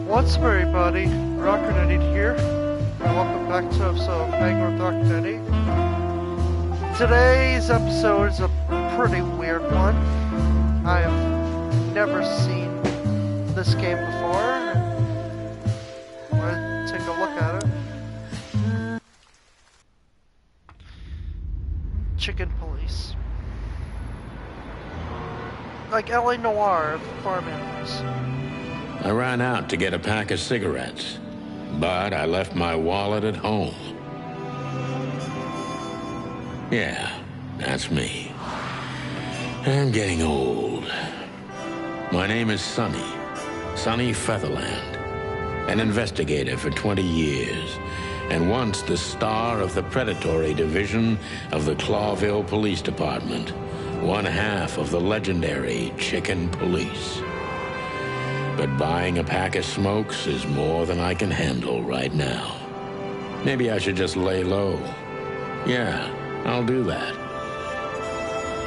What's up, everybody? Rocker Netty here, and welcome back to episode of Hanging with Rocker Netty. Today's episode is a pretty weird one. I have never seen this game before. I'm gonna take a look at it. Chicken Police. Like L.A. Noire, farm animals. I ran out to get a pack of cigarettes, but I left my wallet at home. Yeah, that's me. I'm getting old. My name is Sonny Featherland, an investigator for 20 years, and once the star of the predatory division of the Clawville Police Department, one half of the legendary Chicken Police. But buying a pack of smokes is more than I can handle right now. Maybe I should just lay low. Yeah, I'll do that.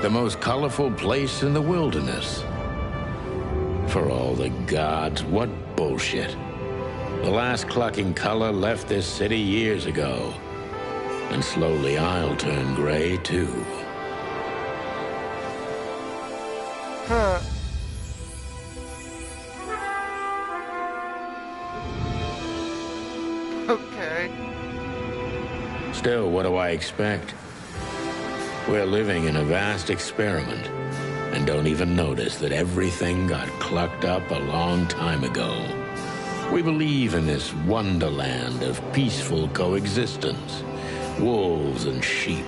The most colorful place in the wilderness. For all the gods, what bullshit. The last clucking color left this city years ago. And slowly I'll turn gray too. Huh. Okay. Still, what do I expect? We're living in a vast experiment, and don't even notice that everything got clucked up a long time ago. We believe in this wonderland of peaceful coexistence. Wolves and sheep,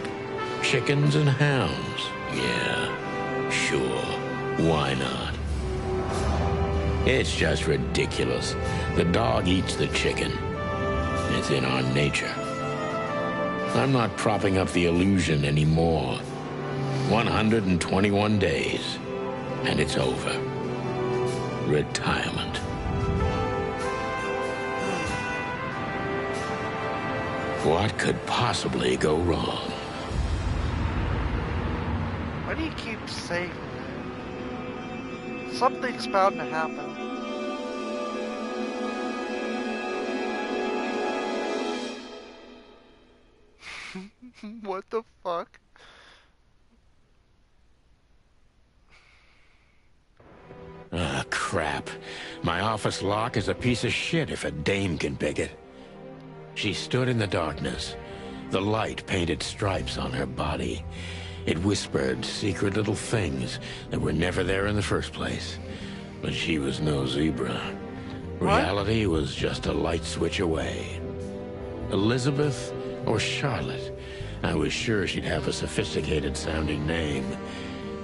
chickens and hounds. Yeah, sure, why not? It's just ridiculous. The dog eats the chicken. It's in our nature. I'm not propping up the illusion anymore. 121 days, and it's over. Retirement. What could possibly go wrong? Why do you keep saying that? Something's bound to happen. What the fuck? Ah, crap. My office lock is a piece of shit if a dame can pick it. She stood in the darkness. The light painted stripes on her body. It whispered secret little things that were never there in the first place. But she was no zebra. Reality was just a light switch away. Elizabeth or Charlotte? I was sure she'd have a sophisticated-sounding name.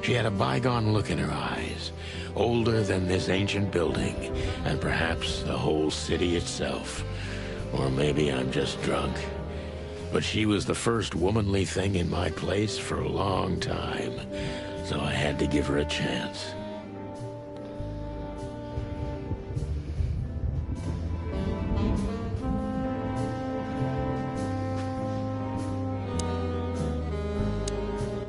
She had a bygone look in her eyes, older than this ancient building, and perhaps the whole city itself. Or maybe I'm just drunk. But she was the first womanly thing in my place for a long time, so I had to give her a chance.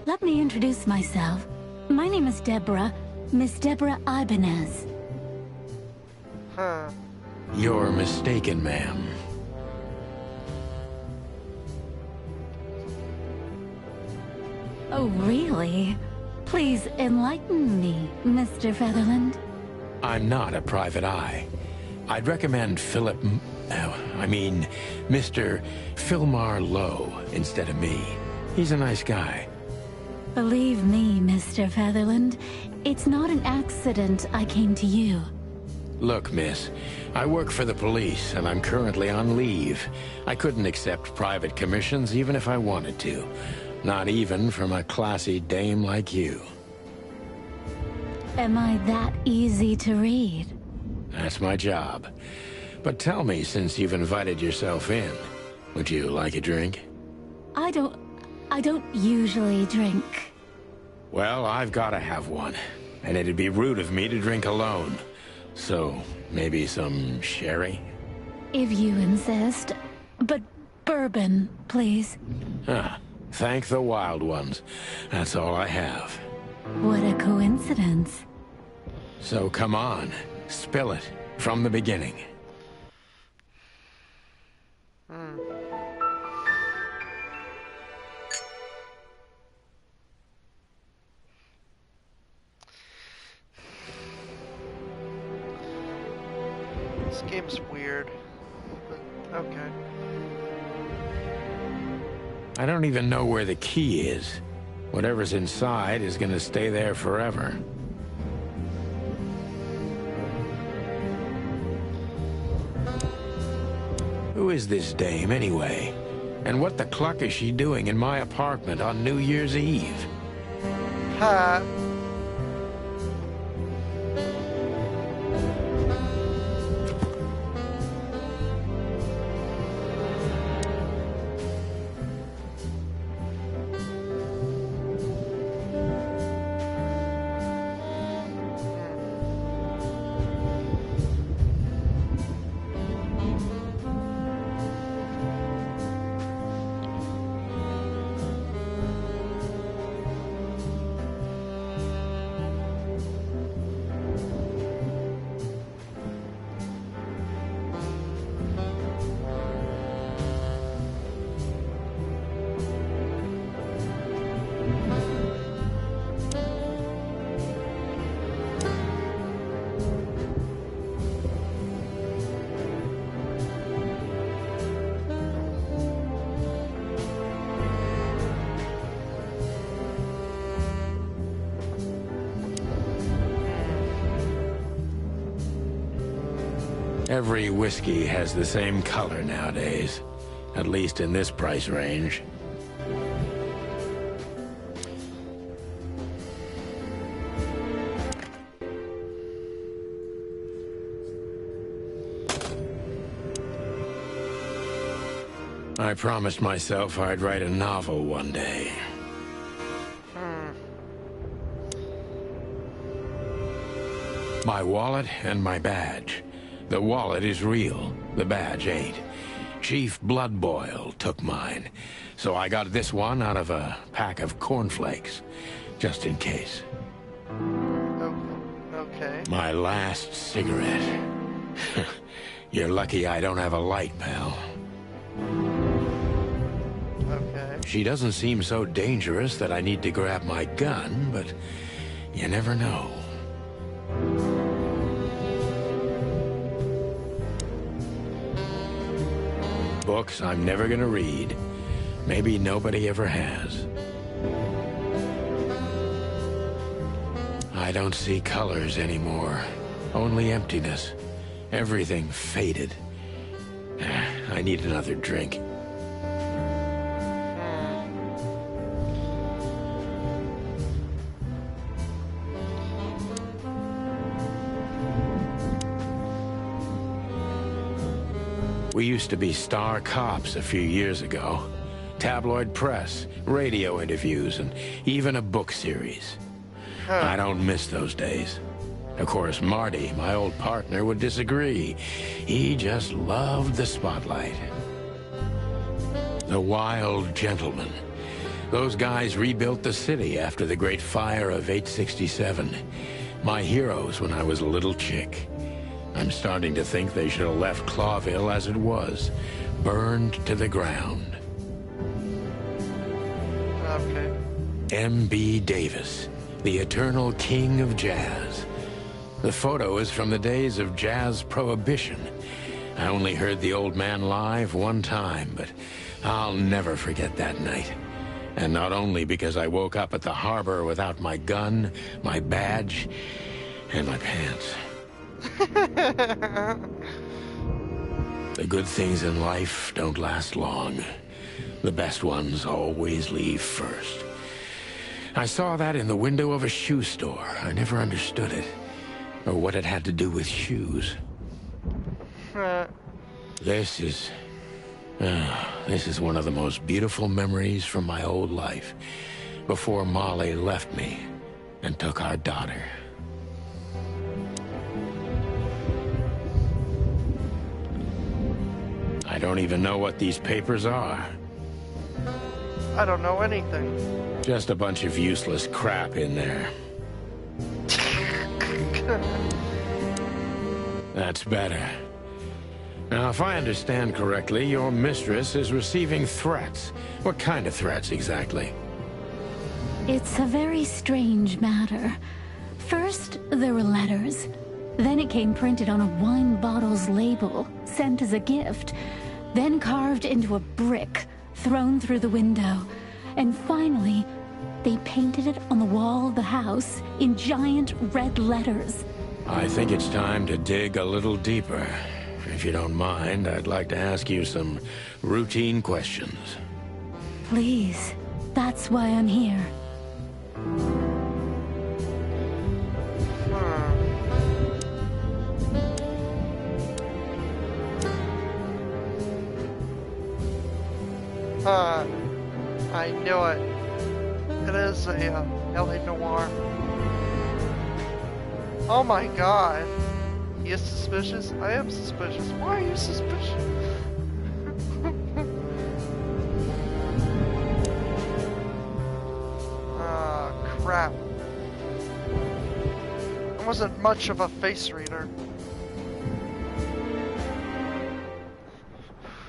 Let me introduce myself. My name is Deborah, Miss Deborah Ibanez. Huh. You're mistaken, ma'am. Oh, really? Please enlighten me, Mr. Featherland. I'm not a private eye. I'd recommend Mr. Philmar Lowe instead of me. He's a nice guy. Believe me, Mr. Featherland, it's not an accident I came to you. Look, miss, I work for the police, and I'm currently on leave. I couldn't accept private commissions even if I wanted to. Not even from a classy dame like you. Am I that easy to read? That's my job. But tell me, since you've invited yourself in, would you like a drink? I don't usually drink. Well, I've got to have one, and it'd be rude of me to drink alone. So, maybe some sherry? If you insist. But bourbon, please. Ah, thank the wild ones. That's all I have. What a coincidence. So come on, spill it from the beginning. Hmm. This game's weird. But okay. I don't even know where the key is. Whatever's inside is gonna stay there forever. Who is this dame, anyway? And what the cluck is she doing in my apartment on New Year's Eve? Ha! Every whiskey has the same color nowadays, at least in this price range. I promised myself I'd write a novel one day. My wallet and my badge. The wallet is real, the badge ain't. Chief Bloodboil took mine, so I got this one out of a pack of cornflakes, just in case. Oh, okay. My last cigarette. You're lucky I don't have a light, pal. Okay. She doesn't seem so dangerous that I need to grab my gun, but you never know. Books I'm never gonna read. Maybe nobody ever has. I don't see colors anymore. Only emptiness. Everything faded. I need another drink. We used to be star cops a few years ago. Tabloid press, radio interviews, and even a book series. I don't miss those days. Of course, Marty, my old partner, would disagree. He just loved the spotlight. The Wild Gentlemen. Those guys rebuilt the city after the Great Fire of 867. My heroes when I was a little chick. I'm starting to think they should have left Clawville as it was, burned to the ground. Okay. M.B. Davis, the eternal king of jazz. The photo is from the days of jazz prohibition. I only heard the old man live one time, but I'll never forget that night. And not only because I woke up at the harbor without my gun, my badge, and my pants. The good things in life don't last long. The best ones always leave first. I saw that in the window of a shoe store. I never understood it, or what it had to do with shoes. This is one of the most beautiful memories from my old life, before Molly left me and took our daughter. I don't even know what these papers are. I don't know anything. Just a bunch of useless crap in there. That's better. Now, if I understand correctly, your mistress is receiving threats. What kind of threats, exactly? It's a very strange matter. First, there were letters. Then it came printed on a wine bottle's label, sent as a gift. Then carved into a brick, thrown through the window. And finally, they painted it on the wall of the house in giant red letters. I think it's time to dig a little deeper. If you don't mind, I'd like to ask you some routine questions. Please, that's why I'm here. I knew it. It is a L.A. Noire. Oh my god. He is suspicious? I am suspicious. Why are you suspicious? Ah, crap. I wasn't much of a face reader.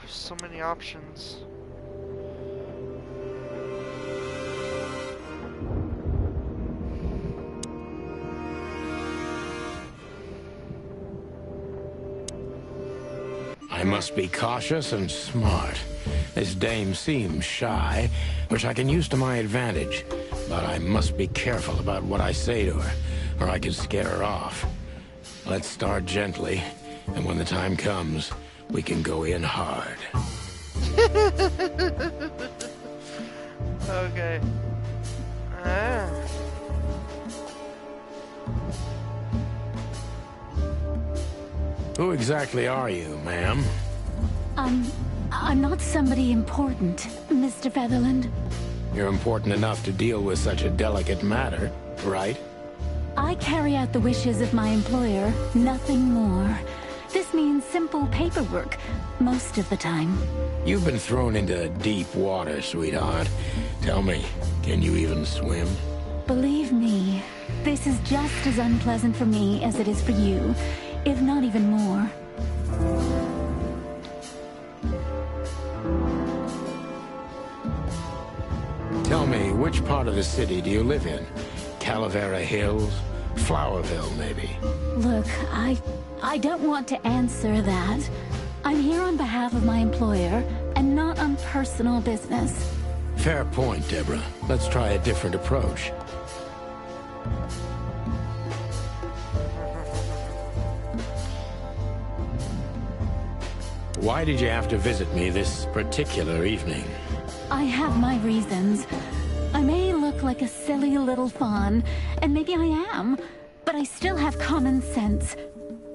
So many options. I must be cautious and smart. This dame seems shy, which I can use to my advantage. But I must be careful about what I say to her, or I could scare her off. Let's start gently, and when the time comes, we can go in hard. Okay. Who exactly are you, ma'am? I'm not somebody important, Mr. Featherland. You're important enough to deal with such a delicate matter, right? I carry out the wishes of my employer, nothing more. This means simple paperwork, most of the time. You've been thrown into deep water, sweetheart. Tell me, can you even swim? Believe me, this is just as unpleasant for me as it is for you, if not even more. Tell me, which part of the city do you live in? Calavera Hills? Flowerville, maybe? Look, I don't want to answer that. I'm here on behalf of my employer, and not on personal business. Fair point, Deborah. Let's try a different approach. Why did you have to visit me this particular evening? I have my reasons. I may look like a silly little fawn, and maybe I am, but I still have common sense.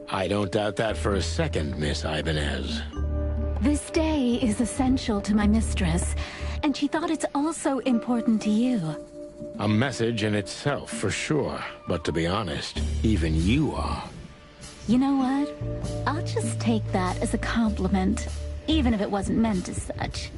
I don't doubt that for a second, Miss Ibanez. This day is essential to my mistress, and she thought it's also important to you. A message in itself, for sure. But to be honest, even you are. You know what? I'll just take that as a compliment, even if it wasn't meant as such.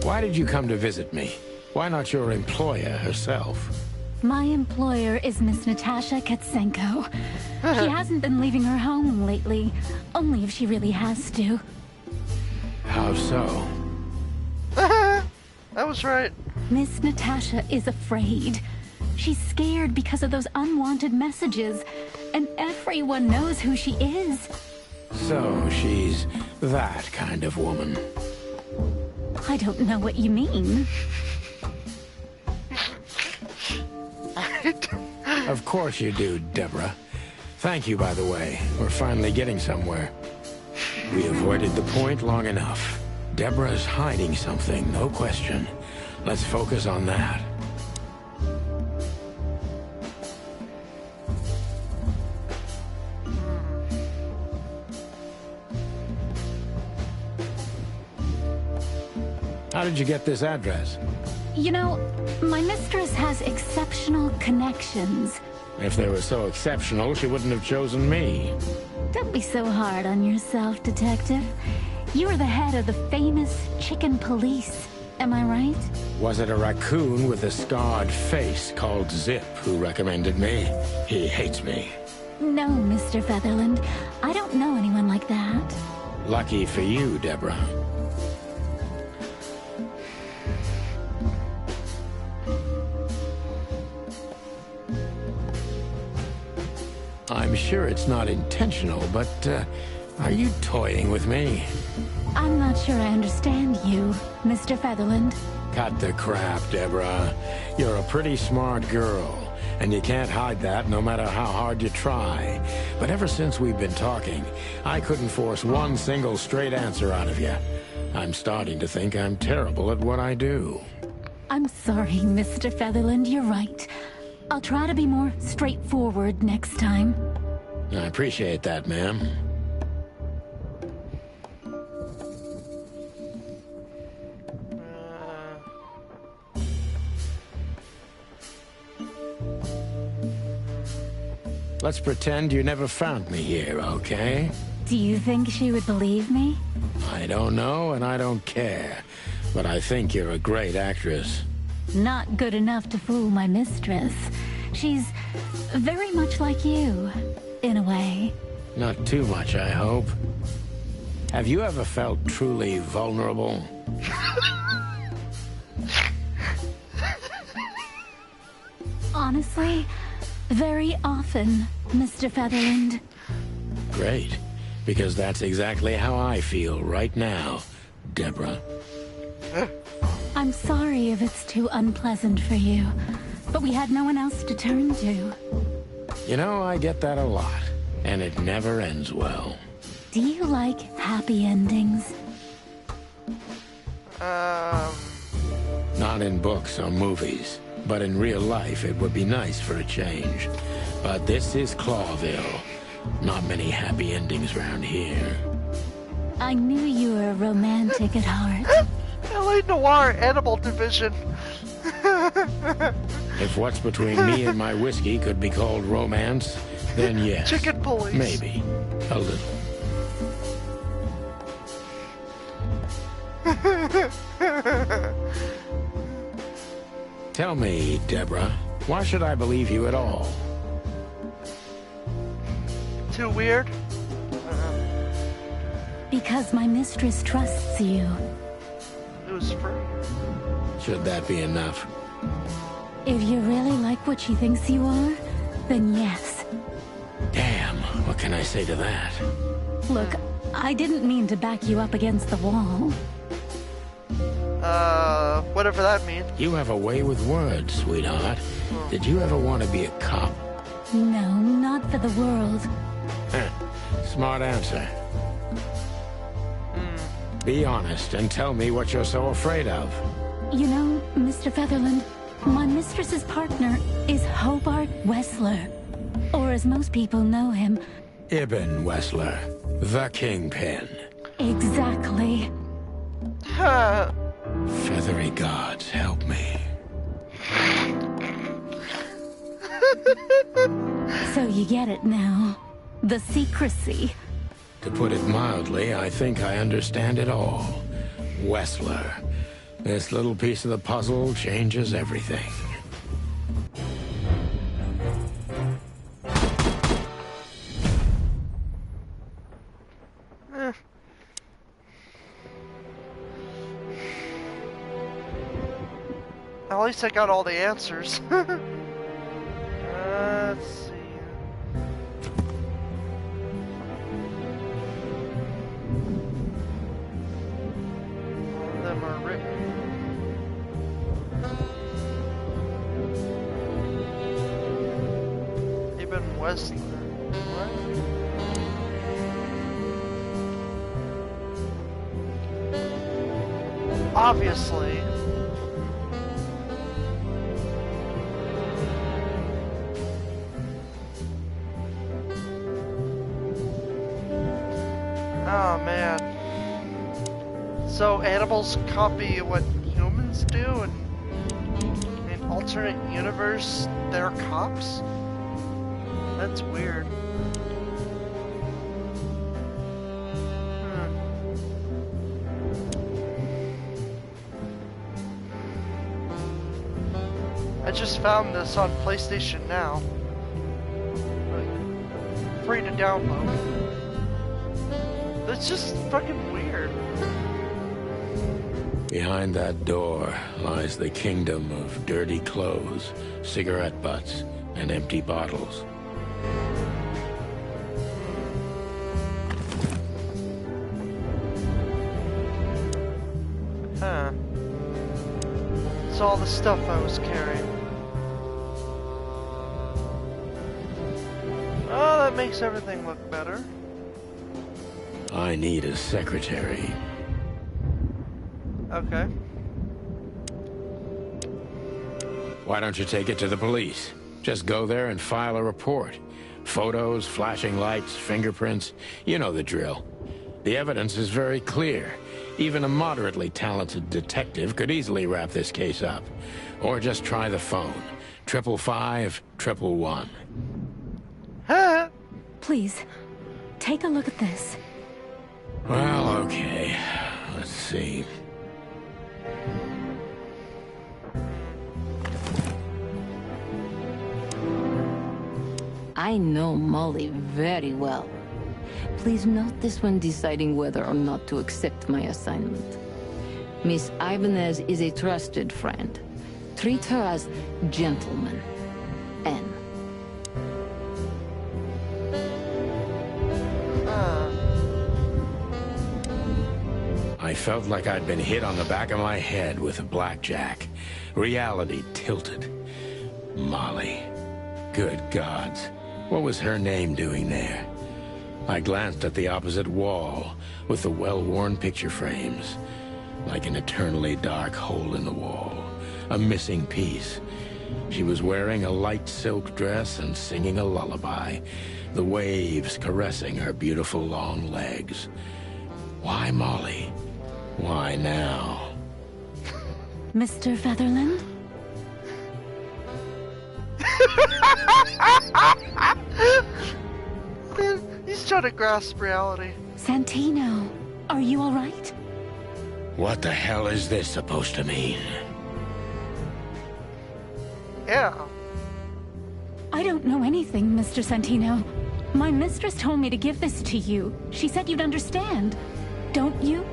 Why did you come to visit me? Why not your employer herself? My employer is Miss Natasha Katsenko. She hasn't been leaving her home lately, only if she really has to. How so? I was right. Miss Natasha is afraid. She's scared because of those unwanted messages, and everyone knows who she is. So she's that kind of woman. I don't know what you mean. Of course you do, Deborah. Thank you, by the way. We're finally getting somewhere. We avoided the point long enough. Deborah's hiding something, no question. Let's focus on that. How did you get this address? You know, my mistress has exceptional connections. If they were so exceptional, she wouldn't have chosen me. Don't be so hard on yourself, Detective. You're the head of the famous chicken police. Am I right? Was it a raccoon with a scarred face called Zip who recommended me? He hates me. No, Mr. Featherland. I don't know anyone like that. Lucky for you, Deborah. I'm sure it's not intentional, but are you toying with me? I'm not sure I understand you, Mr. Featherland. Cut the crap, Deborah. You're a pretty smart girl, and you can't hide that no matter how hard you try. But ever since we've been talking, I couldn't force one single straight answer out of you. I'm starting to think I'm terrible at what I do. I'm sorry, Mr. Featherland, you're right. I'll try to be more straightforward next time. I appreciate that, ma'am. Let's pretend you never found me here, okay? Do you think she would believe me? I don't know, and I don't care. But I think you're a great actress. Not good enough to fool my mistress. She's very much like you, in a way. Not too much, I hope. Have you ever felt truly vulnerable? Honestly, very often, Mr. Featherland. Great, because that's exactly how I feel right now, Deborah. I'm sorry if it's too unpleasant for you, but we had no one else to turn to. You know, I get that a lot, and it never ends well. Do you like happy endings? Not in books or movies, but in real life it would be nice for a change. But this is Clawville. Not many happy endings around here. I knew you were romantic at heart. LA Noire Animal Division. If what's between me and my whiskey could be called romance, then yes. Chicken police. Maybe. A little. Tell me, Deborah, why should I believe you at all? Too weird? Because my mistress trusts you. It was free. Should that be enough? If you really like what she thinks you are, then yes. Damn, what can I say to that? Look, I didn't mean to back you up against the wall. Whatever that means. You have a way with words, sweetheart. Did you ever want to be a cop? No, not for the world. Smart answer. Be honest and tell me what you're so afraid of. You know, Mr. Featherland, my mistress's partner is Hobart Wessler. Or as most people know him... Ibn Wessler, the Kingpin. Exactly. Feathery gods, help me. So you get it now. The secrecy. To put it mildly, I think I understand it all. Wessler. This little piece of the puzzle changes everything. At least I got all the answers. Let's see. All of them are written. Ibn Wessler. What? Obviously. Oh man. So animals copy what humans do, and in alternate universe they're cops? That's weird. just found this on PlayStation Now. Like, free to download. It's just fucking weird. Behind that door lies the kingdom of dirty clothes, cigarette butts, and empty bottles. Huh. It's all the stuff I was carrying. Oh, that makes everything look better. I need a secretary. Okay. Why don't you take it to the police? Just go there and file a report. Photos, flashing lights, fingerprints, you know the drill. The evidence is very clear. Even a moderately talented detective could easily wrap this case up. Or just try the phone. 555-111. Huh? Please, take a look at this. Well, okay. Let's see. I know Molly very well. Please note this when deciding whether or not to accept my assignment. Miss Ibanez is a trusted friend. Treat her as gentleman. N. I felt like I'd been hit on the back of my head with a blackjack. Reality tilted. Molly. Good gods. What was her name doing there? I glanced at the opposite wall with the well-worn picture frames. Like an eternally dark hole in the wall. A missing piece. She was wearing a light silk dress and singing a lullaby. The waves caressing her beautiful long legs. Why Molly? Why now? Mr. Featherland? He's trying to grasp reality. Santino, are you all right? What the hell is this supposed to mean? Yeah. I don't know anything, Mr. Santino. My mistress told me to give this to you. She said you'd understand. Don't you?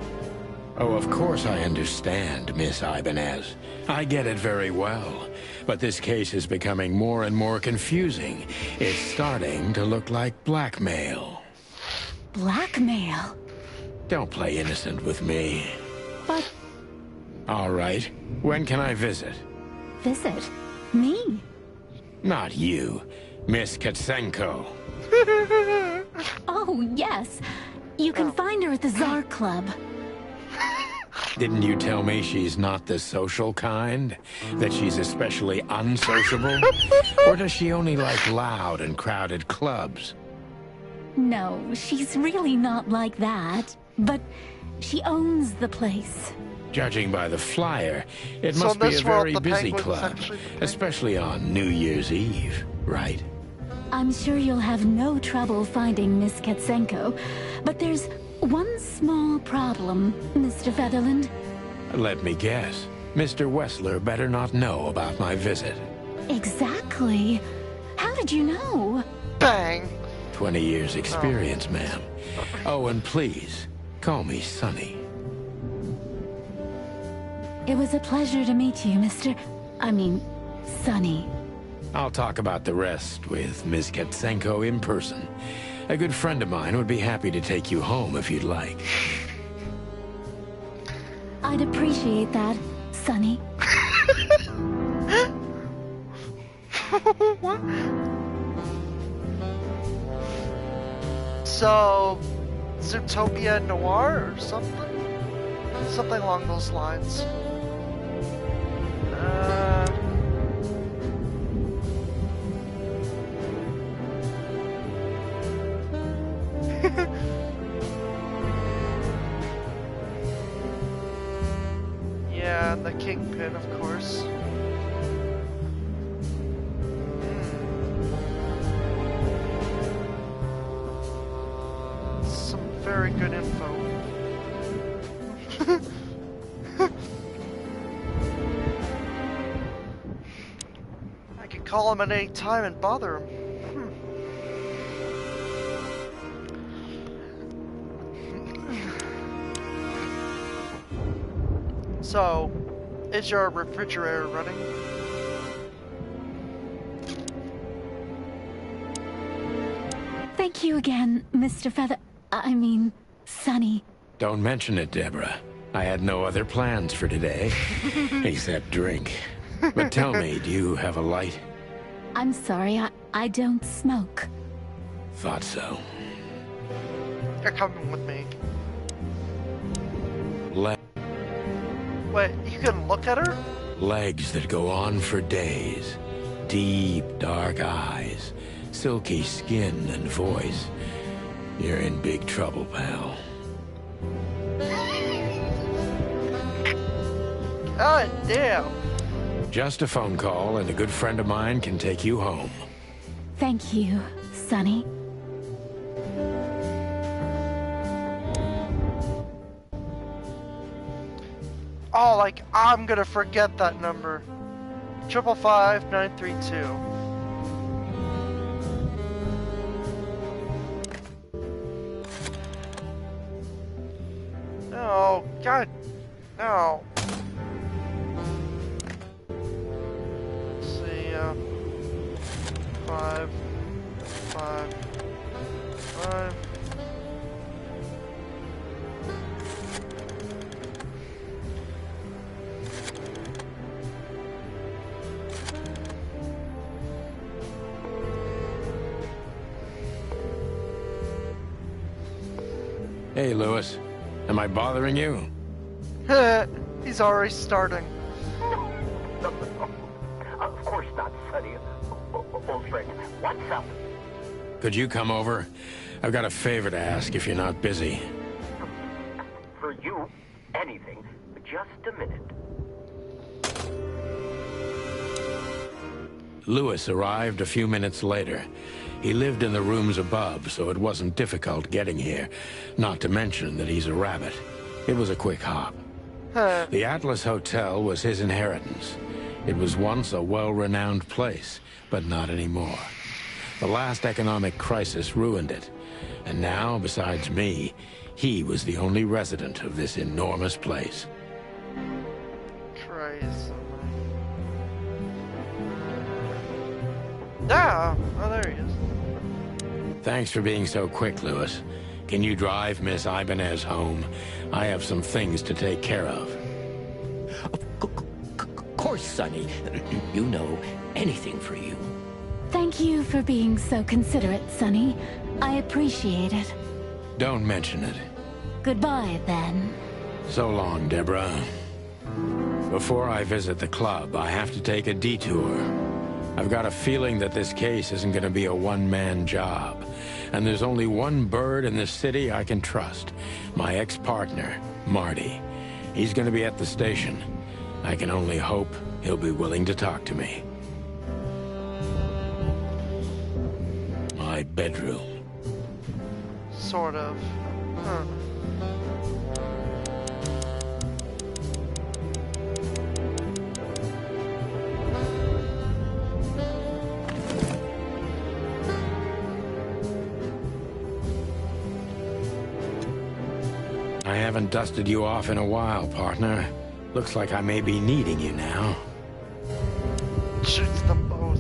Oh, of course I understand, Miss Ibanez. I get it very well. But this case is becoming more and more confusing. It's starting to look like blackmail. Blackmail? Don't play innocent with me. But... All right. When can I visit? Visit? Me? Not you. Miss Katsenko. Oh, yes. You can find her at the Tsar Club. Didn't you tell me she's not the social kind? That she's especially unsociable? Or does she only like loud and crowded clubs? No, she's really not like that. But she owns the place. Judging by the flyer, it So must in be this a world, very the busy Penguin's club. actually the Penguin? Especially on New Year's Eve, right? I'm sure you'll have no trouble finding Miss Katsenko. But there's one small problem, Mr. Featherland. Let me guess. Mr. Wessler better not know about my visit. Exactly. How did you know? Bang. 20 years experience, ma'am. Oh, and please, call me Sonny. It was a pleasure to meet you, Sonny. I'll talk about the rest with Ms. Katsenko in person. A good friend of mine would be happy to take you home if you'd like. I'd appreciate that, Sonny. What? So, Zootopia Noir or something? Something along those lines. Yeah, and the Kingpin, of course. Some very good info. call him at any time and bother him. So, is your refrigerator running? Thank you again, Mr. Sonny. Don't mention it, Deborah. I had no other plans for today, except drink. But tell me, do you have a light? I'm sorry, I don't smoke. Thought so. You're coming with me. Wait, you can look at her? Legs that go on for days. Deep, dark eyes. Silky skin and voice. You're in big trouble, pal. God damn. Just a phone call and a good friend of mine can take you home. Thank you, Sonny. Oh, like, I'm gonna forget that number. 555-932. Oh, God, no. Let's see, 5, 5, 5. Hey, Lewis. Am I bothering you? He's already starting. No. Of course not, Sonny. Old friend, what's up? Could you come over? I've got a favor to ask if you're not busy. For you, anything. Just a minute. Lewis arrived a few minutes later. He lived in the rooms above, so it wasn't difficult getting here. Not to mention that he's a rabbit. It was a quick hop. The Atlas Hotel was his inheritance. It was once a well-renowned place, but not anymore. The last economic crisis ruined it. And now, besides me, he was the only resident of this enormous place. Christ. Ah, oh, there he is. Thanks for being so quick, Lewis. Can you drive Miss Ibanez home? I have some things to take care of. Of course, Sonny. You know, anything for you. Thank you for being so considerate, Sonny. I appreciate it. Don't mention it. Goodbye, then. So long, Deborah. Before I visit the club, I have to take a detour. I've got a feeling that this case isn't going to be a one-man job. And there's only one bird in this city I can trust. My ex-partner, Marty. He's going to be at the station. I can only hope he'll be willing to talk to me. My bedroom. Sort of. Huh. I haven't dusted you off in a while, partner. Looks like I may be needing you now. Shoots them both.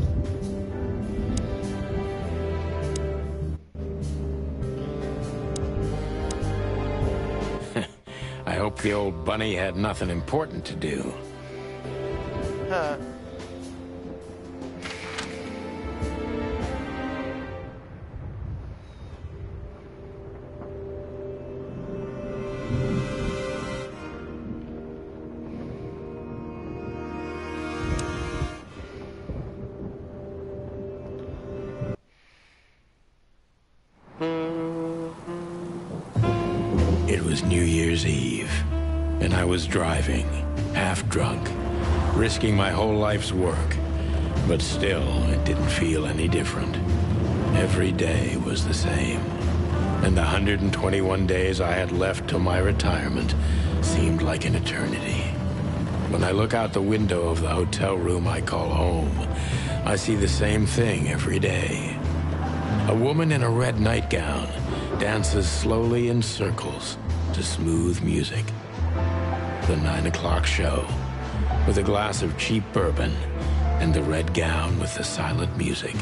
I hope the old bunny had nothing important to do. Huh. It was New Year's Eve, and I was driving, half drunk, risking my whole life's work. But still, it didn't feel any different. Every day was the same. And the 121 days I had left till my retirement seemed like an eternity. When I look out the window of the hotel room I call home, I see the same thing every day. A woman in a red nightgown dances slowly in circles to smooth music. The 9 o'clock show, with a glass of cheap bourbon and the red gown with the silent music.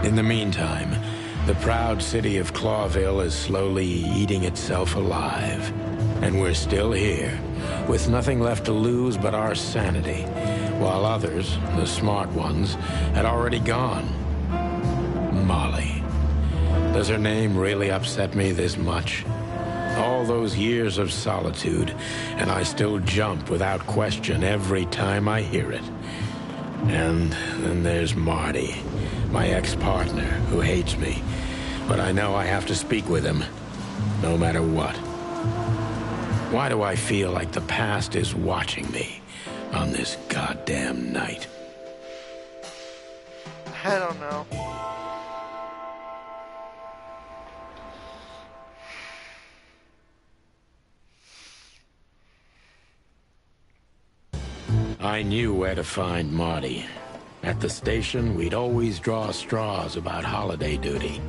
In the meantime, the proud city of Clawville is slowly eating itself alive. And we're still here, with nothing left to lose but our sanity, while others, the smart ones, had already gone. Molly. Does her name really upset me this much? All those years of solitude, and I still jump without question every time I hear it. And then there's Marty, my ex-partner, who hates me. But I know I have to speak with him, no matter what. Why do I feel like the past is watching me on this goddamn night? I don't know. I knew where to find Marty. At the station, we'd always draw straws about holiday duty.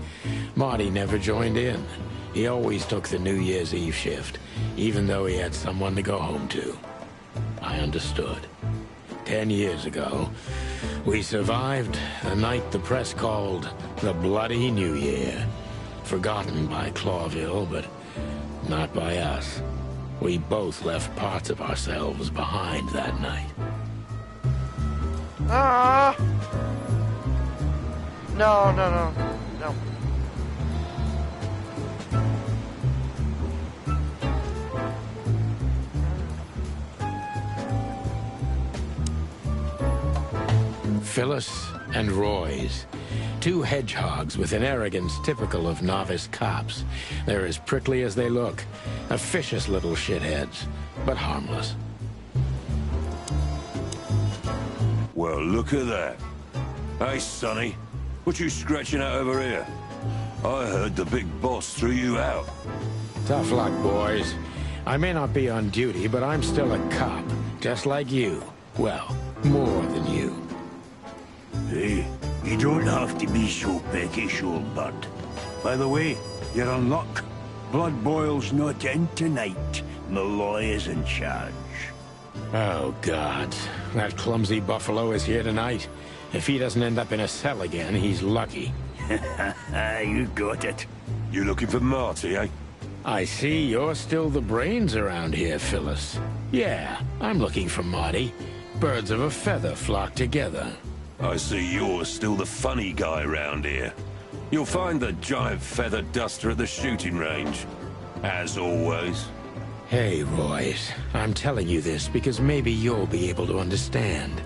Marty never joined in. He always took the New Year's Eve shift, even though he had someone to go home to. I understood. 10 years ago, we survived a night the press called the Bloody New Year. Forgotten by Clawville, but not by us. We both left parts of ourselves behind that night. No. Phyllis and Royce. Two hedgehogs with an arrogance typical of novice cops. They're as prickly as they look. Officious little shitheads, but harmless. Well, look at that. Hey, Sonny, what you scratching out over here? I heard the big boss threw you out. Tough luck, boys. I may not be on duty, but I'm still a cop, just like you. Well, more than you. Hey, you don't have to be so peckish, old bud. By the way, you're on luck. Blood Boil's not in tonight. Malloy is in charge. Oh, God. That clumsy buffalo is here tonight. If he doesn't end up in a cell again, he's lucky. You got it. You looking for Marty, eh? I see you're still the brains around here, Phyllis. Yeah, I'm looking for Marty. Birds of a feather flock together. I see you're still the funny guy round here. You'll find the giant feather duster at the shooting range. As always. Hey, Royce. I'm telling you this because maybe you'll be able to understand.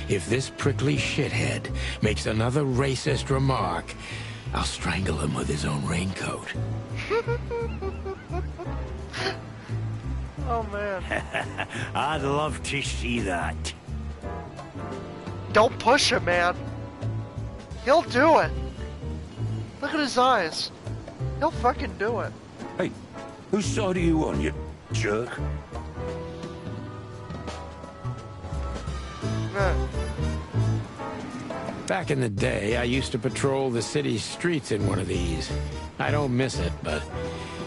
If this prickly shithead makes another racist remark, I'll strangle him with his own raincoat. Oh, man. I'd love to see that. Don't push him, man. He'll do it. Look at his eyes. He'll fucking do it. Hey, whose side are you on, you jerk? Back in the day, I used to patrol the city's streets in one of these. I don't miss it, but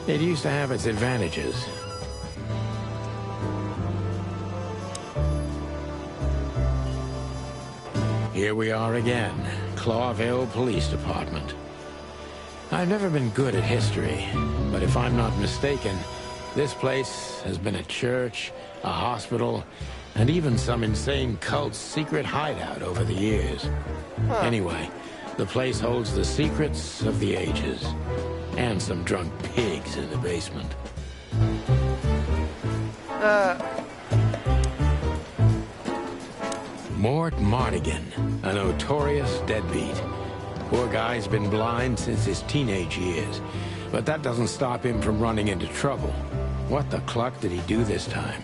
it used to have its advantages. Here we are again, Clawville Police Department. I've never been good at history, but if I'm not mistaken, this place has been a church, a hospital, and even some insane cult's secret hideout over the years. Anyway, the place holds the secrets of the ages, and some drunk pigs in the basement. Mort Mardigan, a notorious deadbeat. Poor guy's been blind since his teenage years, but that doesn't stop him from running into trouble. What the cluck did he do this time?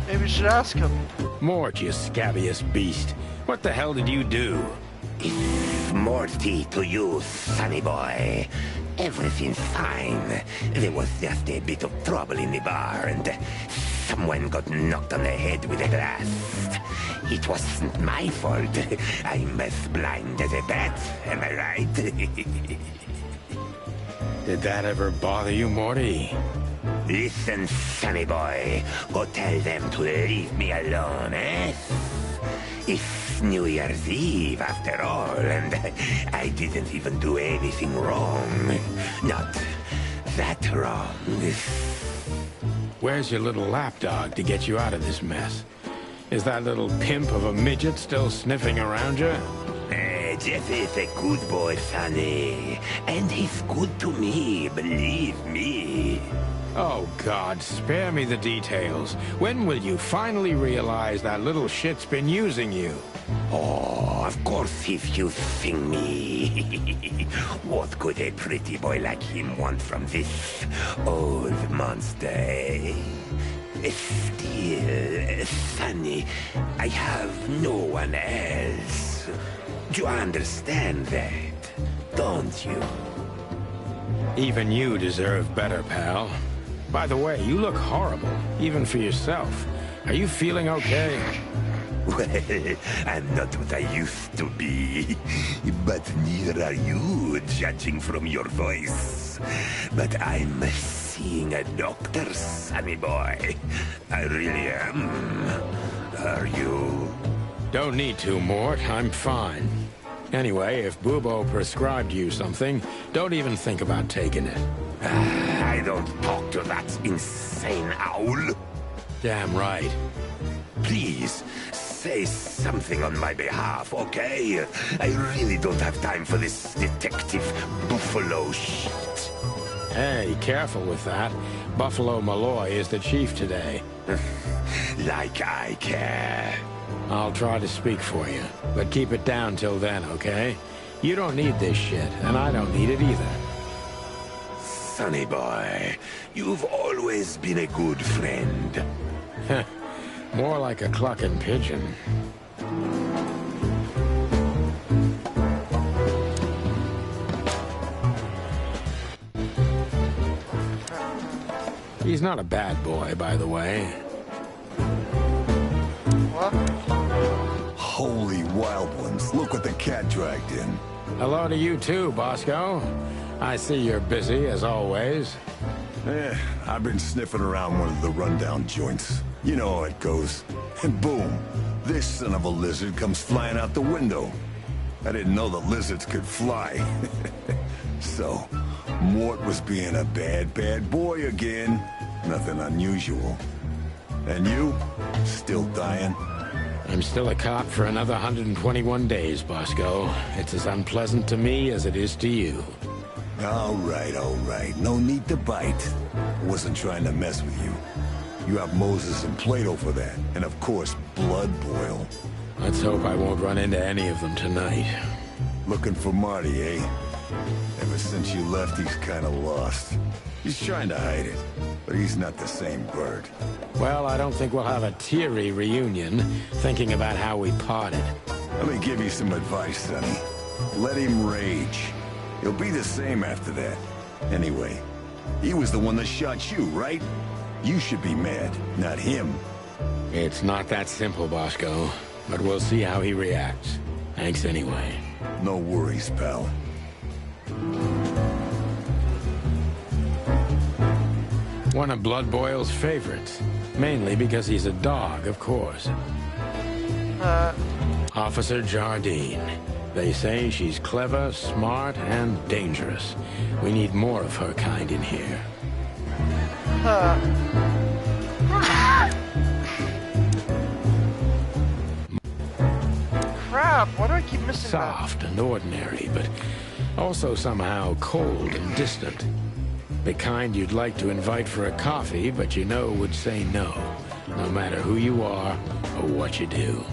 Maybe we should ask him. Mort, you scabbiest beast. What the hell did you do? Morty to you, sonny boy. Everything's fine. There was just a bit of trouble in the bar, and someone got knocked on the head with a glass. It wasn't my fault. I'm as blind as a bat, am I right? Did that ever bother you, Morty? Listen, sonny boy. Go tell them to leave me alone, eh? It's New Year's Eve, after all, and I didn't even do anything wrong. Not that wrong. Where's your little lapdog to get you out of this mess? Is that little pimp of a midget still sniffing around you? Jeff is a good boy, Sonny. And he's good to me, believe me. Oh, God, spare me the details. When will you finally realize that little shit's been using you? Oh, of course he's using me. What could a pretty boy like him want from this old monster, eh? Still, Sonny, I have no one else. You understand that, don't you? Even you deserve better, pal. By the way, you look horrible, even for yourself. Are you feeling okay? Well, I'm not what I used to be. But neither are you, judging from your voice. But I'm seeing a doctor, sonny boy. I really am. Are you? Don't need to, Mort. I'm fine. Anyway, if Bubo prescribed you something, don't even think about taking it. I don't talk to that insane owl. Damn right. Please, say something on my behalf, okay? I really don't have time for this detective buffalo shit. Hey, careful with that. Buffalo Malloy is the chief today. Like I care. I'll try to speak for you, but keep it down till then, okay? You don't need this shit, and I don't need it either. Sonny boy, you've always been a good friend. More like a clucking pigeon. He's not a bad boy, by the way. What? Holy wild ones, look what the cat dragged in. Hello to you too, Bosco. I see you're busy, as always. I've been sniffing around one of the rundown joints. You know how it goes. And boom, this son of a lizard comes flying out the window. I didn't know the lizards could fly. So, Mort was being a bad boy again. Nothing unusual. And you? Still dying? I'm still a cop for another 121 days, Bosco. It's as unpleasant to me as it is to you. All right. No need to bite. I wasn't trying to mess with you. You have Moses and Plato for that. And of course, Blood Boil. Let's hope I won't run into any of them tonight. Looking for Marty, eh? Ever since you left, he's kind of lost. He's trying to hide it, but he's not the same bird. Well, I don't think we'll have a teary reunion, thinking about how we parted. Let me give you some advice, Sonny. Let him rage. He'll be the same after that. Anyway, he was the one that shot you, right? You should be mad, not him. It's not that simple, Bosco, but we'll see how he reacts. Thanks anyway. No worries, pal. One of Blood Boil's favorites. Mainly because he's a dog, of course. Officer Jardine. They say she's clever, smart, and dangerous. We need more of her kind in here. Crap, why do I keep missing that? Soft and ordinary, but also somehow cold and distant. The kind you'd like to invite for a coffee, but you know would say no, no matter who you are or what you do.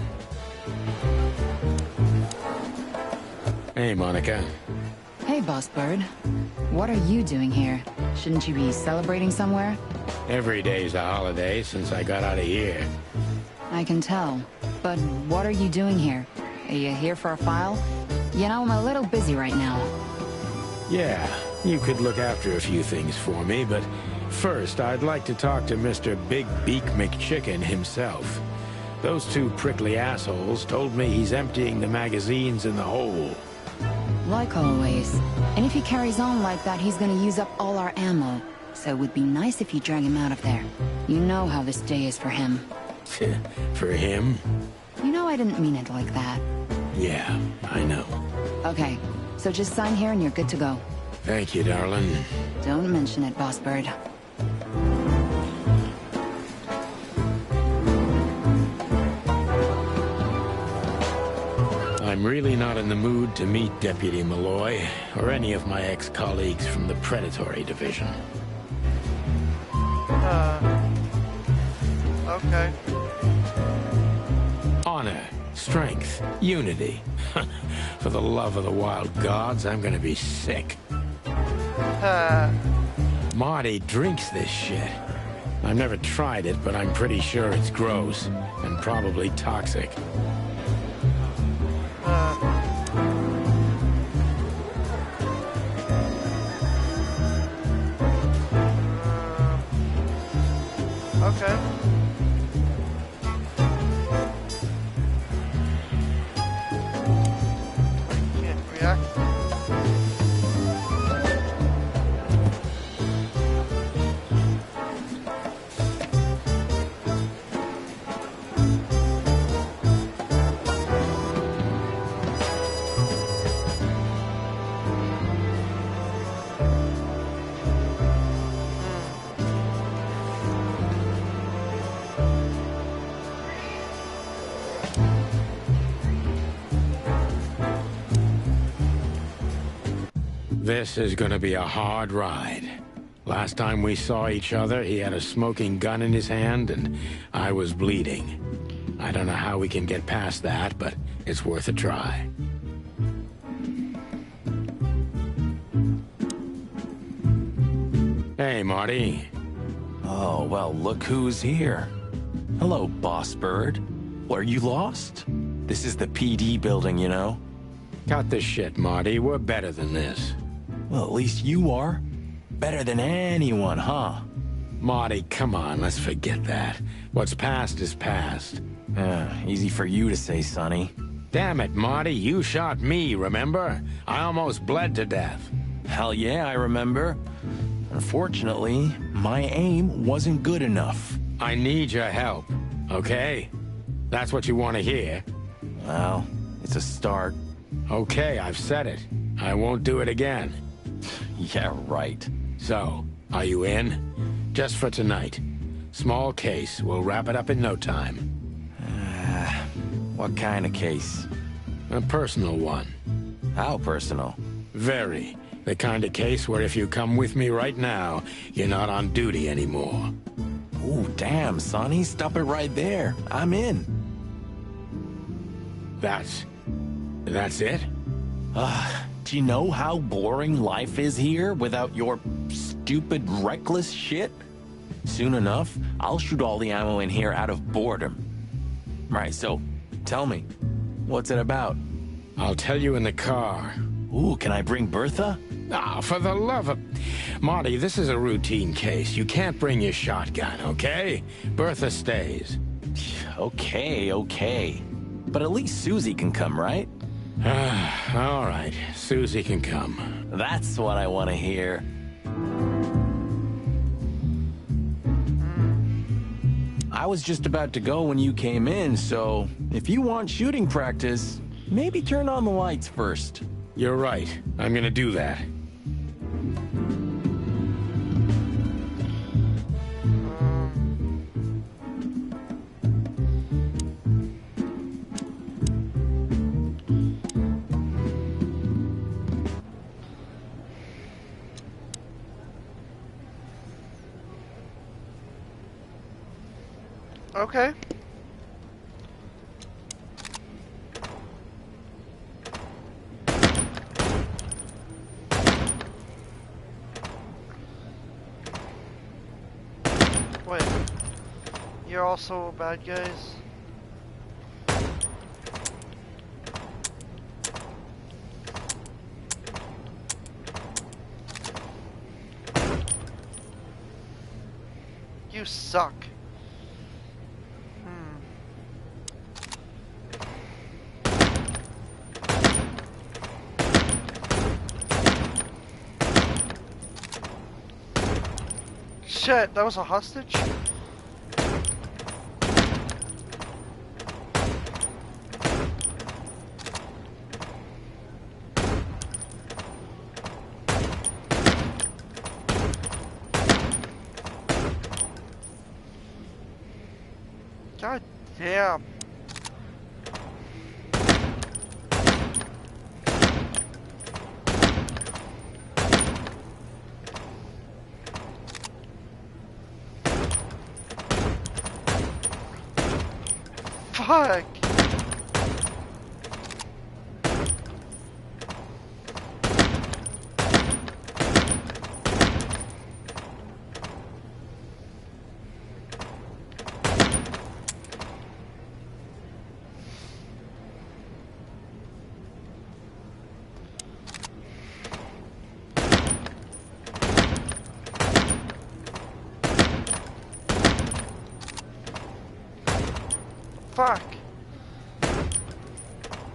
Hey, Monica. Hey, Boss Bird. What are you doing here? Shouldn't you be celebrating somewhere? Every day's a holiday since I got out of here. I can tell. But what are you doing here? Are you here for a file? You know, I'm a little busy right now. Yeah, You could look after a few things for me, but first I'd like to talk to Mr. Big Beak McChicken himself. Those two prickly assholes told me he's emptying the magazines in the hole. Like always. And if he carries on like that, he's gonna use up all our ammo. So it would be nice if you drag him out of there. You know how this day is for him. For him? You know I didn't mean it like that. Yeah, I know. Okay, so just sign here and you're good to go. Thank you, darling. Don't mention it, Boss Bird. I'm really not in the mood to meet Deputy Malloy, or any of my ex-colleagues from the Predatory Division. Okay. Honor, strength, unity. For the love of the wild gods, I'm gonna be sick. Marty drinks this shit. I've never tried it, but I'm pretty sure it's gross, and probably toxic. Okay. Can't react. This is gonna be a hard ride. Last time we saw each other, he had a smoking gun in his hand, and I was bleeding. I don't know how we can get past that, but it's worth a try. Hey, Marty. Oh, well, look who's here. Hello, Boss Bird. Were you lost? This is the PD building, you know? Cut the shit, Marty. We're better than this. Well, at least you are. Better than anyone, huh? Marty, come on, let's forget that. What's past is past. Easy for you to say, Sonny. Damn it, Marty, you shot me, remember? I almost bled to death. Hell yeah, I remember. Unfortunately, my aim wasn't good enough. I need your help, okay? That's what you want to hear. Well, it's a start. Okay, I've said it. I won't do it again. Yeah, right. So, are you in? Just for tonight. Small case. We'll wrap it up in no time. What kind of case? A personal one. How personal? Very. The kind of case where if you come with me right now, you're not on duty anymore. Ooh, damn, Sonny. Stop it right there. I'm in. That's it? Do you know how boring life is here without your stupid, reckless shit? Soon enough, I'll shoot all the ammo in here out of boredom. Right, so, tell me, what's it about? I'll tell you in the car. Ooh, can I bring Bertha? Ah, for the love of... Marty, this is a routine case. You can't bring your shotgun, okay? Bertha stays. Okay. But at least Susie can come, right? All right, Susie can come. That's what I want to hear. I was just about to go when you came in, so if you want shooting practice, maybe turn on the lights first. You're right. I'm gonna do that. Okay. Wait. You're also bad guys? You suck. Shit, that was a hostage? God damn. Fuck. Fuck.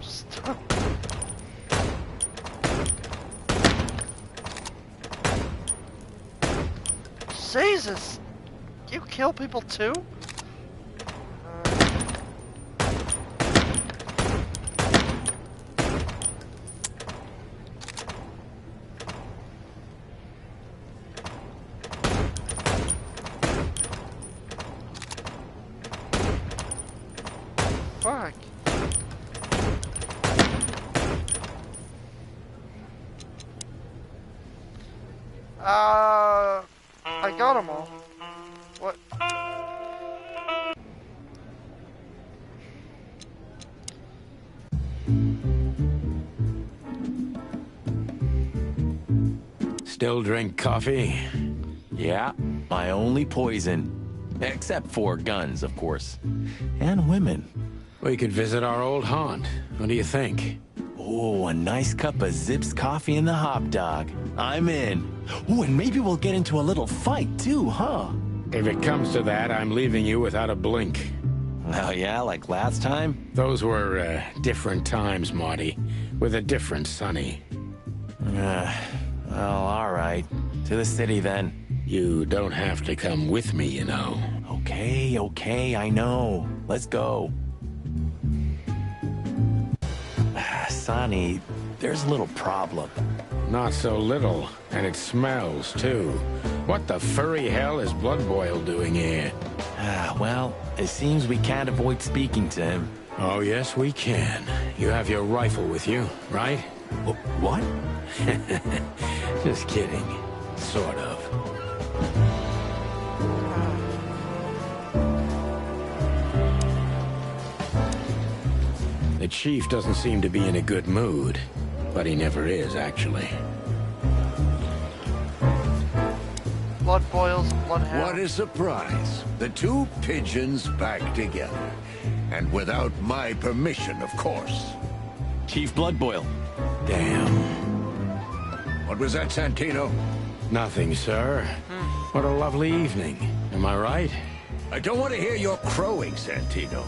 Stop. Jesus. You kill people too? Fuck. I got them all. What? Still drink coffee? Yeah, my only poison. Except for guns, of course. And women. We could visit our old haunt. What do you think? Oh, a nice cup of Zips coffee and the hot dog. I'm in. Oh, and maybe we'll get into a little fight too, huh? If it comes to that, I'm leaving you without a blink. Oh yeah, like last time? Those were, different times, Marty. With a different Sonny. Well, all right. To the city, then. You don't have to come with me, you know. Okay, I know. Let's go. Sonny, there's a little problem. Not so little, and it smells, too. What the furry hell is Blood Boil doing here? Well, it seems we can't avoid speaking to him. Oh, yes, we can. You have your rifle with you, right? What? Just kidding. Sort of. The chief doesn't seem to be in a good mood, but he never is, actually. Blood boils, bloodhound. What a surprise. The two pigeons back together. And without my permission, of course. Chief Bloodboil. Damn. What was that, Santino? Nothing, sir. What a lovely evening. Am I right? I don't want to hear your crowing, Santino.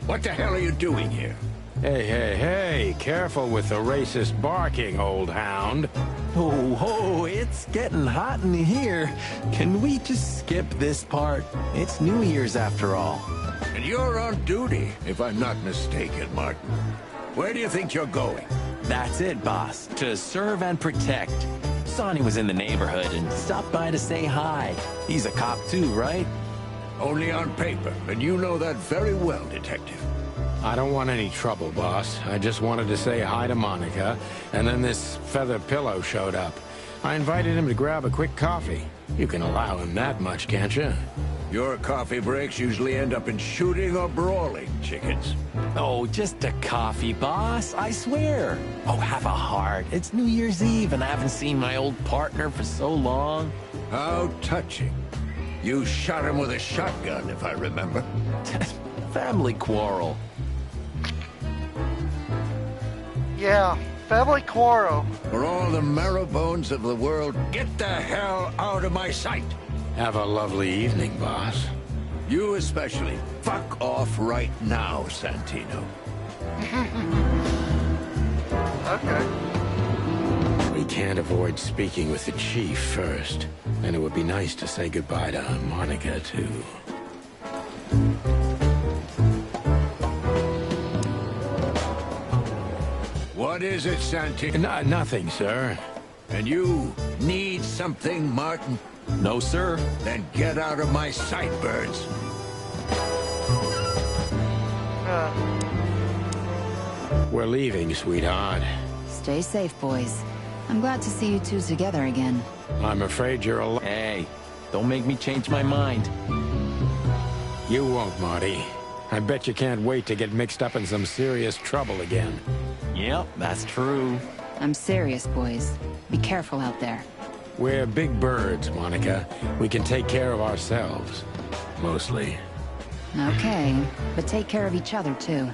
What the hell are you doing here? Hey, careful with the racist barking, old hound. Oh, it's getting hot in here. Can we just skip this part? It's New Year's after all. And you're on duty, if I'm not mistaken, Martin. Where do you think you're going? That's it, boss. To serve and protect. Sonny was in the neighborhood and stopped by to say hi. He's a cop too, right? Only on paper, and you know that very well, Detective. I don't want any trouble, boss. I just wanted to say hi to Monica, and then this feather pillow showed up. I invited him to grab a quick coffee. You can allow him that much, can't you? Your coffee breaks usually end up in shooting or brawling, chickens. Oh, just a coffee, boss, I swear. Oh, have a heart. It's New Year's Eve, and I haven't seen my old partner for so long. How touching. You shot him with a shotgun, if I remember. Family quarrel. Yeah, family quarrel. For all the marrow bones of the world, get the hell out of my sight. Have a lovely evening, boss. You especially. Fuck off right now, Santino. Okay. We can't avoid speaking with the chief first. And it would be nice to say goodbye to Monica, too. What is it, Santino? Nothing, sir. And you need something, Martin? No, sir. Then get out of my sight, birds. We're leaving, sweetheart. Stay safe, boys. I'm glad to see you two together again. I'm afraid you're alone. Hey, don't make me change my mind. You won't, Marty. I bet you can't wait to get mixed up in some serious trouble again. Yep, that's true. I'm serious, boys. Be careful out there. We're big birds, Monica. We can take care of ourselves. Mostly. Okay, but take care of each other, too.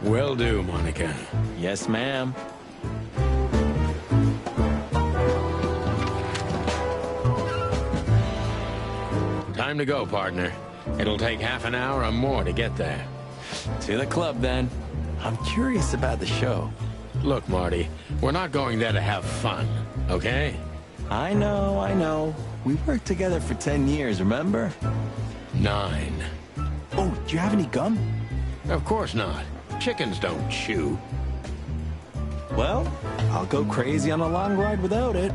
Will do, Monica. Yes, ma'am. Time to go, partner. It'll take half an hour or more to get there. To the club, then. I'm curious about the show. Look, Marty, we're not going there to have fun, okay? I know. We worked together for 10 years, remember? 9. Oh, do you have any gum? Of course not. Chickens don't chew. Well, I'll go crazy on a long ride without it.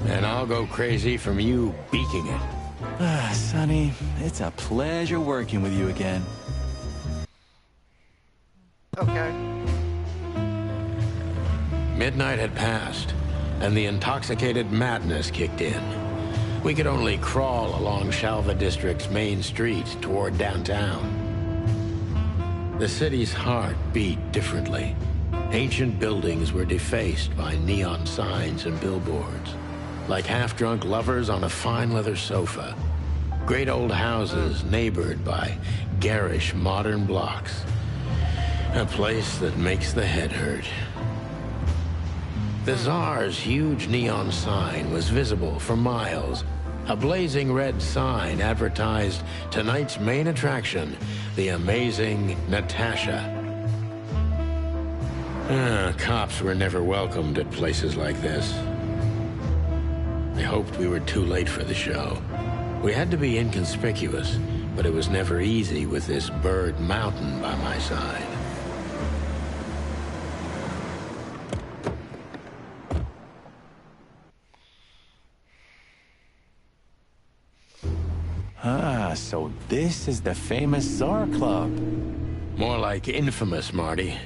And I'll go crazy from you beaking it. Ah, Sonny, it's a pleasure working with you again. Okay. Midnight had passed, and the intoxicated madness kicked in. We could only crawl along Shalva District's main street toward downtown. The city's heart beat differently. Ancient buildings were defaced by neon signs and billboards, like half-drunk lovers on a fine leather sofa. Great old houses neighbored by garish modern blocks. A place that makes the head hurt. The Tsar's huge neon sign was visible for miles. A blazing red sign advertised tonight's main attraction, the amazing Natasha. Cops were never welcomed at places like this. I hoped we were too late for the show. We had to be inconspicuous, but it was never easy with this bird mountain by my side. Ah, so this is the famous Tsar Club. More like infamous, Marty.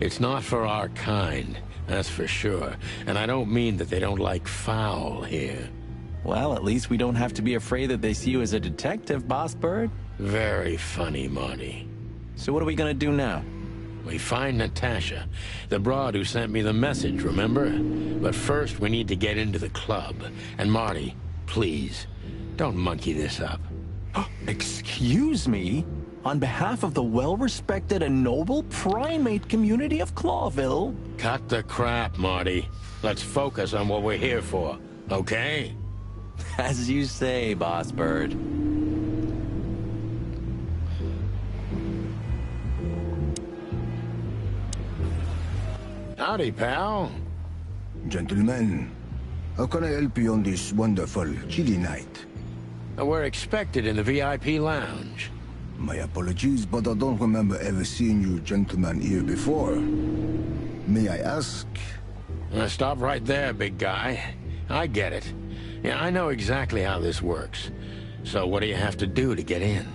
It's not for our kind, that's for sure. And I don't mean that they don't like foul here. Well, at least we don't have to be afraid that they see you as a detective, Boss Bird. Very funny, Marty. So what are we gonna do now? We find Natasha, the broad who sent me the message, remember? But first, we need to get into the club. And Marty, please, don't monkey this up. Excuse me? On behalf of the well-respected and noble primate community of Clawville? Cut the crap, Marty. Let's focus on what we're here for, okay? As you say, Boss Bird. Howdy, pal. Gentlemen, how can I help you on this wonderful, chilly night? We're expected in the VIP lounge. My apologies, but I don't remember ever seeing you gentlemen here before. May I ask? Stop right there, big guy. I get it. Yeah, I know exactly how this works. So what do you have to do to get in?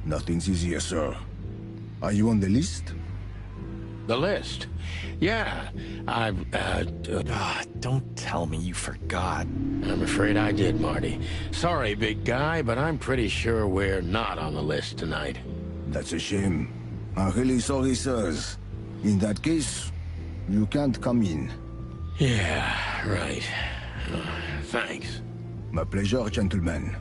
Nothing's easier, sir. Are you on the list? The list? Yeah, don't tell me you forgot. I'm afraid I did, Marty. Sorry, big guy, but I'm pretty sure we're not on the list tonight. That's a shame. I'm really sorry, sirs. In that case, you can't come in. Yeah, right. Thanks. My pleasure, gentlemen.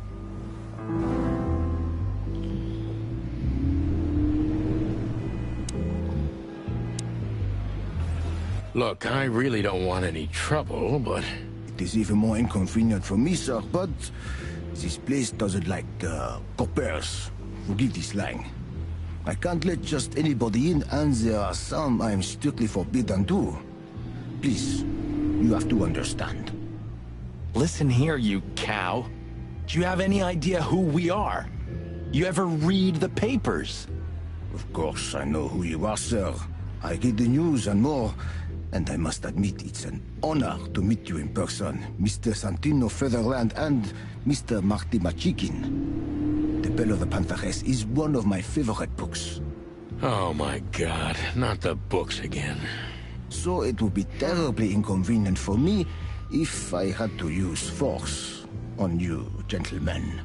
Look, I really don't want any trouble, but... It is even more inconvenient for me, sir, but This place doesn't like, coppers. Forgive the slang. I can't let just anybody in, and there are some I'm strictly forbidden to. Please, you have to understand. Listen here, you cow. Do you have any idea who we are? You ever read the papers? Of course, I know who you are, sir. I read the news and more, and I must admit it's an honor to meet you in person, Mr. Santino Featherland and Mr. Marty Machikin. The Bell of the Pantheress is one of my favorite books. Oh my God, not the books again. So it would be terribly inconvenient for me if I had to use force on you, gentlemen.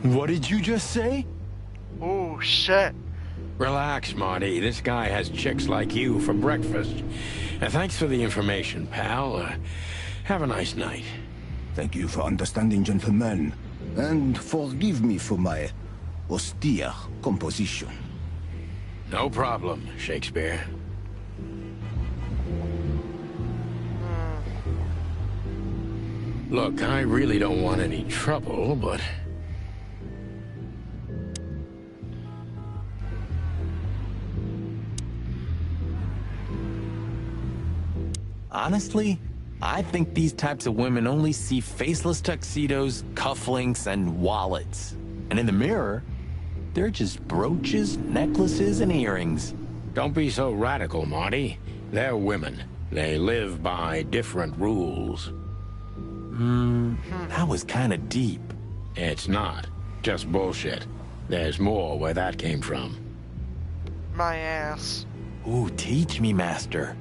What did you just say? Oh, shit. Relax, Marty. This guy has chicks like you for breakfast. Thanks for the information, pal. Have a nice night. Thank you for understanding, gentlemen. And forgive me for my austere composition. No problem, Shakespeare. Look, I really don't want any trouble, but... Honestly, I think these types of women only see faceless tuxedos, cufflinks, and wallets. And in the mirror, they're just brooches, necklaces, and earrings. Don't be so radical, Marty. They're women. They live by different rules. That was kind of deep. It's not. Just bullshit. There's more where that came from. My ass. Ooh, teach me, master.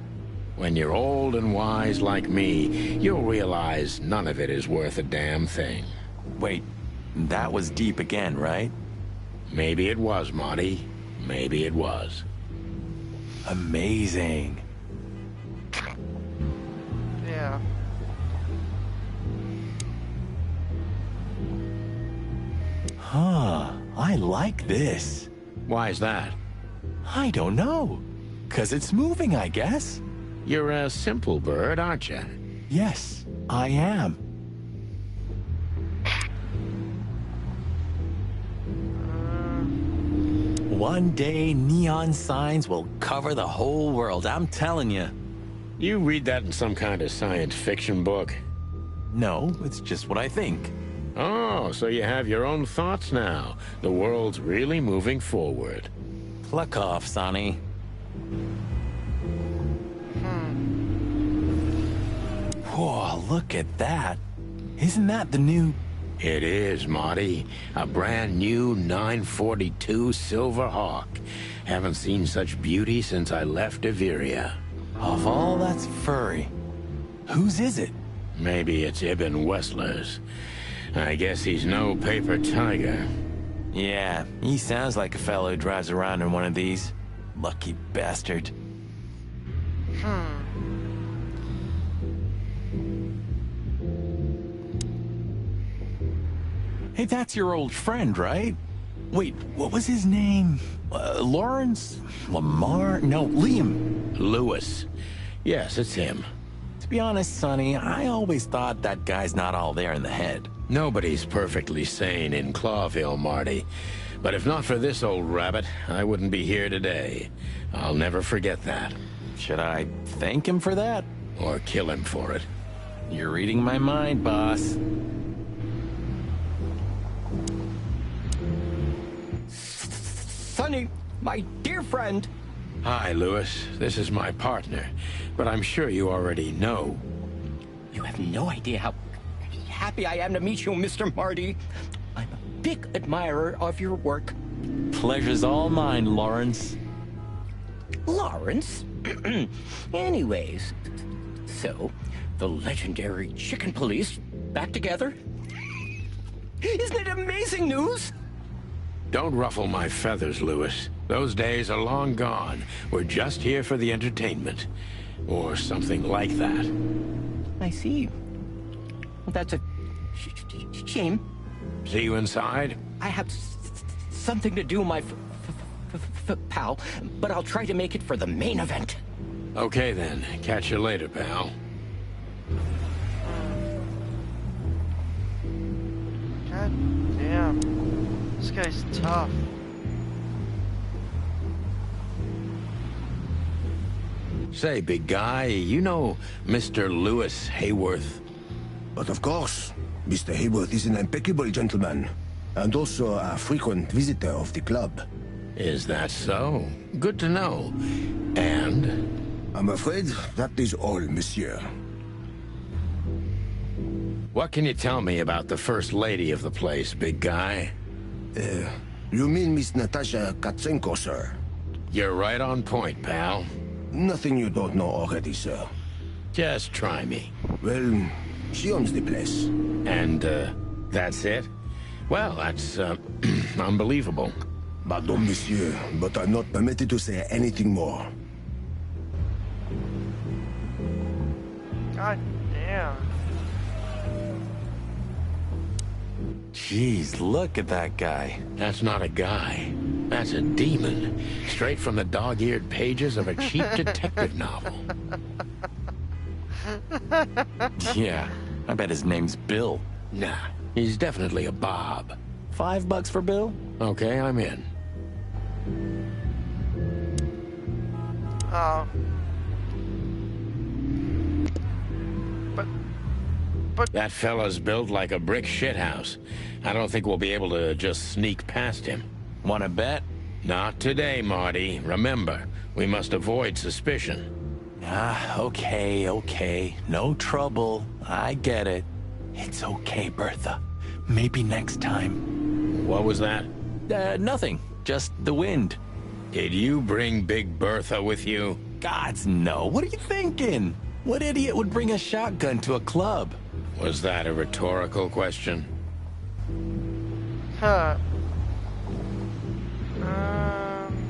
When you're old and wise like me, you'll realize none of it is worth a damn thing. Wait, that was deep again, right? Maybe it was, Marty. Maybe it was. Amazing. Yeah. Huh, I like this. Why is that? I don't know. 'Cause it's moving, I guess. You're a simple bird, aren't you? Yes, I am. One day, neon signs will cover the whole world, I'm telling you. You read that in some kind of science fiction book? No, it's just what I think. Oh, so you have your own thoughts now. The world's really moving forward. Pluck off, Sonny. Whoa, look at that. Isn't that the new... It is, Marty. A brand new 942 Silver Hawk. Haven't seen such beauty since I left Iveria. Of all that's furry. Whose is it? Maybe it's Ibn Wessler's. I guess he's no paper tiger. Yeah, he sounds like a fellow who drives around in one of these. Lucky bastard. Hey, that's your old friend, right? Wait, what was his name? Lawrence? Lamar? No, Liam. Lewis. Yes, it's him. To be honest, Sonny, I always thought that guy's not all there in the head. Nobody's perfectly sane in Clawville, Marty. But if not for this old rabbit, I wouldn't be here today. I'll never forget that. Should I thank him for that? Or kill him for it? You're reading my mind, boss. Sonny, my dear friend. Hi, Lewis. This is my partner, but I'm sure you already know. You have no idea how happy I am to meet you, Mr. Marty. I'm a big admirer of your work. Pleasure's all mine, Lawrence. Lawrence? Anyways, so, the legendary Chicken Police back together? Isn't it amazing news? Don't ruffle my feathers, Lewis. Those days are long gone. We're just here for the entertainment. Or something like that. I see. Well, that's a shame. See you inside? I have something to do, my pal, but I'll try to make it for the main event. Okay then. Catch you later, pal. God damn. This guy's tough. Say, big guy, you know Mr. Lewis Hayworth? But of course, Mr. Hayworth is an impeccable gentleman, and also a frequent visitor of the club. Is that so? Good to know. And? I'm afraid that is all, monsieur. What can you tell me about the first lady of the place, big guy? You mean Miss Natasha Katsenko, sir? You're right on point, pal. Nothing you don't know already, sir. Just try me. Well, she owns the place. And, that's it? Well, that's, unbelievable. Pardon, monsieur, but I'm not permitted to say anything more. God damn. Jeez, look at that guy. That's not a guy. That's a demon. Straight from the dog-eared pages of a cheap detective novel. Yeah, I bet his name's Bill. Nah, he's definitely a Bob. $5 for Bill? Okay, I'm in. But that fella's built like a brick shithouse. I don't think we'll be able to just sneak past him. Wanna bet? Not today, Marty. Remember, we must avoid suspicion. Okay. No trouble. I get it. It's okay, Bertha. Maybe next time. What was that? Nothing. Just the wind. Did you bring Big Bertha with you? Gods, no. What are you thinking? What idiot would bring a shotgun to a club? Was that a rhetorical question? Huh.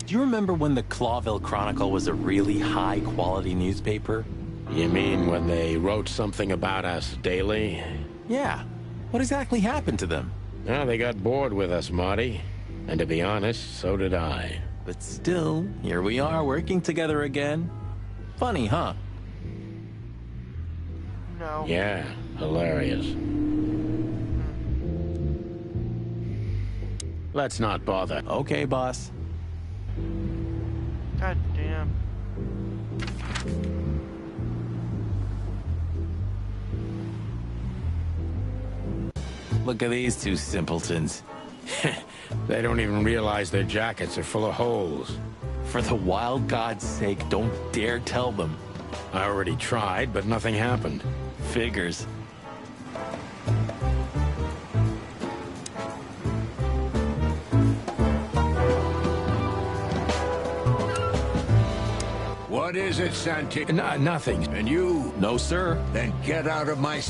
Do you remember when the Clawville Chronicle was a really high-quality newspaper? You mean when they wrote something about us daily? Yeah. What exactly happened to them? Well, they got bored with us, Marty. And to be honest, so did I. But still, here we are working together again. Funny, huh? No. Yeah, hilarious. Let's not bother. Okay, boss. God damn. Look at these two simpletons. They don't even realize their jackets are full of holes. For the wild God's sake, don't dare tell them. I already tried, but nothing happened. Figures. What is it, Santi? Nothing. And you? No, sir. Then get out of my...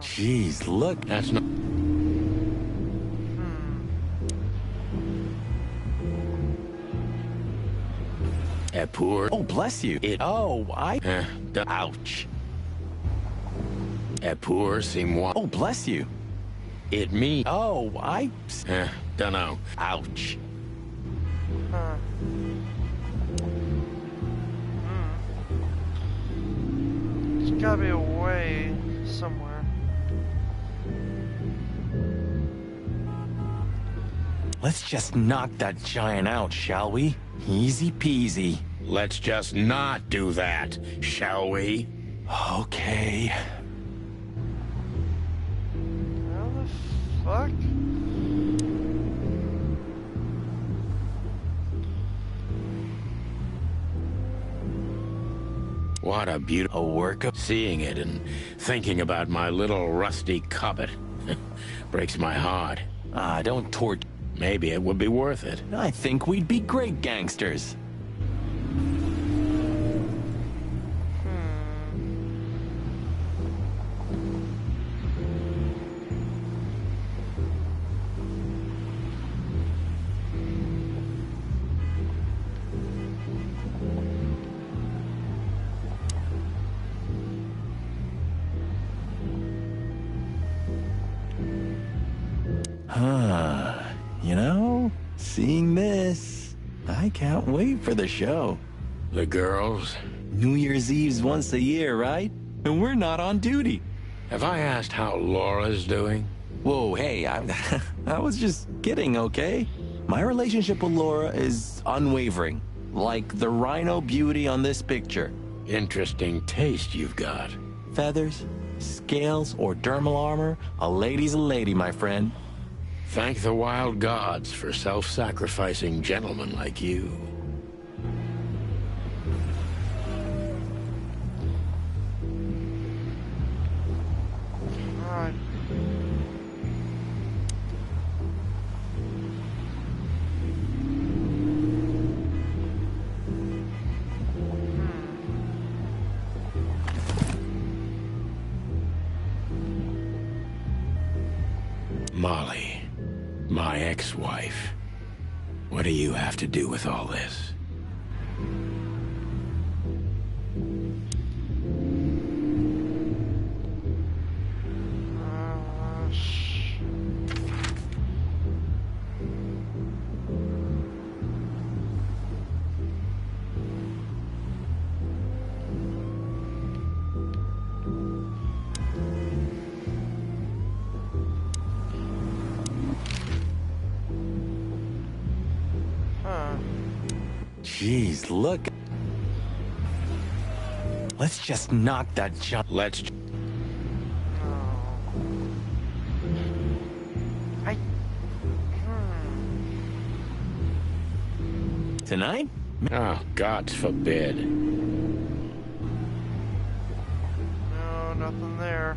Jeez, look. That's not... Poor. Oh, bless you. Oh, Ouch. Poor seem what? Oh, bless you. It me. Oh, Dunno. Ouch. There's gotta be a way somewhere. Let's just knock that giant out, shall we? Easy peasy. Let's just not do that, shall we? Okay. How the fuck? What a beautiful work of seeing it and thinking about my little rusty cobbit. Breaks my heart. Don't torture. Maybe it would be worth it. I think we'd be great gangsters. You know, seeing this, I can't wait for the show. The girls? New Year's Eve's once a year, right? And we're not on duty. Have I asked how Laura's doing? Whoa, hey, I was just kidding, okay? My relationship with Laura is unwavering, like the rhino beauty on this picture. Interesting taste you've got. Feathers, scales, or dermal armor, a lady's a lady, my friend. Thank the wild gods for self-sacrificing gentlemen like you. All right. Molly, my ex-wife. What do you have to do with all this? Jeez, look. Let's just knock that jump. Let's... Tonight? Oh, God forbid. No, nothing there.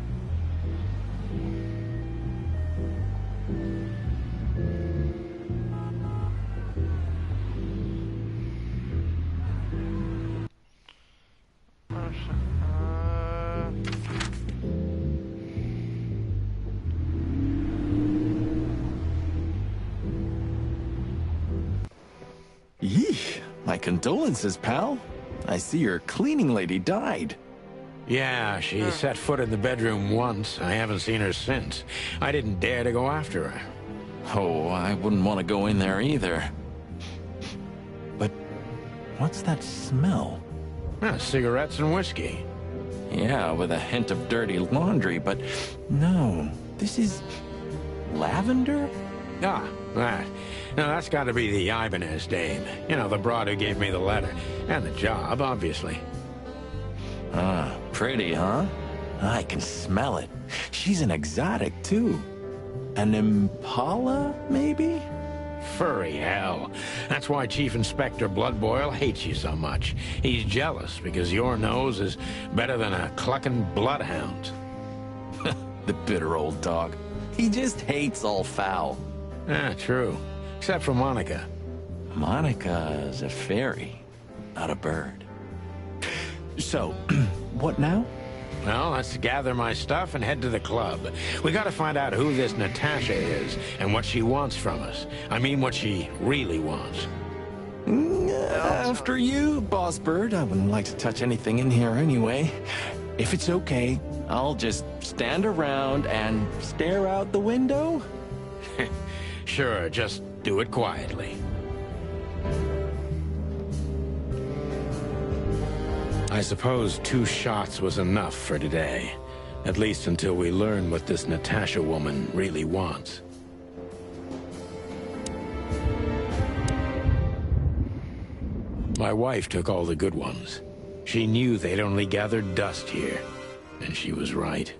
Yeesh, my condolences, pal. I see your cleaning lady died. Yeah, she set foot in the bedroom once. I haven't seen her since. I didn't dare to go after her. Oh, I wouldn't want to go in there either. But what's that smell? Cigarettes and whiskey. Yeah, with a hint of dirty laundry, but no, this is lavender? That. Now, that's got to be the Ibanez dame. You know, the broad who gave me the letter. And the job, obviously. Pretty, huh? I can smell it. She's an exotic, too. An impala, maybe? Furry hell. That's why Chief Inspector Bloodboil hates you so much. He's jealous because your nose is better than a clucking bloodhound. The bitter old dog. He just hates all foul. True. Except for Monica. Monica's a fairy, not a bird. So, what now? Well, let's gather my stuff and head to the club. We gotta find out who this Natasha is and what she wants from us. I mean, what she really wants. After you, Boss Bird. I wouldn't like to touch anything in here anyway. If it's okay, I'll just stand around and stare out the window. Sure, just do it quietly. I suppose 2 shots was enough for today. At least until we learn what this Natasha woman really wants. My wife took all the good ones. She knew they'd only gathered dust here. And she was right.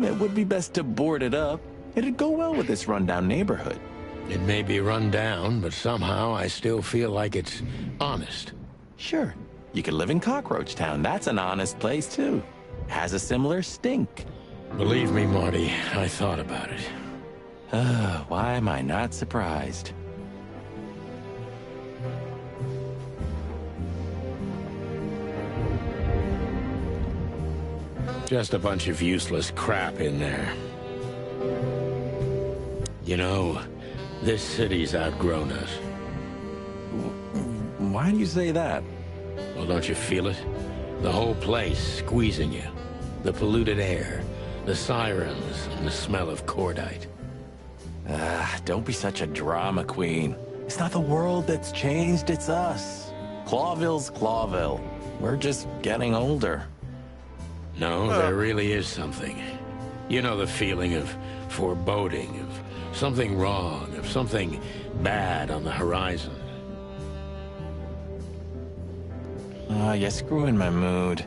It would be best to board it up. It'd go well with this rundown neighborhood. It may be run down, but somehow I still feel like it's honest. Sure. You could live in Cockroach Town. That's an honest place, too. Has a similar stink. Believe me, Marty, I thought about it. Why am I not surprised? Just a bunch of useless crap in there. You know, this city's outgrown us. Why do you say that? Well, don't you feel it? The whole place squeezing you. The polluted air, the sirens, and the smell of cordite. Don't be such a drama queen. It's not the world that's changed, it's us. Clawville's Clawville. We're just getting older. No, there really is something. You know the feeling of foreboding, of something wrong, of something bad on the horizon. You're screwing my mood.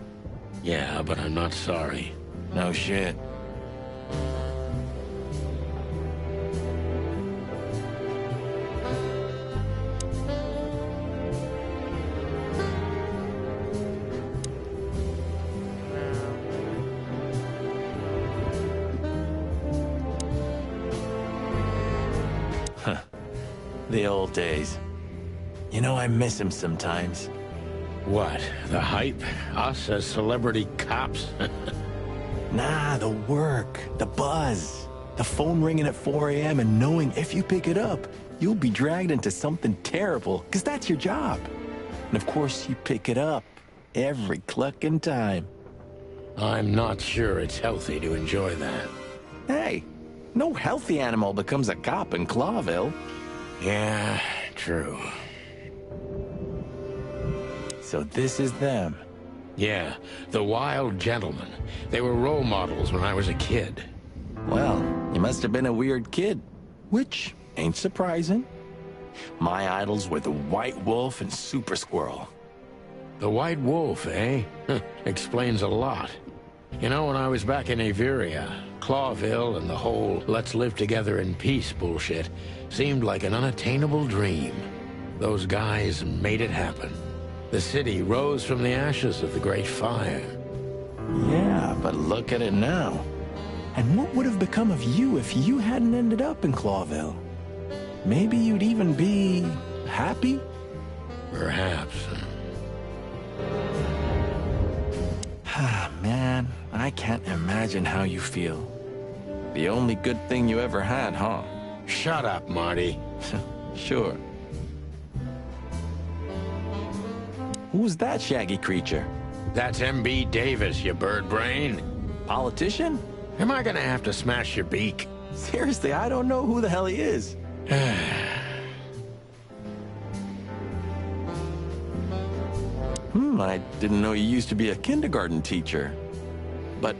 Yeah, but I'm not sorry. No shit. The old days. You know, I miss him sometimes. What? The hype? Us as celebrity cops? Nah, the work, the buzz, the phone ringing at 4 a.m. and knowing if you pick it up, you'll be dragged into something terrible, because that's your job. And of course, you pick it up every clucking time. I'm not sure it's healthy to enjoy that. Hey, no healthy animal becomes a cop in Clawville. Yeah, true. So this is them. Yeah, the Wild Gentlemen. They were role models when I was a kid. Well, you must have been a weird kid, which ain't surprising. My idols were the White Wolf and Super Squirrel. The White Wolf, eh? Explains a lot. You know, when I was back in Averia, Clawville and the whole let's live together in peace bullshit seemed like an unattainable dream. Those guys made it happen. The city rose from the ashes of the Great Fire. Yeah, but look at it now. And what would have become of you if you hadn't ended up in Clawville? Maybe you'd even be happy? Perhaps. Ah, man, I can't imagine how you feel. The only good thing you ever had, huh? Shut up, Marty. Sure. Who's that shaggy creature? That's M.B. Davis, you bird brain. Politician? Am I gonna have to smash your beak? Seriously, I don't know who the hell he is. I didn't know you used to be a kindergarten teacher. But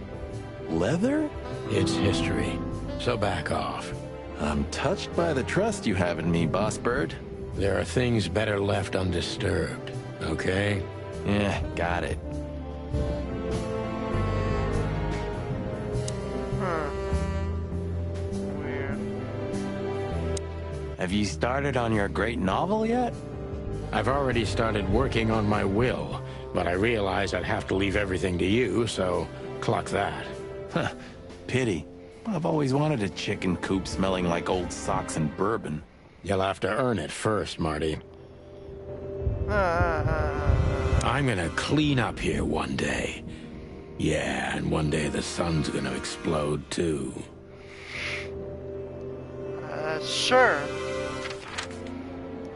leather? It's history, so back off. I'm touched by the trust you have in me, Boss Bird. There are things better left undisturbed, okay? Yeah, got it. Weird. Have you started on your great novel yet? I've already started working on my will, but I realized I'd have to leave everything to you, so cluck that. Huh. Pity. I've always wanted a chicken coop smelling like old socks and bourbon. You'll have to earn it first, Marty. I'm gonna clean up here one day. Yeah, and one day the sun's gonna explode too. Sure.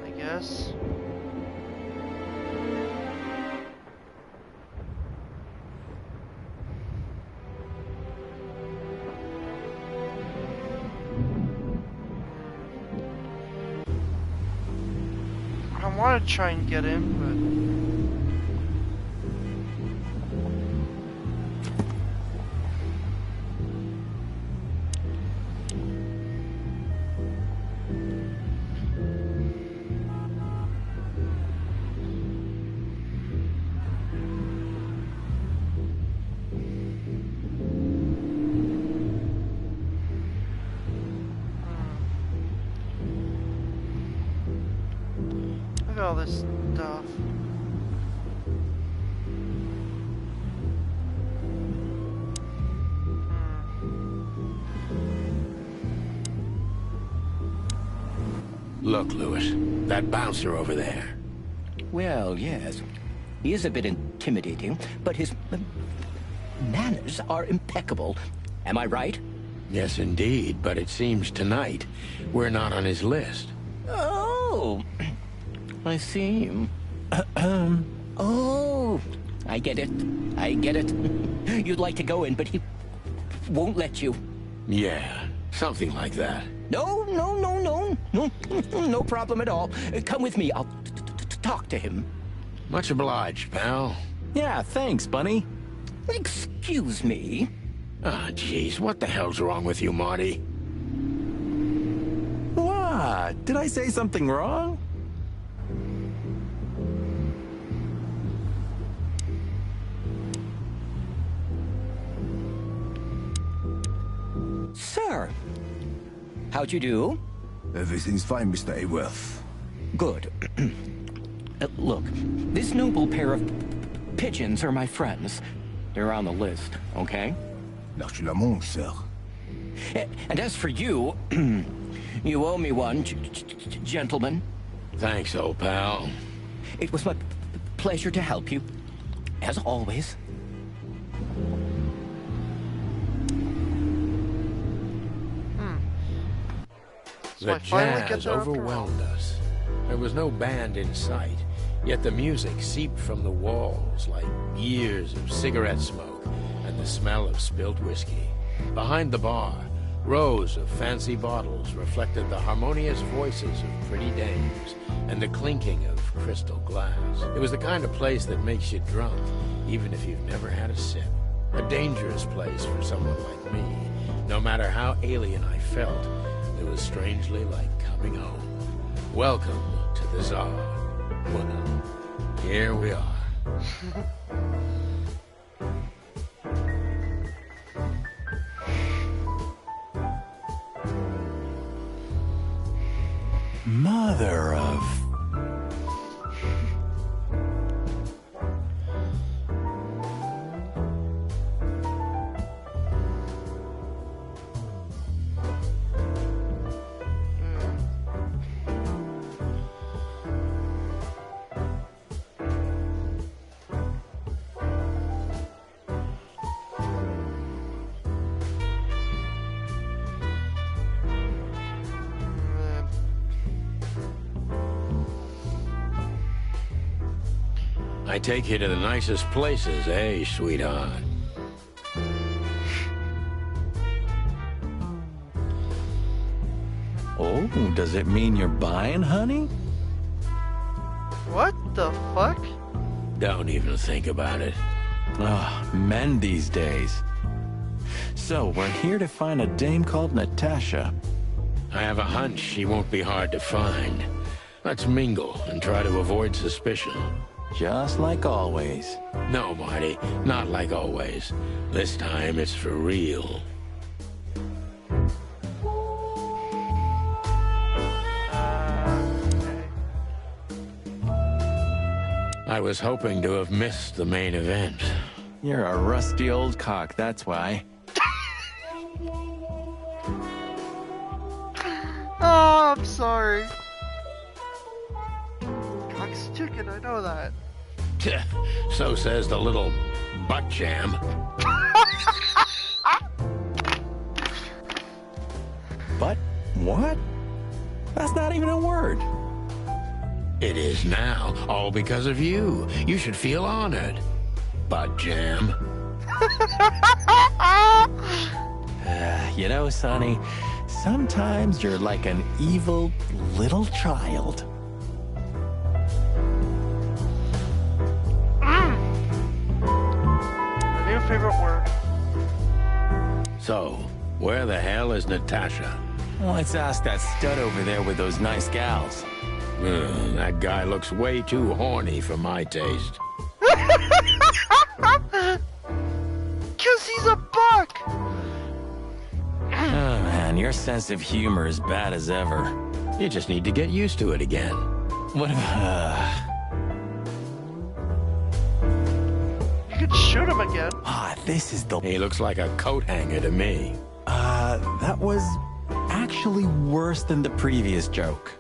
I guess. I want to try and get in, but... at all this stuff. Look, Lewis, that bouncer over there. Well, yes. He is a bit intimidating, but his manners are impeccable. Am I right? Yes, indeed, but it seems tonight we're not on his list. Oh, I see. Oh, I get it. I get it. You'd like to go in, but he won't let you. Yeah, something like that. No, no, no, no. No, no problem at all. Come with me. I'll talk to him. Much obliged, pal. Yeah, thanks, Bunny. Excuse me. Ah, jeez, what the hell's wrong with you, Marty? What? Did I say something wrong? Sir, how'd you do? Everything's fine, Mr. Ayworth. Good. Look, this noble pair of pigeons are my friends. They're on the list, okay? L'archulamont, sir. And as for you, you owe me one, gentlemen. Thanks, old pal. It was my pleasure to help you, as always. The jazz overwhelmed us. There was no band in sight, yet the music seeped from the walls like years of cigarette smoke and the smell of spilled whiskey. Behind the bar, rows of fancy bottles reflected the harmonious voices of pretty dames and the clinking of crystal glass. It was the kind of place that makes you drunk, even if you've never had a sip. A dangerous place for someone like me. No matter how alien I felt, it was strangely like coming home. Welcome to the Tsar. Well, here we are. Mother of... I take you to the nicest places, eh, sweetheart? Oh, does it mean you're buying, honey? What the fuck? Don't even think about it. Ah, men these days. So, we're here to find a dame called Natasha. I have a hunch she won't be hard to find. Let's mingle and try to avoid suspicion. Just like always. No, Marty, not like always. This time it's for real. I was hoping to have missed the main event. You're a rusty old cock, that's why. Oh, I'm sorry. Cock's chicken, I know that. So says the little butt jam. But what? That's not even a word. It is now, all because of you. You should feel honored. Butt jam. You know, Sonny, sometimes you're like an evil little child. My new favorite word. So, where the hell is Natasha? Let's ask that stud over there with those nice gals. That guy looks way too horny for my taste. Cause he's a buck! Oh man, your sense of humor is bad as ever. You just need to get used to it again. What? You could shoot him again. This is the... He looks like a coat hanger to me. That was actually worse than the previous joke.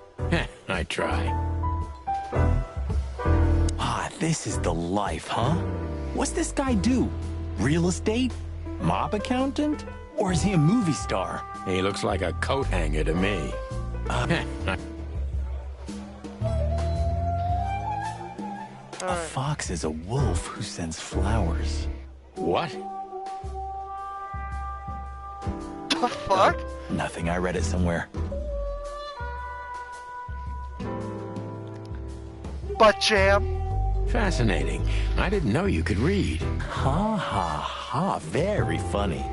I try. This is the life, huh? What's this guy do? Real estate? Mob accountant? Or is he a movie star? He looks like a coat hanger to me. A fox is a wolf who sends flowers. What? The fuck? Nothing, I read it somewhere. Butt jam. Fascinating. I didn't know you could read. Ha ha ha, very funny.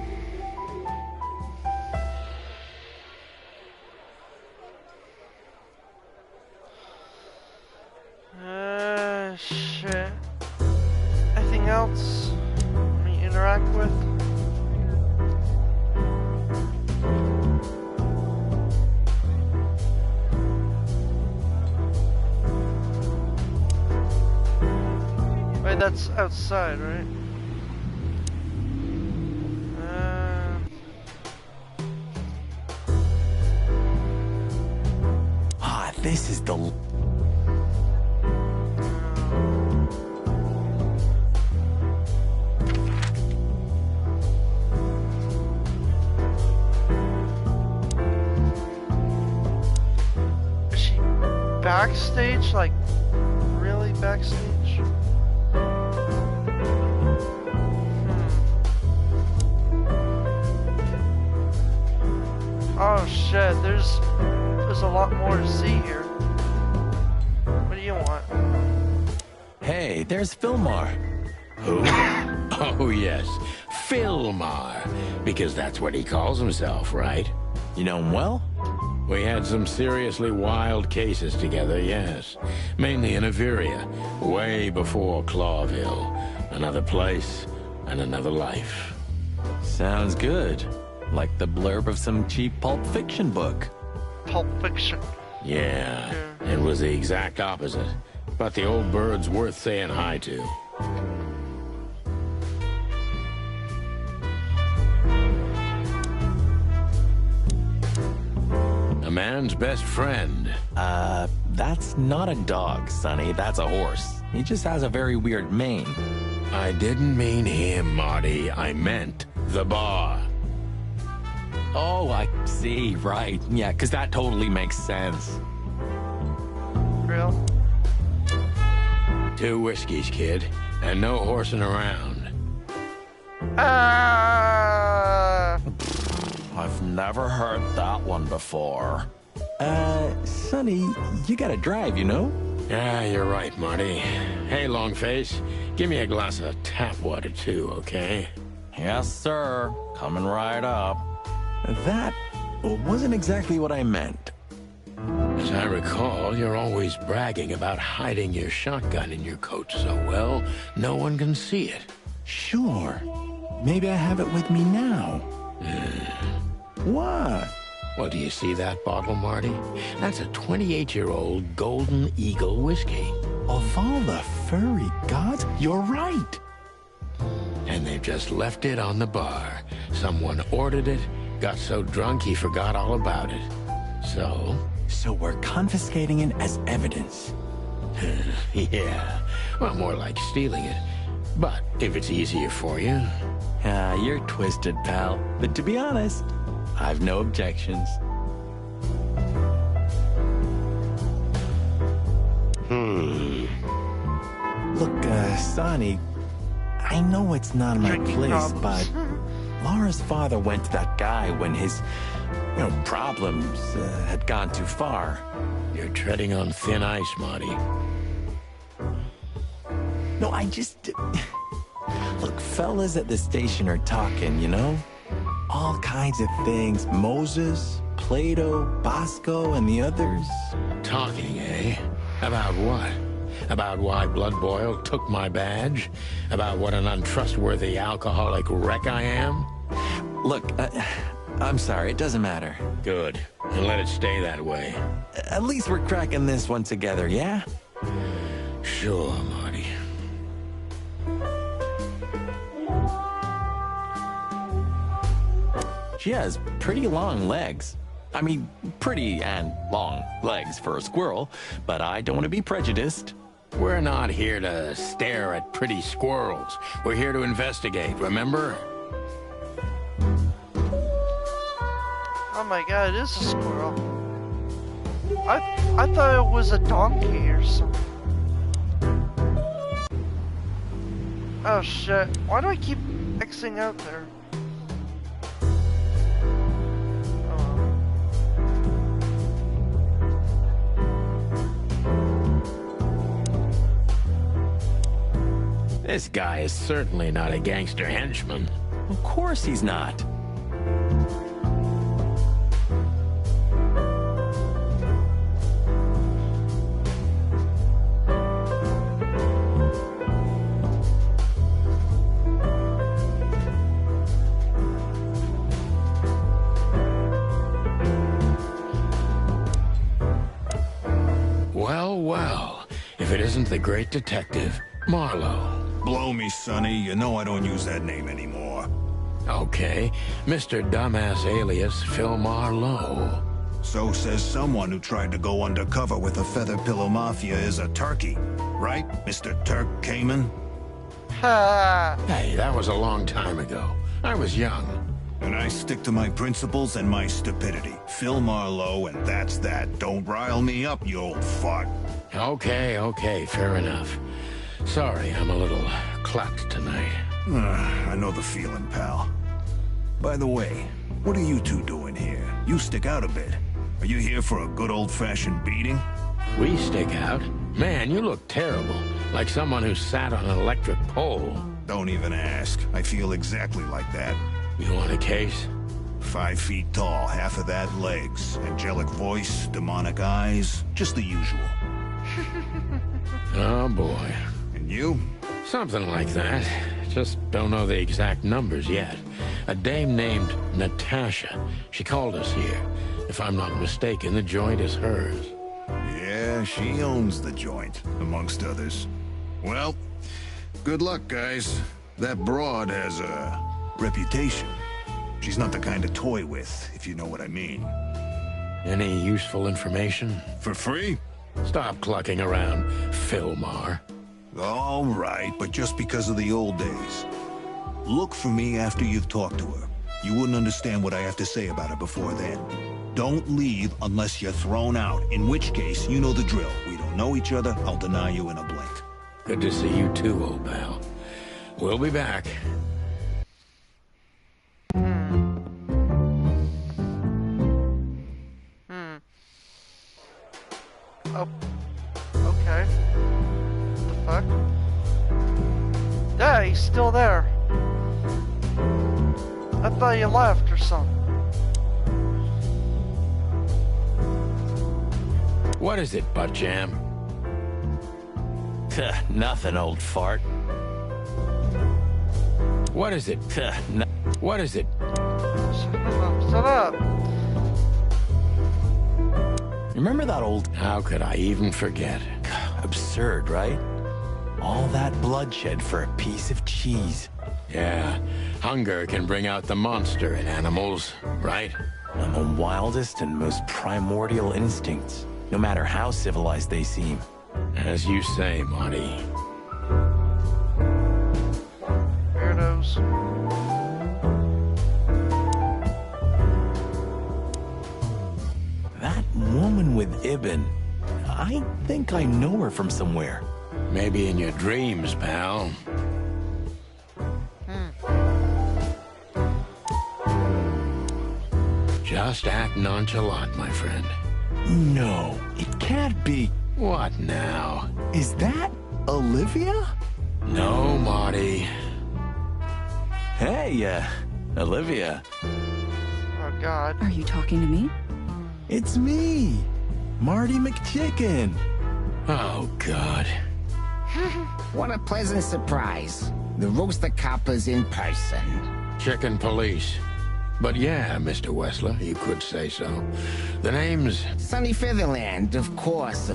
Shit. Anything else we interact with? Wait, that's outside, right? This is the... Is she backstage? Like, really backstage? Oh shit, there's a lot more to see here. What do you want? Hey, there's Philmar. Who? Oh, yes. Philmar. Because that's what he calls himself, right? You know him well? We had some seriously wild cases together, yes. Mainly in Averia, way before Clawville. Another place and another life. Sounds good. Like the blurb of some cheap Pulp Fiction book. Pulp Fiction. Yeah, it was the exact opposite. But the old bird's worth saying hi to. A man's best friend. That's not a dog, Sonny. That's a horse. He just has a very weird mane. I didn't mean him, Marty. I meant the bar. Oh, I see, right. Yeah, because that totally makes sense. Real? 2 whiskeys, kid, and no horsing around. I've never heard that one before. Sonny, you gotta drive, you know? Yeah, you're right, Marty. Hey, Longface, give me a glass of tap water, too, okay? Yes, sir. Coming right up. That wasn't exactly what I meant. As I recall, you're always bragging about hiding your shotgun in your coat so well, no one can see it. Sure. Maybe I have it with me now. What? Well, do you see that bottle, Marty? That's a 28-year-old Golden Eagle whiskey. Of all the furry gods, you're right. And they've just left it on the bar. Someone ordered it, got so drunk he forgot all about it. So? So we're confiscating it as evidence. Yeah. Well, more like stealing it. But if it's easier for you. You're twisted, pal. But to be honest, I've no objections. Look, Sonny, I know it's not my place, but Laura's father went to that guy when his, problems had gone too far. You're treading on thin ice, Marty. No, I just... Look, fellas at the station are talking, you know? All kinds of things. Moses, Plato, Bosco, and the others. Talking, eh? About what? About why Blood Boil took my badge? About what an untrustworthy alcoholic wreck I am? Look, I'm sorry, it doesn't matter. Good. and let it stay that way. At least we're cracking this one together, yeah? Sure, Marty. She has pretty long legs. I mean, pretty and long legs for a squirrel, but I don't want to be prejudiced. We're not here to stare at pretty squirrels. We're here to investigate, remember? Oh my god, it is a squirrel. I thought it was a donkey or something. Oh shit, why do I keep Xing out there? This guy is certainly not a gangster henchman. Of course he's not. Well, well, if it isn't the great detective, Marlowe. Blow me, Sonny. You know I don't use that name anymore. Okay, Mr. Dumbass alias Phil Marlowe. So says someone who tried to go undercover with the Feather Pillow Mafia is a turkey. Right, Mr. Turk Cayman? Ha! Hey, that was a long time ago. I was young. And I stick to my principles and my stupidity. Phil Marlowe, and that's that. Don't rile me up, you old fart. Okay, fair enough. Sorry, I'm a little clucked tonight. I know the feeling, pal. By the way, what are you two doing here? You stick out a bit. Are you here for a good old-fashioned beating? We stick out? Man, you look terrible. Like someone who sat on an electric pole. Don't even ask. I feel exactly like that. You want a case? 5 feet tall, half of that legs. Angelic voice, demonic eyes, just the usual. Oh boy. And you? Something like that. Just don't know the exact numbers yet. A dame named Natasha. She called us here. If I'm not mistaken, the joint is hers. Yeah, she owns the joint, amongst others. Well, good luck, guys. That broad has a reputation. She's not the kind to toy with, if you know what I mean. Any useful information? For free? Stop clucking around, Philmar. All right, but just because of the old days. Look for me after you've talked to her. You wouldn't understand what I have to say about her before then. Don't leave unless you're thrown out, in which case, you know the drill. We don't know each other, I'll deny you in a blink. Good to see you too, old pal. We'll be back. Oh, okay. What the fuck? Yeah, he's still there. I thought you left or something. What is it, Butt Jam? Nothing, old fart. What is it? What is it? Shut up. Remember that old... How could I even forget? Absurd, right? All that bloodshed for a piece of cheese. Yeah, hunger can bring out the monster in animals, right? And the wildest and most primordial instincts, no matter how civilized they seem. As you say, Marty. Weirdos. That woman with Ibn, I think I know her from somewhere. Maybe in your dreams, pal. Just act nonchalant, my friend. No, it can't be. What now? Is that Olivia? No, Marty. Hey, Olivia. Oh, God. Are you talking to me? It's me, Marty McChicken. Oh, God. What a pleasant surprise. The Rooster Copper's in person. Chicken police. But yeah, Mr. Wessler, you could say so. The name's... Sonny Featherland, of course.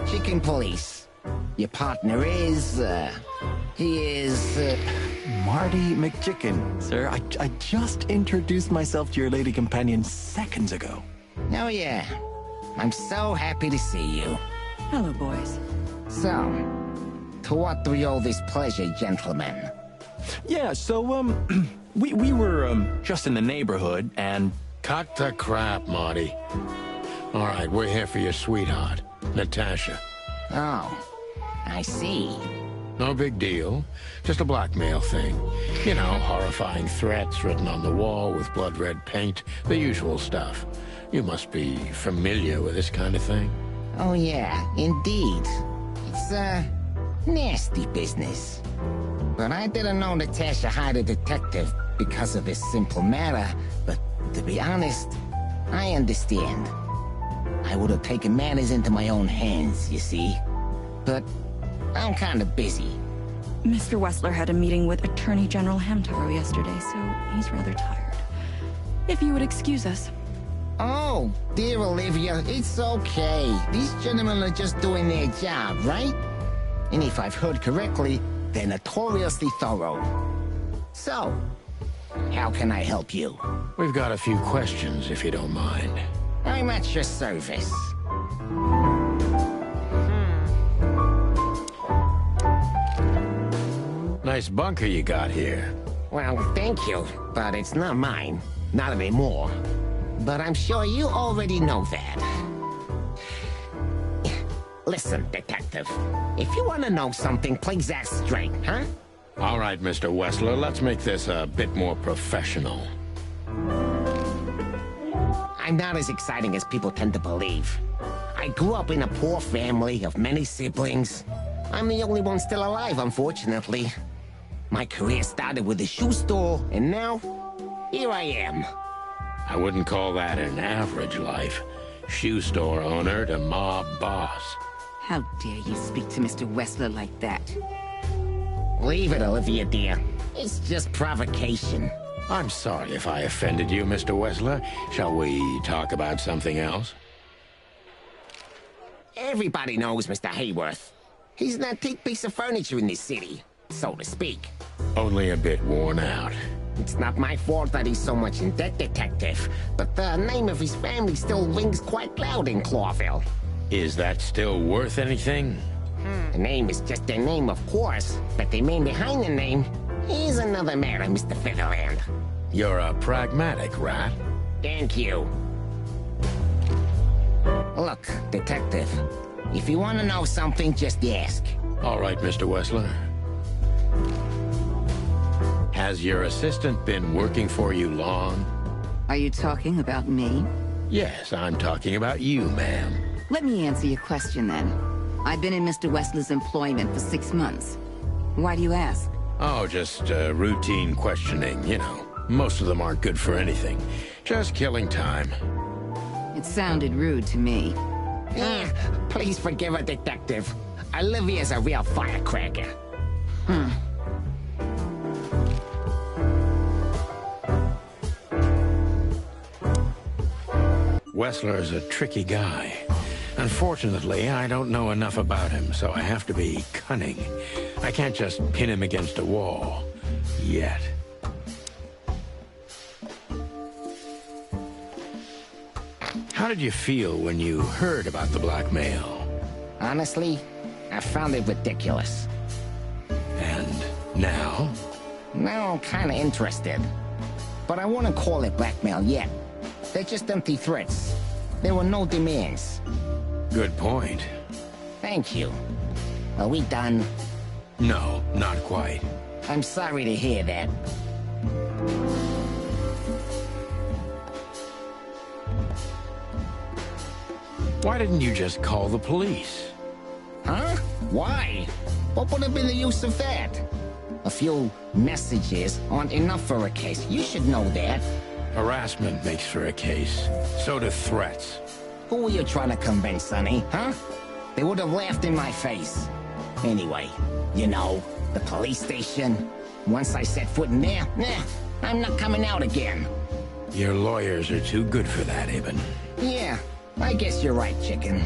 Chicken Police. Your partner is, he is, Marty McChicken, sir. I just introduced myself to your lady companion seconds ago. Oh yeah. I'm so happy to see you. Hello, boys. So, to what do we owe this pleasure, gentlemen? Yeah, so, we were, just in the neighborhood, and... Cut the crap, Marty. All right, we're here for your sweetheart, Natasha. Oh, I see. No big deal. Just a blackmail thing. You know, horrifying threats written on the wall with blood-red paint. The usual stuff. You must be familiar with this kind of thing. Oh yeah, indeed. It's, nasty business. But I didn't know Natasha hired a detective because of this simple matter, but to be honest, I understand. I would have taken matters into my own hands, you see. But I'm kind of busy. Mr. Wessler had a meeting with Attorney General Hamtaro yesterday, so he's rather tired. If you would excuse us. Oh, dear Olivia, it's okay. These gentlemen are just doing their job, right? And if I've heard correctly, they're notoriously thorough. So, how can I help you? We've got a few questions, if you don't mind. I'm at your service. Nice bunker you got here. Well, thank you, but it's not mine. Not anymore. But I'm sure you already know that. Listen, detective. If you want to know something, please ask straight, huh? All right, Mr. Wessler, let's make this a bit more professional. I'm not as exciting as people tend to believe. I grew up in a poor family of many siblings. I'm the only one still alive, unfortunately. My career started with a shoe store, and now, here I am. I wouldn't call that an average life. Shoe store owner to mob boss. How dare you speak to Mr. Wessler like that? Leave it, Olivia, dear. It's just provocation. I'm sorry if I offended you, Mr. Wessler. Shall we talk about something else? Everybody knows Mr. Hayworth. He's an antique piece of furniture in this city, so to speak. Only a bit worn out. It's not my fault that he's so much in debt, detective, but the name of his family still rings quite loud in Clawville. Is that still worth anything? The name is just their name, of course, but the man behind the name is another matter, Mr. Featherland. You're a pragmatic rat. Thank you. Look, detective, if you want to know something, just ask. All right, Mr. Wessler. Has your assistant been working for you long? Are you talking about me? Yes, I'm talking about you, ma'am. Let me answer your question then. I've been in Mr. Wessler's employment for 6 months. Why do you ask? Oh, just routine questioning, you know. Most of them aren't good for anything. Just killing time. It sounded rude to me. Please forgive a detective. Olivia's a real firecracker. Wessler's a tricky guy. Unfortunately, I don't know enough about him, so I have to be cunning. I can't just pin him against a wall. Yet. How did you feel when you heard about the blackmail? Honestly, I found it ridiculous. And now? Now I'm kinda interested. But I wouldn't call it blackmail yet. They're just empty threats. There were no demands. Good point. Thank you. Are we done? No, not quite. I'm sorry to hear that. Why didn't you just call the police? Huh? Why? What would have been the use of that? A few messages aren't enough for a case. You should know that. Harassment makes for a case. So do threats. Who were you trying to convince, Sonny, huh? They would have laughed in my face. Anyway, you know, the police station. Once I set foot in there, I'm not coming out again. Your lawyers are too good for that, Ibn. Yeah, I guess you're right, chicken.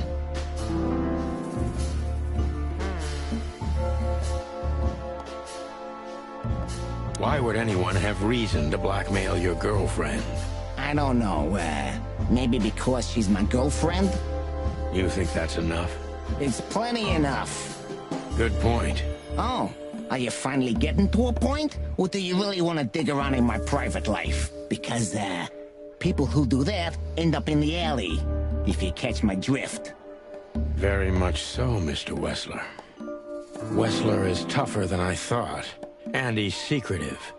Why would anyone have reason to blackmail your girlfriend? I don't know, maybe because she's my girlfriend? You think that's enough? It's plenty enough. Good point. Oh, are you finally getting to a point? Or do you really want to dig around in my private life? Because, people who do that end up in the alley, if you catch my drift. Very much so, Mr. Wessler. Wessler is tougher than I thought, and he's secretive.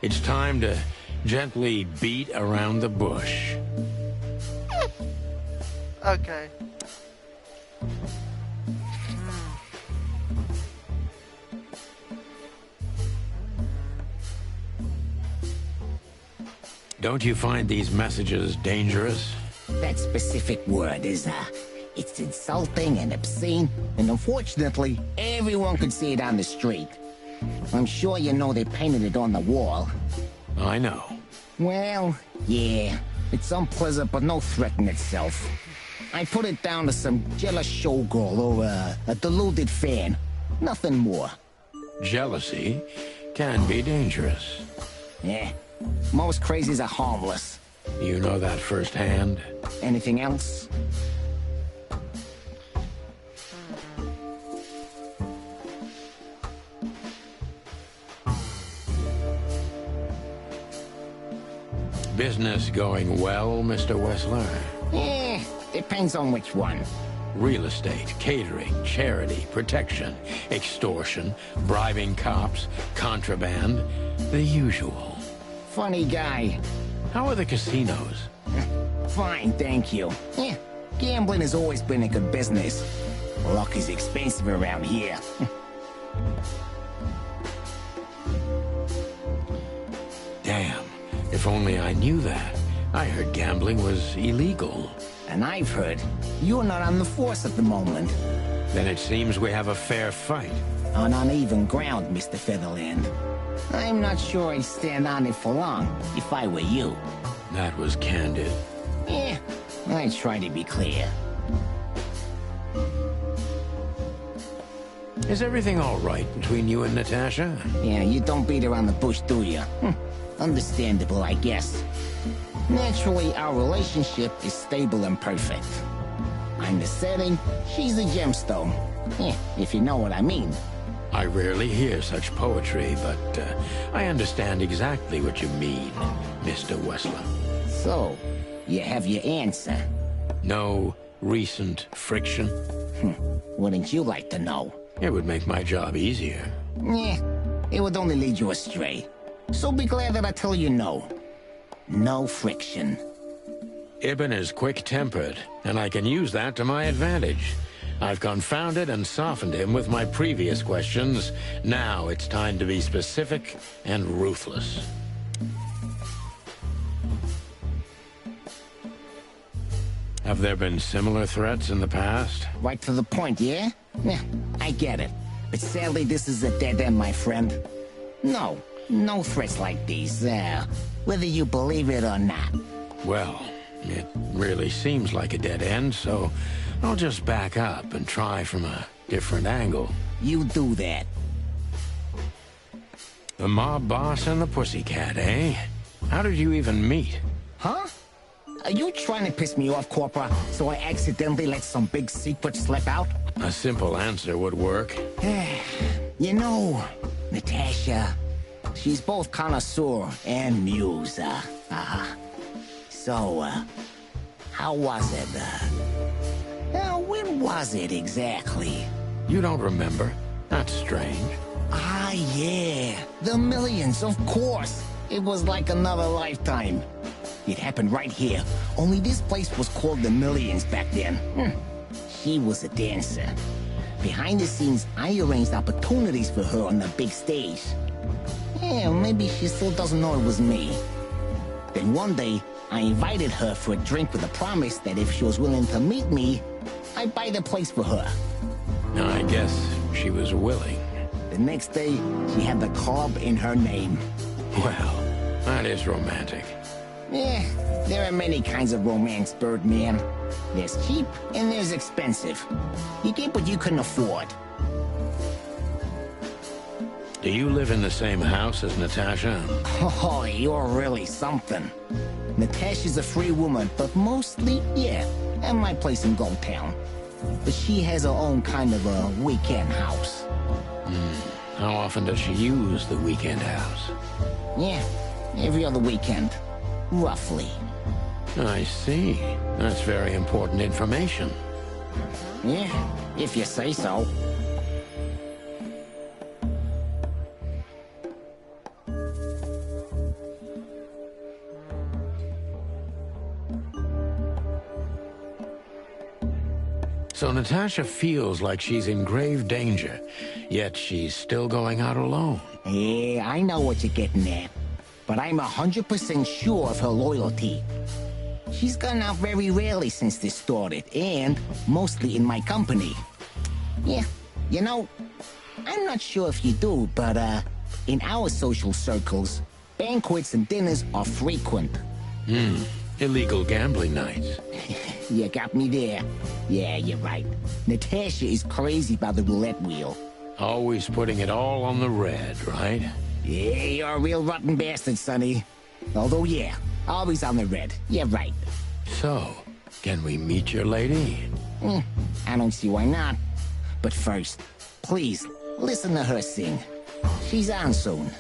It's time to gently beat around the bush. Okay. Don't you find these messages dangerous? That specific word is, it's insulting and obscene, and unfortunately, everyone could see it on the street. I'm sure you know they painted it on the wall. I know. Well, yeah, it's unpleasant but no threat in itself. I put it down to some jealous showgirl or a deluded fan. Nothing more. Jealousy can be dangerous. Yeah, most crazies are harmless. You know that firsthand? Anything else? Business going well, Mr. Wessler? Depends on which one. Real estate, catering, charity, protection, extortion, bribing cops, contraband, the usual. Funny guy. How are the casinos? Fine, thank you. Gambling has always been a good business. Luck is expensive around here. Damn, if only I knew that. I heard gambling was illegal. And I've heard you're not on the force at the moment. Then it seems we have a fair fight. On uneven ground, Mr. Featherland. I'm not sure I'd stand on it for long, if I were you. That was candid. I try to be clear. Is everything all right between you and Natasha? Yeah, you don't beat around the bush, do you? Understandable, I guess. Naturally, our relationship is stable and perfect. I'm the setting, she's the gemstone. If you know what I mean. I rarely hear such poetry, but I understand exactly what you mean, Mr. Wessler. So, you have your answer? No recent friction? Wouldn't you like to know? It would make my job easier. It would only lead you astray. So be glad that I tell you no. No friction. Ibn is quick-tempered, and I can use that to my advantage. I've confounded and softened him with my previous questions. Now it's time to be specific and ruthless. Have there been similar threats in the past? Right to the point, yeah? I get it. But sadly, this is a dead end, my friend. No threats like these, whether you believe it or not. Well, it really seems like a dead end, so I'll just back up and try from a different angle. You do that. The mob boss and the pussycat, eh? How did you even meet? Huh? Are you trying to piss me off, Corpora, so I accidentally let some big secret slip out? A simple answer would work. You know, Natasha, she's both connoisseur and muse. So, how was it? When was it exactly? You don't remember? That's strange. Yeah. The Millions, of course. It was like another lifetime. It happened right here. Only this place was called the Millions back then. She was a dancer. Behind the scenes, I arranged opportunities for her on the big stage. Maybe she still doesn't know it was me. Then one day, I invited her for a drink with a promise that if she was willing to meet me, I'd buy the place for her. I guess she was willing. The next day, she had the club in her name. Well, that is romantic. Yeah, there are many kinds of romance, Birdman. There's cheap and there's expensive. You get what you can afford. Do you live in the same house as Natasha? Oh, you're really something. Natasha's a free woman, but mostly, yeah, at my place in Gold Town. But she has her own kind of a weekend house. How often does she use the weekend house? Yeah, every other weekend. Roughly. I see. That's very important information. Yeah, if you say so. So Natasha feels like she's in grave danger, yet she's still going out alone. Yeah, I know what you're getting at. But I'm 100% sure of her loyalty. She's gone out very rarely since this started, and mostly in my company. Yeah, you know, I'm not sure if you do, but in our social circles, banquets and dinners are frequent. Illegal gambling nights. You got me there. Yeah, you're right. Natasha is crazy about the roulette wheel. Always putting it all on the red, right? Yeah, you're a real rotten bastard, Sonny. Although, yeah, always on the red. Yeah, right. So, can we meet your lady? I don't see why not. But first, please, listen to her sing. She's on soon.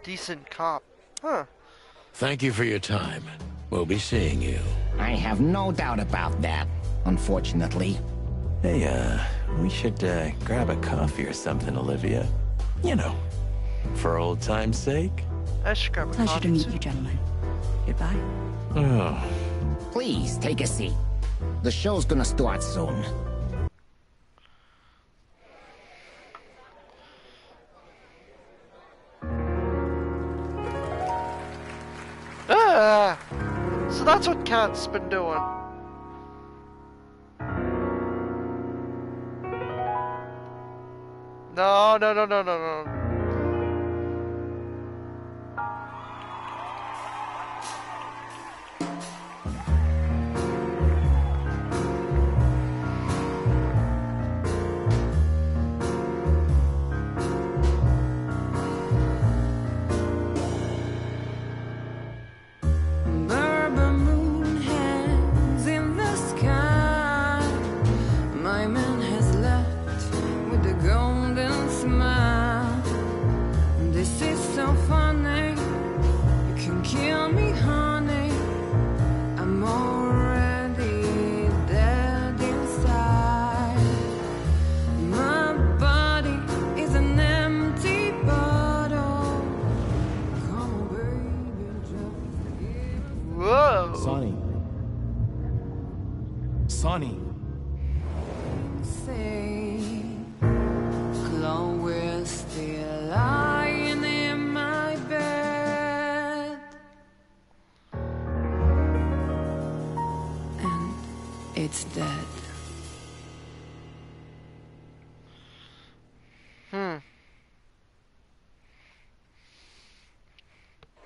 Decent cop. Huh. Thank you for your time. We'll be seeing you. I have no doubt about that, unfortunately. Hey, we should grab a coffee or something, Olivia. You know, for old time's sake. I should grab a Pleasure coffee to meet too. you, gentlemen. Goodbye. Oh. Please, take a seat. The show's gonna start soon. So that's what Kat's been doing. No. Bourbon moon hangs in the sky. My man has left with a golden smile. This is so funny. You can kill me, honey. I'm already dead inside. My body is an empty bottle. Come on, baby, just Whoa. Sonny. say Chloe's still lying in my bed, and it's dead.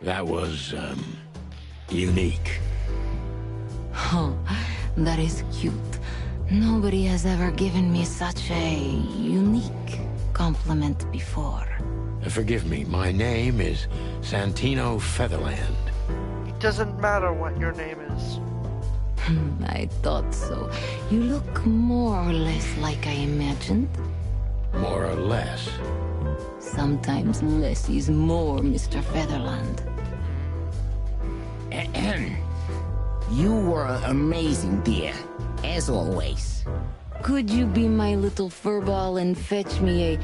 That was, unique. Oh, that is cute. Nobody has ever given me such a unique compliment before. Forgive me, my name is Santino Featherland. It doesn't matter what your name is. I thought so. You look more or less like I imagined. More or less. Sometimes less is more, Mr. Featherland. You were amazing, dear. As always. Could you be my little furball and fetch me a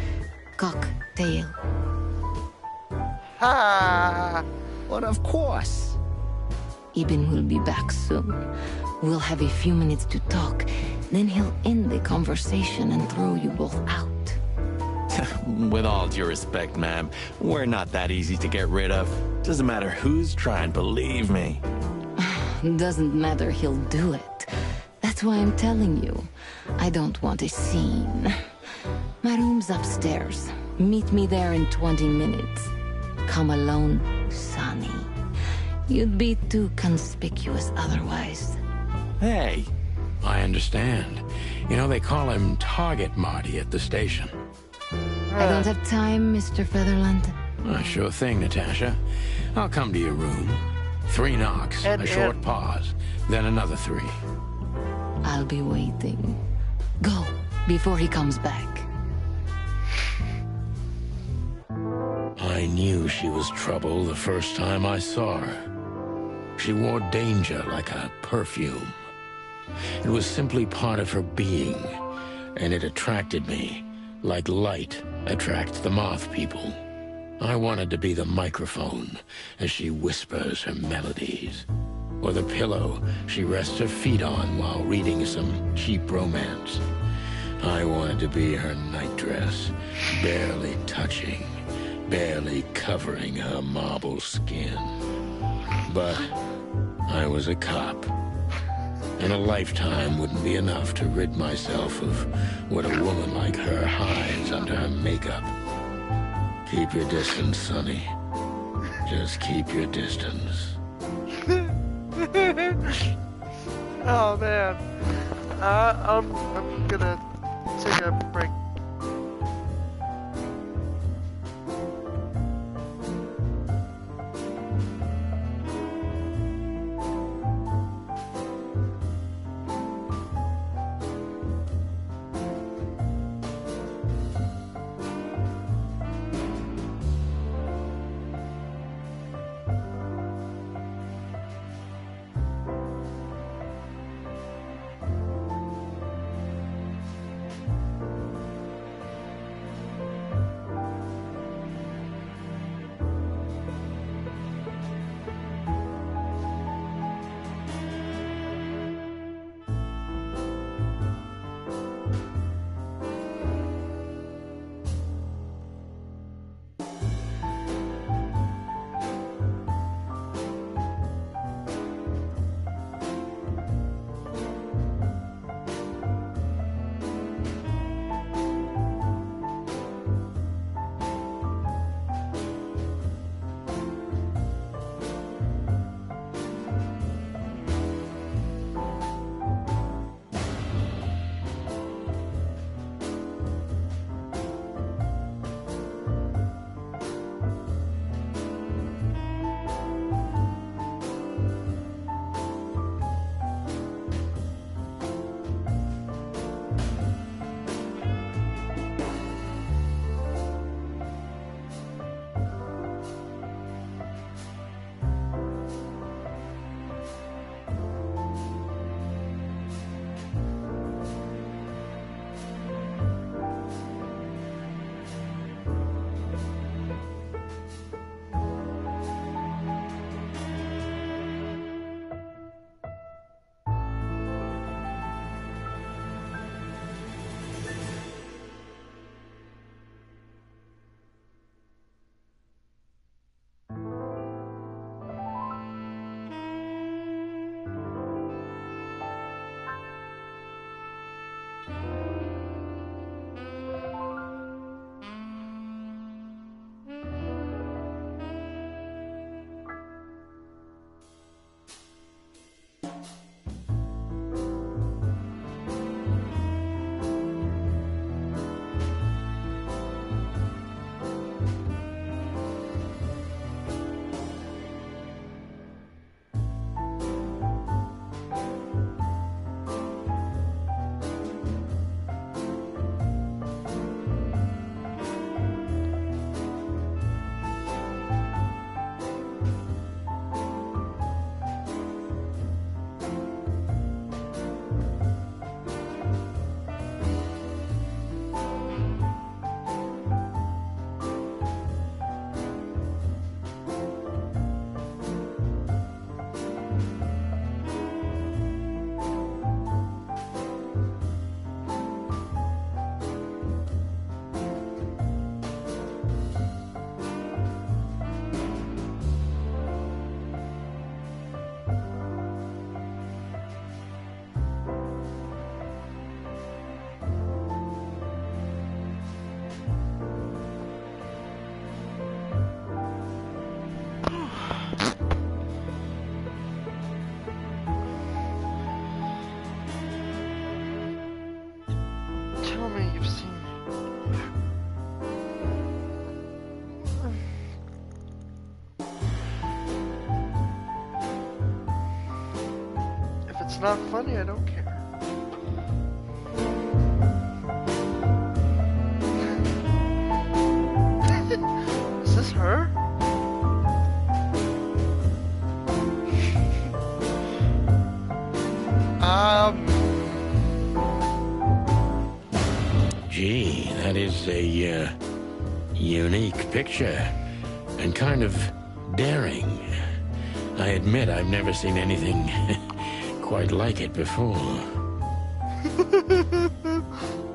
cocktail? Ha! But of course. Ibn will be back soon. We'll have a few minutes to talk. Then he'll end the conversation and throw you both out. With all due respect, ma'am, we're not that easy to get rid of. Doesn't matter who's trying, believe me. Doesn't matter, he'll do it. That's why I'm telling you. I don't want a scene. My room's upstairs. Meet me there in 20 minutes. Come alone, Sonny. You'd be too conspicuous otherwise. Hey, I understand. You know, they call him Target Marty at the station. I don't have time, Mr. Featherland. Sure thing, Natasha. I'll come to your room. 3 knocks, a short pause, then another 3. I'll be waiting. Go, before he comes back. I knew she was trouble the first time I saw her. She wore danger like a perfume. It was simply part of her being, and it attracted me, like light attracts the moth people. I wanted to be the microphone as she whispers her melodies, or the pillow she rests her feet on while reading some cheap romance. I wanted to be her nightdress, barely touching, barely covering her marble skin. But I was a cop, and a lifetime wouldn't be enough to rid myself of what a woman like her hides under her makeup. Keep your distance, Sonny. Just keep your distance. Oh man, I'm gonna take a break. it's not funny, I don't care. Is this her? Gee, that is a unique picture and kind of daring. I admit I've never seen anything quite like it before.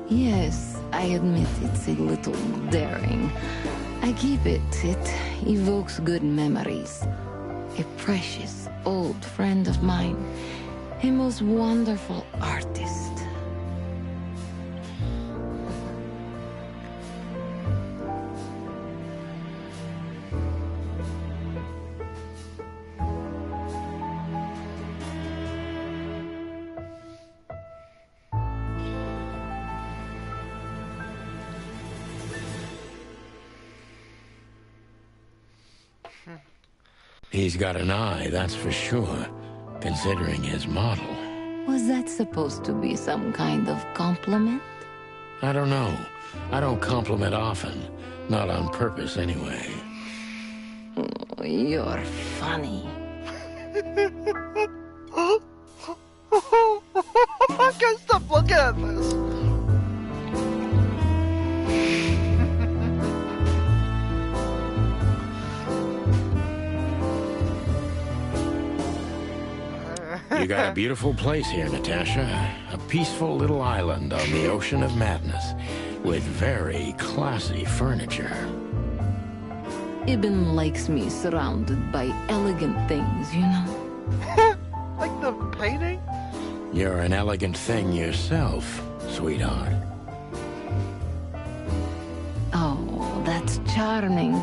Yes, I admit it's a little daring. I keep it. It evokes good memories. A precious old friend of mine. A most wonderful artist. He's got an eye, that's for sure, considering his model. Was that supposed to be some kind of compliment? I don't know. I don't compliment often. Not on purpose, anyway. Oh, you're funny. I can't stop looking at this. You got a beautiful place here, Natasha. A peaceful little island on the ocean of madness, with very classy furniture. Ibn likes me surrounded by elegant things, you know? Like the painting? You're an elegant thing yourself, sweetheart. Oh, that's charming.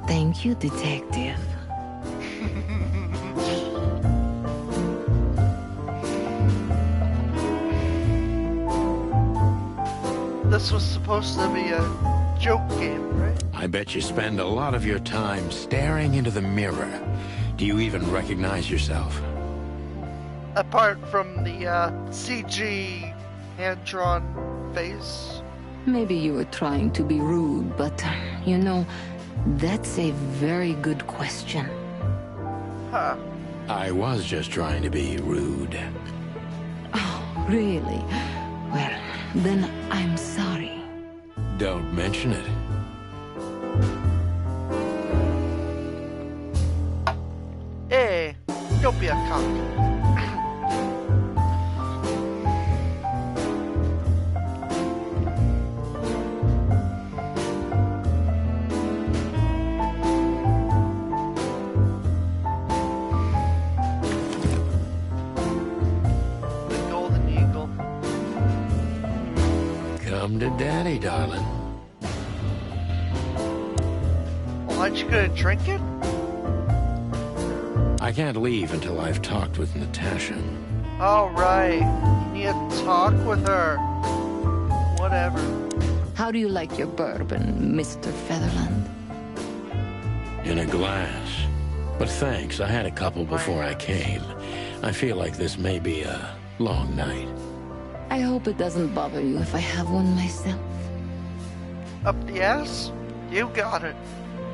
Thank you, detective. This was supposed to be a joke game, right? I bet you spend a lot of your time staring into the mirror. Do you even recognize yourself? Apart from the CG hand-drawn face. Maybe you were trying to be rude, but, you know, that's a very good question. Huh. I was just trying to be rude. Oh, really? Well, then I'm sorry. Don't mention it. Hey, don't be a cock. Come to daddy, darling. Well, aren't you gonna drink it? I can't leave until I've talked with Natasha. All right. You need to talk with her. Whatever. How do you like your bourbon, Mr. Featherland? In a glass. But thanks, I had a couple before I came. I feel like this may be a long night. I hope it doesn't bother you if I have one myself. Up the ass? You got it.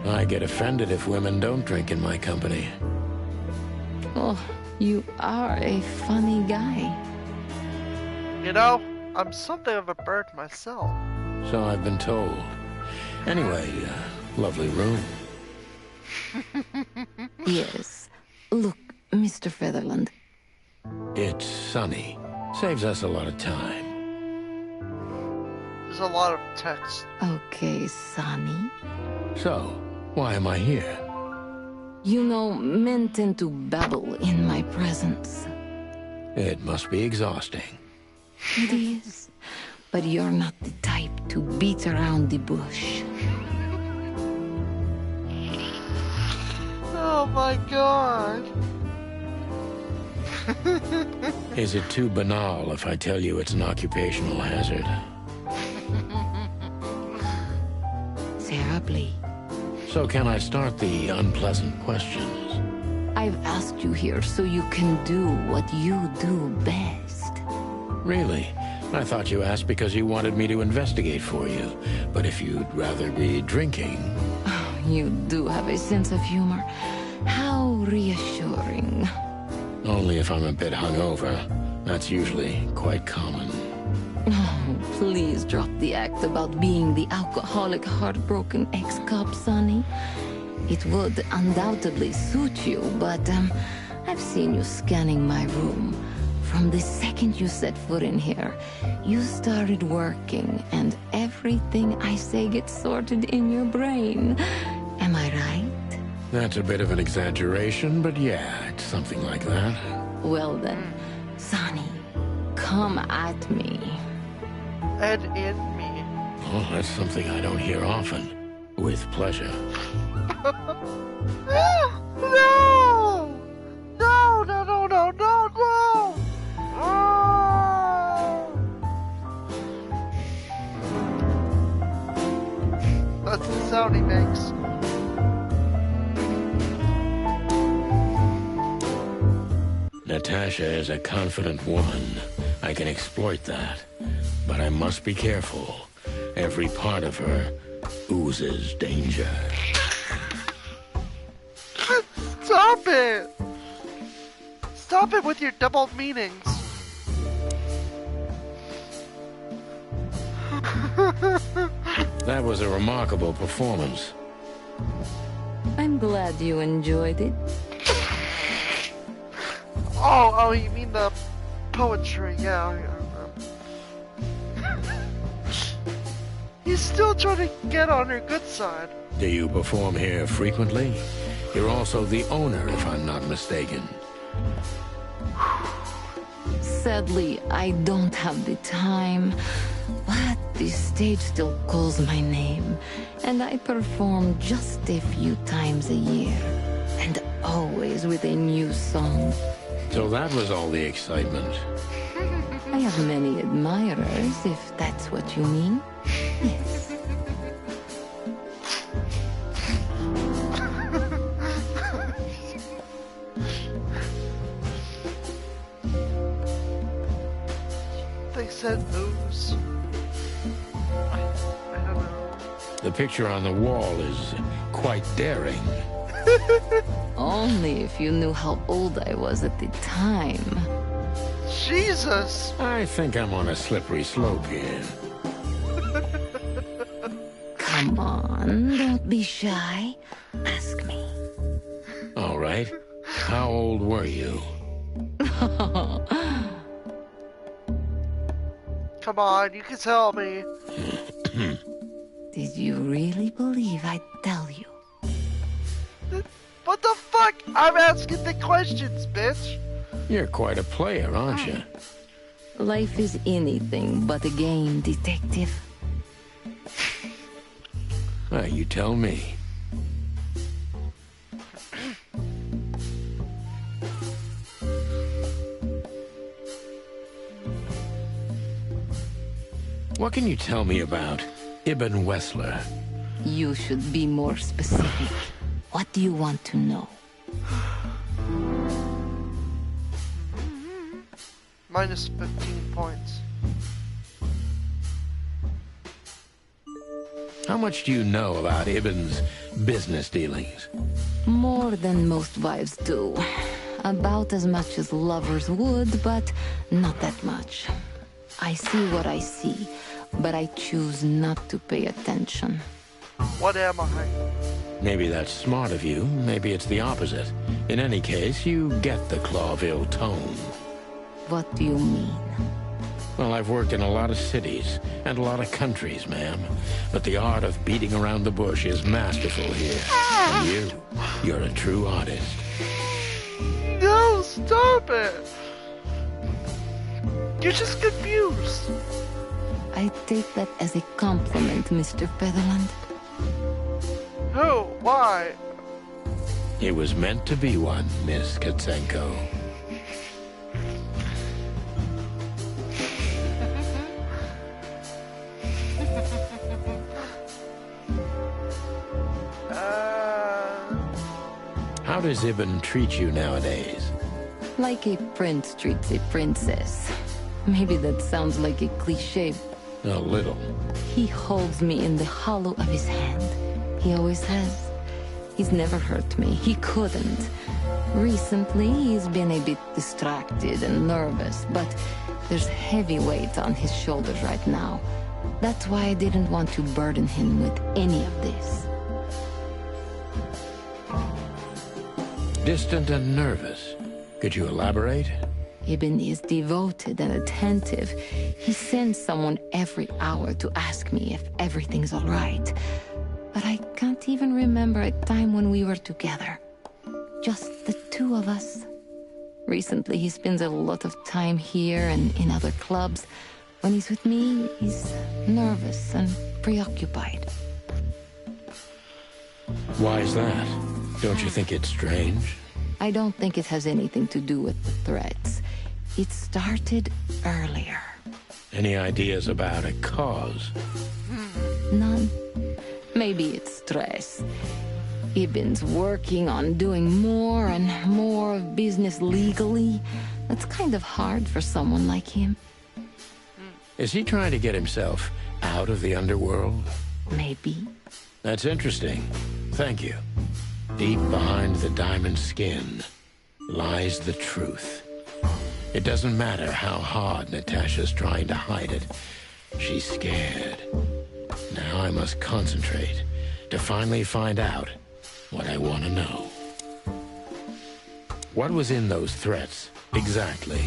I get offended if women don't drink in my company. Oh, you are a funny guy. You know, I'm something of a bird myself. So I've been told. Anyway, lovely room. Yes. Look, Mr. Featherland. It's sunny. Saves us a lot of time. There's a lot of text. Okay, Sonny. So, why am I here? You know, men tend to babble in my presence. It must be exhausting. It is. But you're not the type to beat around the bush. Oh my god. Is it too banal if I tell you it's an occupational hazard? Terribly. So can I start the unpleasant questions? I I've asked you here so you can do what you do best. Really? I thought you asked because you wanted me to investigate for you. But if you'd rather be drinking... You do have a sense of humor. How reassuring. Only if I'm a bit hungover. That's usually quite common. Oh, please drop the act about being the alcoholic, heartbroken ex-cop, Sonny. It would undoubtedly suit you, but I've seen you scanning my room. From the second you set foot in here, you started working, and everything I say gets sorted in your brain. Am I right? That's a bit of an exaggeration, but yeah, it's something like that. Well then, Sonny, come at me. And in me. Oh, that's something I don't hear often. With pleasure. No! No, no, no, no, no, no! Oh! That's the sound he makes. Natasha is a confident woman. I can exploit that. But I must be careful. Every part of her oozes danger. Stop it! Stop it with your double meanings. That was a remarkable performance. I'm glad you enjoyed it. Oh, you mean the poetry, yeah. He's still trying to get on her good side. Do you perform here frequently? You're also the owner, if I'm not mistaken. Sadly, I don't have the time, but the stage still calls my name, and I perform just a few times a year, and always with a new song. So that was all the excitement. I have many admirers, if that's what you mean. Yes. They said ooze. I don't know. The picture on the wall is quite daring. Only if you knew how old I was at the time. Jesus! I think I'm on a slippery slope here. Come on, don't be shy. Ask me. All right. How old were you? Come on, you can tell me. Did you really believe I'd tell you? What the fuck? I'm asking the questions, bitch. You're quite a player, aren't you? Life is anything but a game, detective. You tell me. What can you tell me about Ibn Wessler? You should be more specific. What do you want to know? Minus 15 points. How much do you know about Ibn's business dealings? More than most wives do. About as much as lovers would, but not that much. I see what I see, but I choose not to pay attention. What am I? Maybe that's smart of you, maybe it's the opposite. In any case, you get the Clawville tone. What do you mean? Well, I've worked in a lot of cities and a lot of countries, ma'am. But the art of beating around the bush is masterful here. And you're a true artist. No, stop it! You're just confused. I take that as a compliment, Mr. Featherland. Who? Why? It was meant to be one, Miss Katsenko. How does Ibn treat you nowadays? Like a prince treats a princess. Maybe that sounds like a cliché. A little. He holds me in the hollow of his hand. He always has. He's never hurt me. He couldn't. Recently, he's been a bit distracted and nervous, but there's heavy weight on his shoulders right now. That's why I didn't want to burden him with any of this. Distant and nervous. Could you elaborate? Ibn is devoted and attentive. He sends someone every hour to ask me if everything's all right. But I can't even remember a time when we were together. Just the two of us. Recently, he spends a lot of time here and in other clubs. When he's with me, he's nervous and preoccupied. Why is that? Don't you think it's strange? I don't think it has anything to do with the threats. It started earlier. Any ideas about a cause? None. Maybe it's stress. Ibn's working on doing more and more of business legally. That's kind of hard for someone like him. Is he trying to get himself out of the underworld? Maybe. That's interesting. Thank you. Deep behind the diamond skin lies the truth. It doesn't matter how hard Natasha's trying to hide it. She's scared. Now I must concentrate to finally find out what I want to know. What was in those threats, exactly?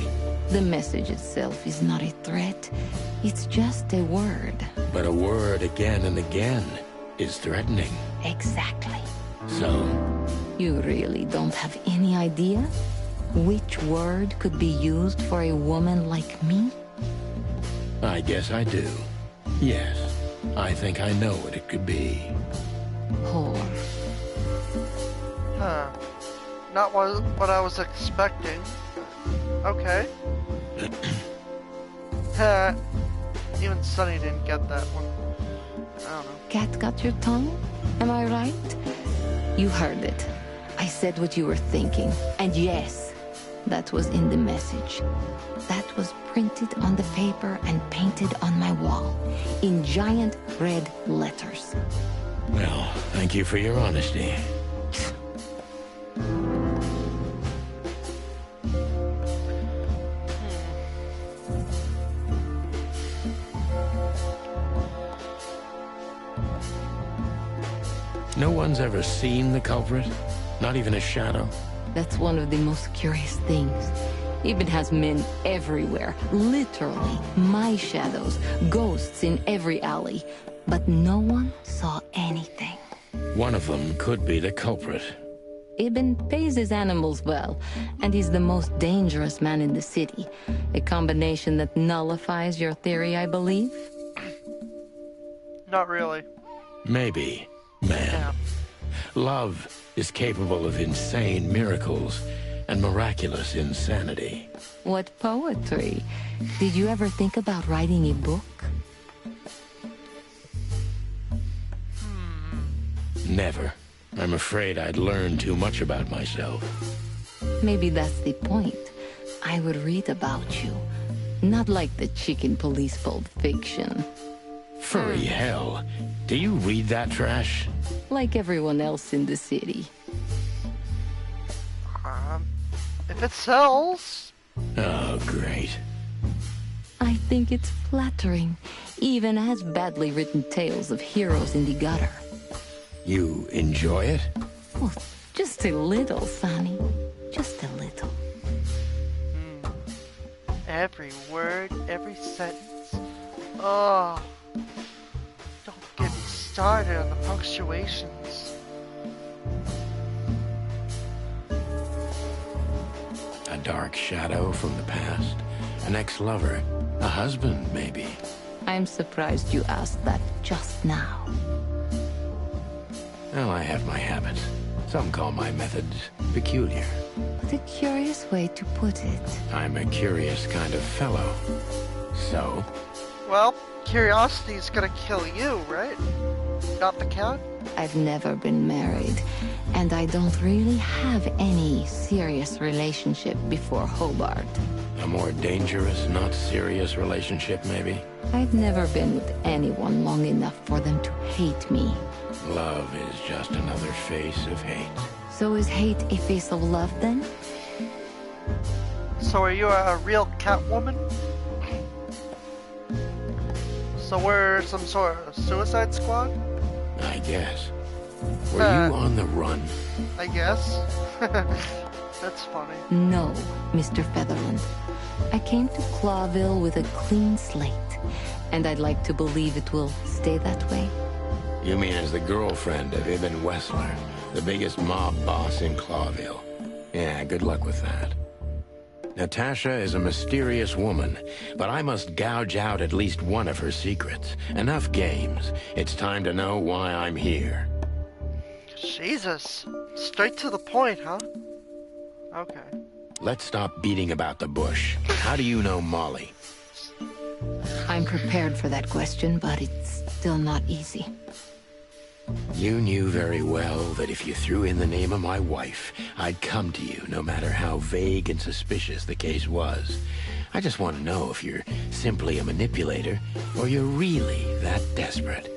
The message itself is not a threat. It's just a word. But a word again and again is threatening. Exactly. So? You really don't have any idea? Which word could be used for a woman like me? I guess I do. Yes, I think I know what it could be. Whore. Huh. Not what I was expecting. Okay. Even Sonny didn't get that one. I don't know. Cat got your tongue? Am I right? You heard it. I said what you were thinking. And yes, that was in the message. That was printed on the paper and painted on my wall in giant red letters. Well, thank you for your honesty. No one's ever seen the culprit? Not even a shadow? That's one of the most curious things. Ibn has men everywhere. Literally, my shadows, ghosts in every alley. But no one saw anything. One of them could be the culprit. Ibn pays his animals well, and he's the most dangerous man in the city. A combination that nullifies your theory, I believe? Not really. Maybe, man. Yeah. Love is capable of insane miracles and miraculous insanity. What poetry. Did you ever think about writing a book? Never. I'm afraid I'd learn too much about myself. Maybe that's the point. I would read about you. Not like the chicken police Pulp Fiction. Furry hell. Do you read that trash? Like everyone else in the city. If it sells... Oh, great. I think it's flattering, even as badly written tales of heroes in the gutter. You enjoy it? Oh, just a little, Sonny. Just a little. Every word, every sentence. Oh. Don't get me started on the punctuations. A dark shadow from the past? An ex-lover? A husband, maybe? I'm surprised you asked that just now. Well, I have my habits. Some call my methods peculiar. What a curious way to put it. I'm a curious kind of fellow. So? Well, curiosity's gonna kill you, right? Not the cat? I've never been married, and I don't really have any serious relationship before Hobart. A more dangerous, not serious relationship, maybe? I've never been with anyone long enough for them to hate me. Love is just another face of hate. So is hate a face of love, then? So are you a real Catwoman? So we're some sort of Suicide Squad? I guess. Were you on the run? I guess. That's funny. No, Mr. Featherland. I came to Clawville with a clean slate, and I'd like to believe it will stay that way. You mean as the girlfriend of Ibn Wessler, the biggest mob boss in Clawville? Yeah, good luck with that. Natasha is a mysterious woman, but I must gouge out at least one of her secrets. Enough games. It's time to know why I'm here. Jesus. Straight to the point, huh? Okay. Let's stop beating about the bush. How do you know Molly? I'm prepared for that question, but it's still not easy. You knew very well that if you threw in the name of my wife, I'd come to you, no matter how vague and suspicious the case was. I just want to know if you're simply a manipulator, or you're really that desperate.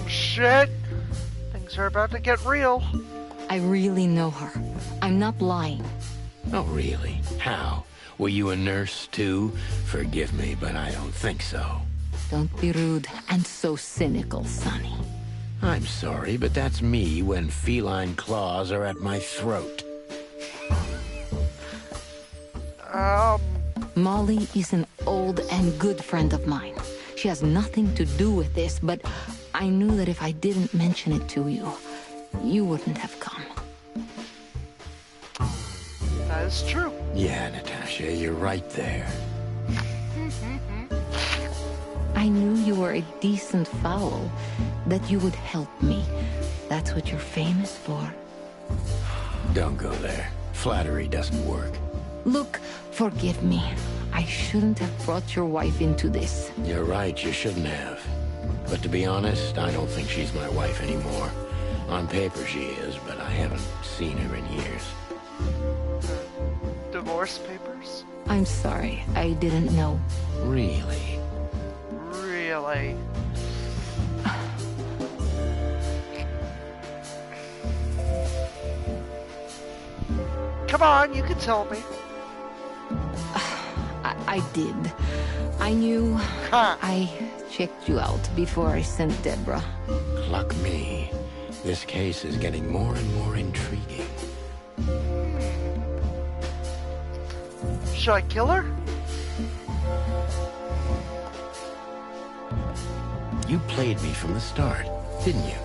Shit! Things are about to get real. I really know her. I'm not lying. Oh, really? How? Were you a nurse, too? Forgive me, but I don't think so. Don't be rude and so cynical, Sonny. I'm sorry, but that's me when feline claws are at my throat. Molly is an old and good friend of mine. She has nothing to do with this, but I knew that if I didn't mention it to you, you wouldn't have come. That is true. Yeah, Natasha, you're right there. I knew you were a decent fowl, that you would help me. That's what you're famous for. Don't go there. Flattery doesn't work. Look, forgive me. I shouldn't have brought your wife into this. You're right, you shouldn't have. But to be honest, I don't think she's my wife anymore. On paper she is, but I haven't seen her in years. Divorce papers? I'm sorry, I didn't know. Really? Really? Come on, you can tell me. I did. I knew. I checked you out before I sent Deborah. Cluck me. This case is getting more and more intriguing. Should I kill her? You played me from the start, didn't you?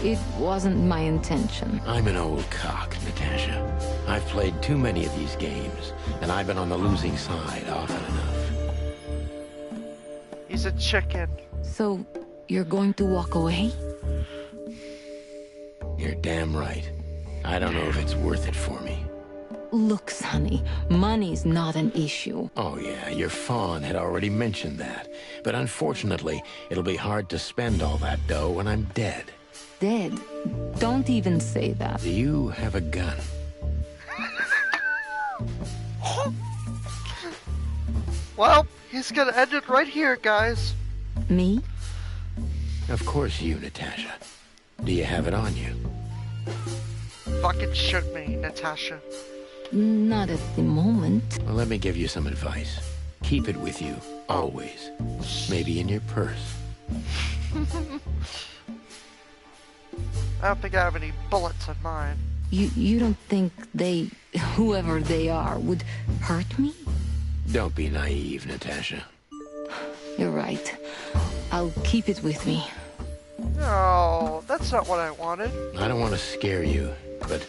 It wasn't my intention. I'm an old cock, Natasha. I've played too many of these games, and I've been on the losing side often enough. He's a chicken. So, you're going to walk away? You're damn right. I don't know if it's worth it for me. Look, Sonny, money's not an issue. Oh yeah, your fawn had already mentioned that. But unfortunately, it'll be hard to spend all that dough when I'm dead. Dead? Don't even say that. Do you have a gun? Well, he's gonna end it right here, guys. Me? Of course you, Natasha. Do you have it on you? Fucking shoot me, Natasha. Not at the moment. Well, let me give you some advice. Keep it with you, always. Maybe in your purse. I don't think I have any bullets in mine. You don't think they, whoever they are, would hurt me? Don't be naive, Natasha. You're right. I'll keep it with me. No, that's not what I wanted. I don't want to scare you, but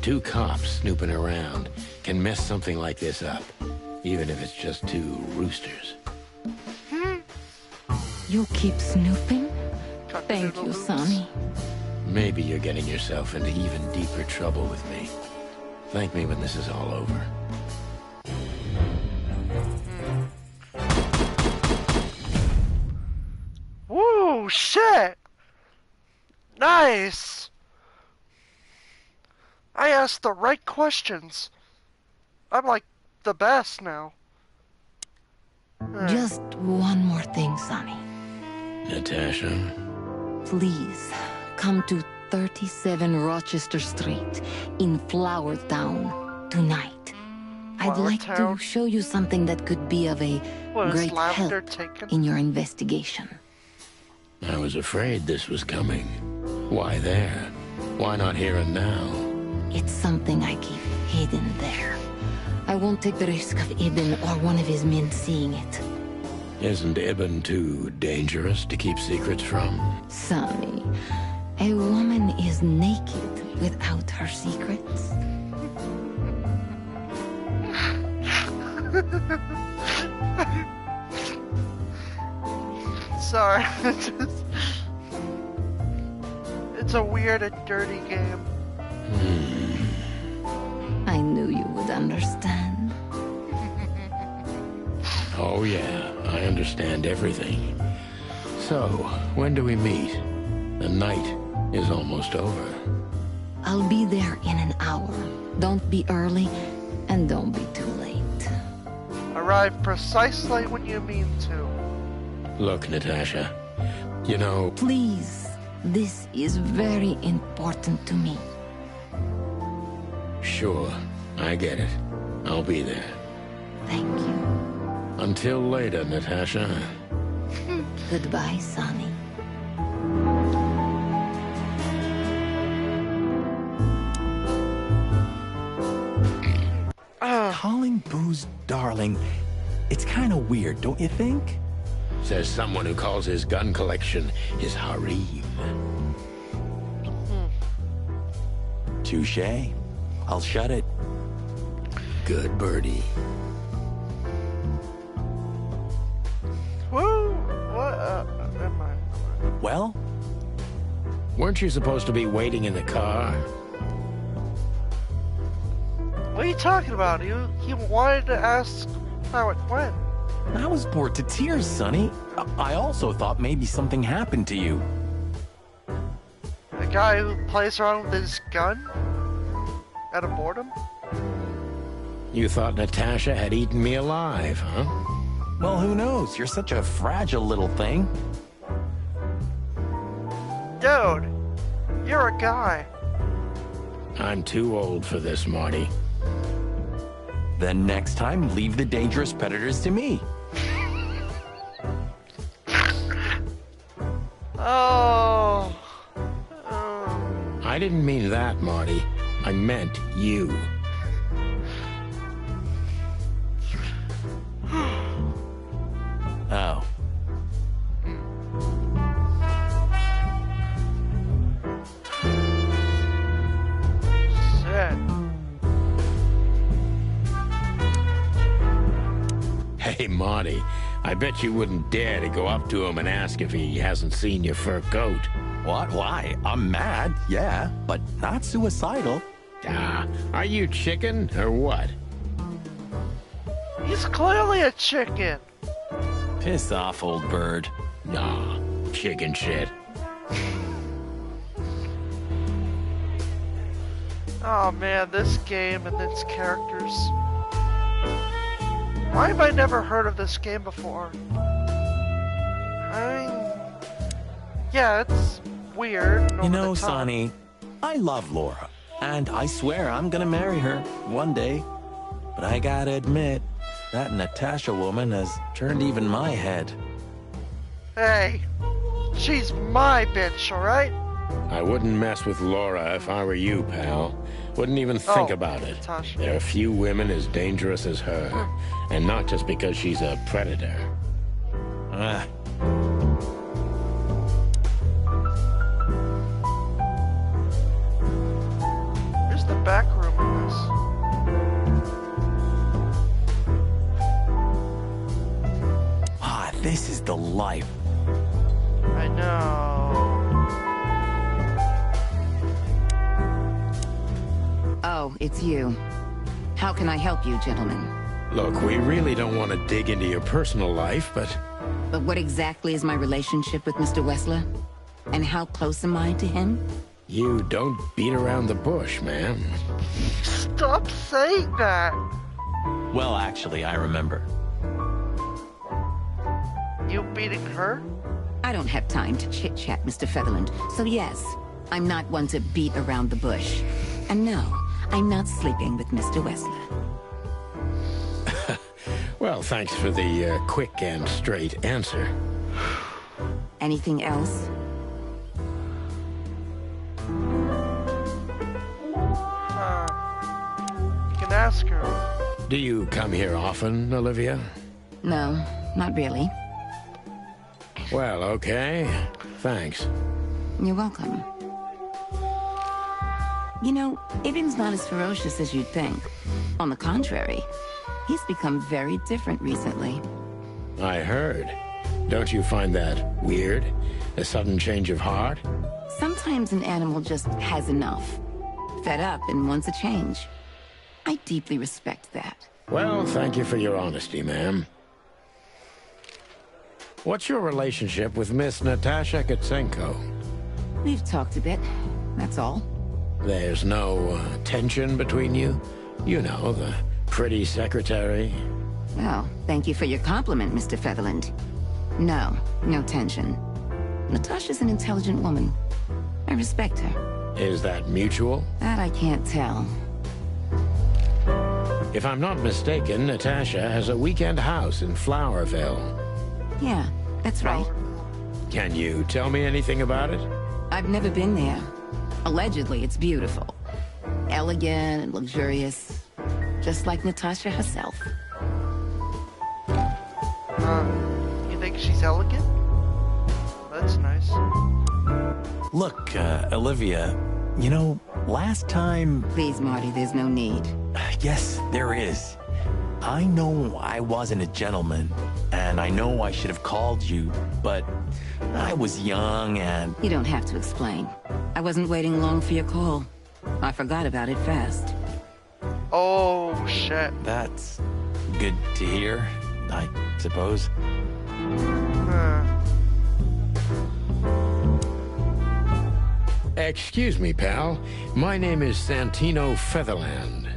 2 cops snooping around can mess something like this up, even if it's just 2 roosters. You'll keep snooping? Thank you, Sonny. Maybe you're getting yourself into even deeper trouble with me. Thank me when this is all over. Woo, shit! Nice! I asked the right questions. I'm like the best now. Just one more thing, Sonny. Natasha? Please, come to 37 Rochester Street in Flower Town tonight. I'd Flower like Town? to show you something that could be of a Was great Lavender help taken? in your investigation. I was afraid this was coming. Why there? Why not here and now? It's something I keep hidden there. I won't take the risk of Ibn or one of his men seeing it. Isn't Ibn too dangerous to keep secrets from? Sonny, a woman is naked without her secrets. Sorry. It's a weird and dirty game. I knew you would understand. Oh yeah, I understand everything. So, when do we meet? The night is almost over. I'll be there in an hour. Don't be early, and don't be too late. Arrive precisely when you mean to. Look, Natasha, you know... Please, this is very important to me. Sure, I get it. I'll be there. Thank you. Until later, Natasha. Goodbye, Sonny. Calling booze darling, it's kind of weird, don't you think? Says someone who calls his gun collection his harem. Touche. I'll shut it. Good birdie. Woo! What? Never mind. Well? Weren't you supposed to be waiting in the car? What are you talking about? He wanted to ask how it went. I was bored to tears, Sonny. I also thought maybe something happened to you. The guy who plays around with his gun? Out of boredom? You thought Natasha had eaten me alive, huh? Well, who knows? You're such a fragile little thing. Dude, you're a guy. I'm too old for this, Marty. Then next time, leave the dangerous predators to me. Oh. I didn't mean that, Marty. I meant you. Oh. Shit. Hey, Marty, I bet you wouldn't dare to go up to him and ask if he hasn't seen your fur coat. What? Why? I'm mad, yeah, but not suicidal. Ah, are you chicken or what? He's clearly a chicken. Piss off, old bird. Nah, chicken shit. Oh man, this game and its characters. Why have I never heard of this game before? I mean, yeah, it's weird. You know, Sonny, I love Laura, and I swear I'm gonna marry her one day. But I gotta admit, that Natasha woman has turned even my head. Hey, she's my bitch, alright? I wouldn't mess with Laura if I were you, pal. Wouldn't even think about it. Natasha. There are few women as dangerous as her. And not just because she's a predator. Ah. Where's the back room in this? Ah, this is the life. I know. Oh, it's you. How can I help you, gentlemen? Look, we really don't want to dig into your personal life, but... But what exactly is my relationship with Mr. Wessler? And how close am I to him? You don't beat around the bush, ma'am. Stop saying that! Well, actually, I remember. You beating her? I don't have time to chit-chat, Mr. Featherland. So yes, I'm not one to beat around the bush. And no, I'm not sleeping with Mr. Wessler. Well, thanks for the quick and straight answer. Anything else? You can ask her. Do you come here often, Olivia? No, not really. Well, okay. Thanks. You're welcome. You know, Ibn's not as ferocious as you'd think. On the contrary, he's become very different recently. I heard. Don't you find that weird? A sudden change of heart? Sometimes an animal just has enough. Fed up and wants a change. I deeply respect that. Well, thank you for your honesty, ma'am. What's your relationship with Miss Natasha Katsenko? We've talked a bit, that's all. There's no tension between you? You know, the pretty secretary. Well, thank you for your compliment, Mr. Featherland. No, no tension. Natasha's an intelligent woman. I respect her. Is that mutual? That I can't tell. If I'm not mistaken, Natasha has a weekend house in Flowerville. Yeah, that's right. Can you tell me anything about it? I've never been there. Allegedly, it's beautiful. Elegant and luxurious. Just like Natasha herself. You think she's elegant? That's nice. Look, Olivia, you know, last time... Please, Marty, there's no need. Yes, there is. I know I wasn't a gentleman, and I know I should have called you, but I was young and... You don't have to explain. I wasn't waiting long for your call. I forgot about it fast. Oh, shit. That's good to hear, I suppose. Excuse me, pal. My name is Santino Featherland.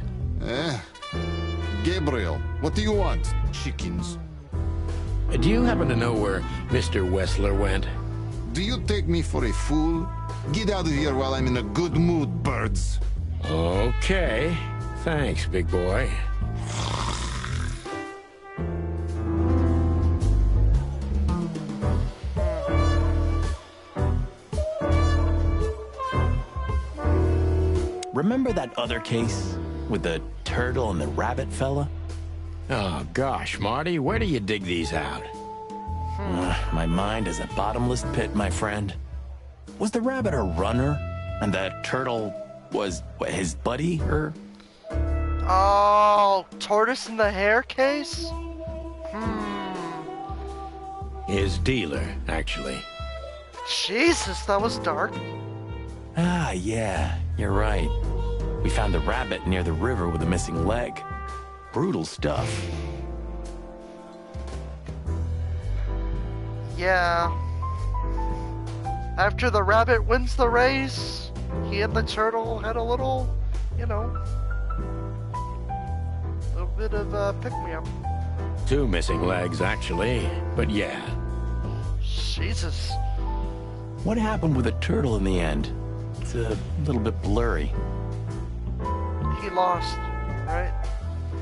Gabriel, what do you want? Chickens. Do you happen to know where Mr. Wessler went? Do you take me for a fool? Get out of here while I'm in a good mood, birds. Okay. Thanks, big boy. Remember that other case with the turtle and the rabbit fella? Oh, gosh, Marty, where do you dig these out? My mind is a bottomless pit, my friend. Was the rabbit a runner? And the turtle was, what, his buddy, or? Oh, tortoise in the hare case? His dealer, actually. Jesus, that was dark. Ah, yeah, you're right. We found the rabbit near the river with a missing leg. Brutal stuff. Yeah. After the rabbit wins the race, he and the turtle had a little, you know, little bit of pick-me-up. 2 missing legs, actually, but yeah. Jesus. What happened with the turtle in the end? It's a little bit blurry. He lost, right?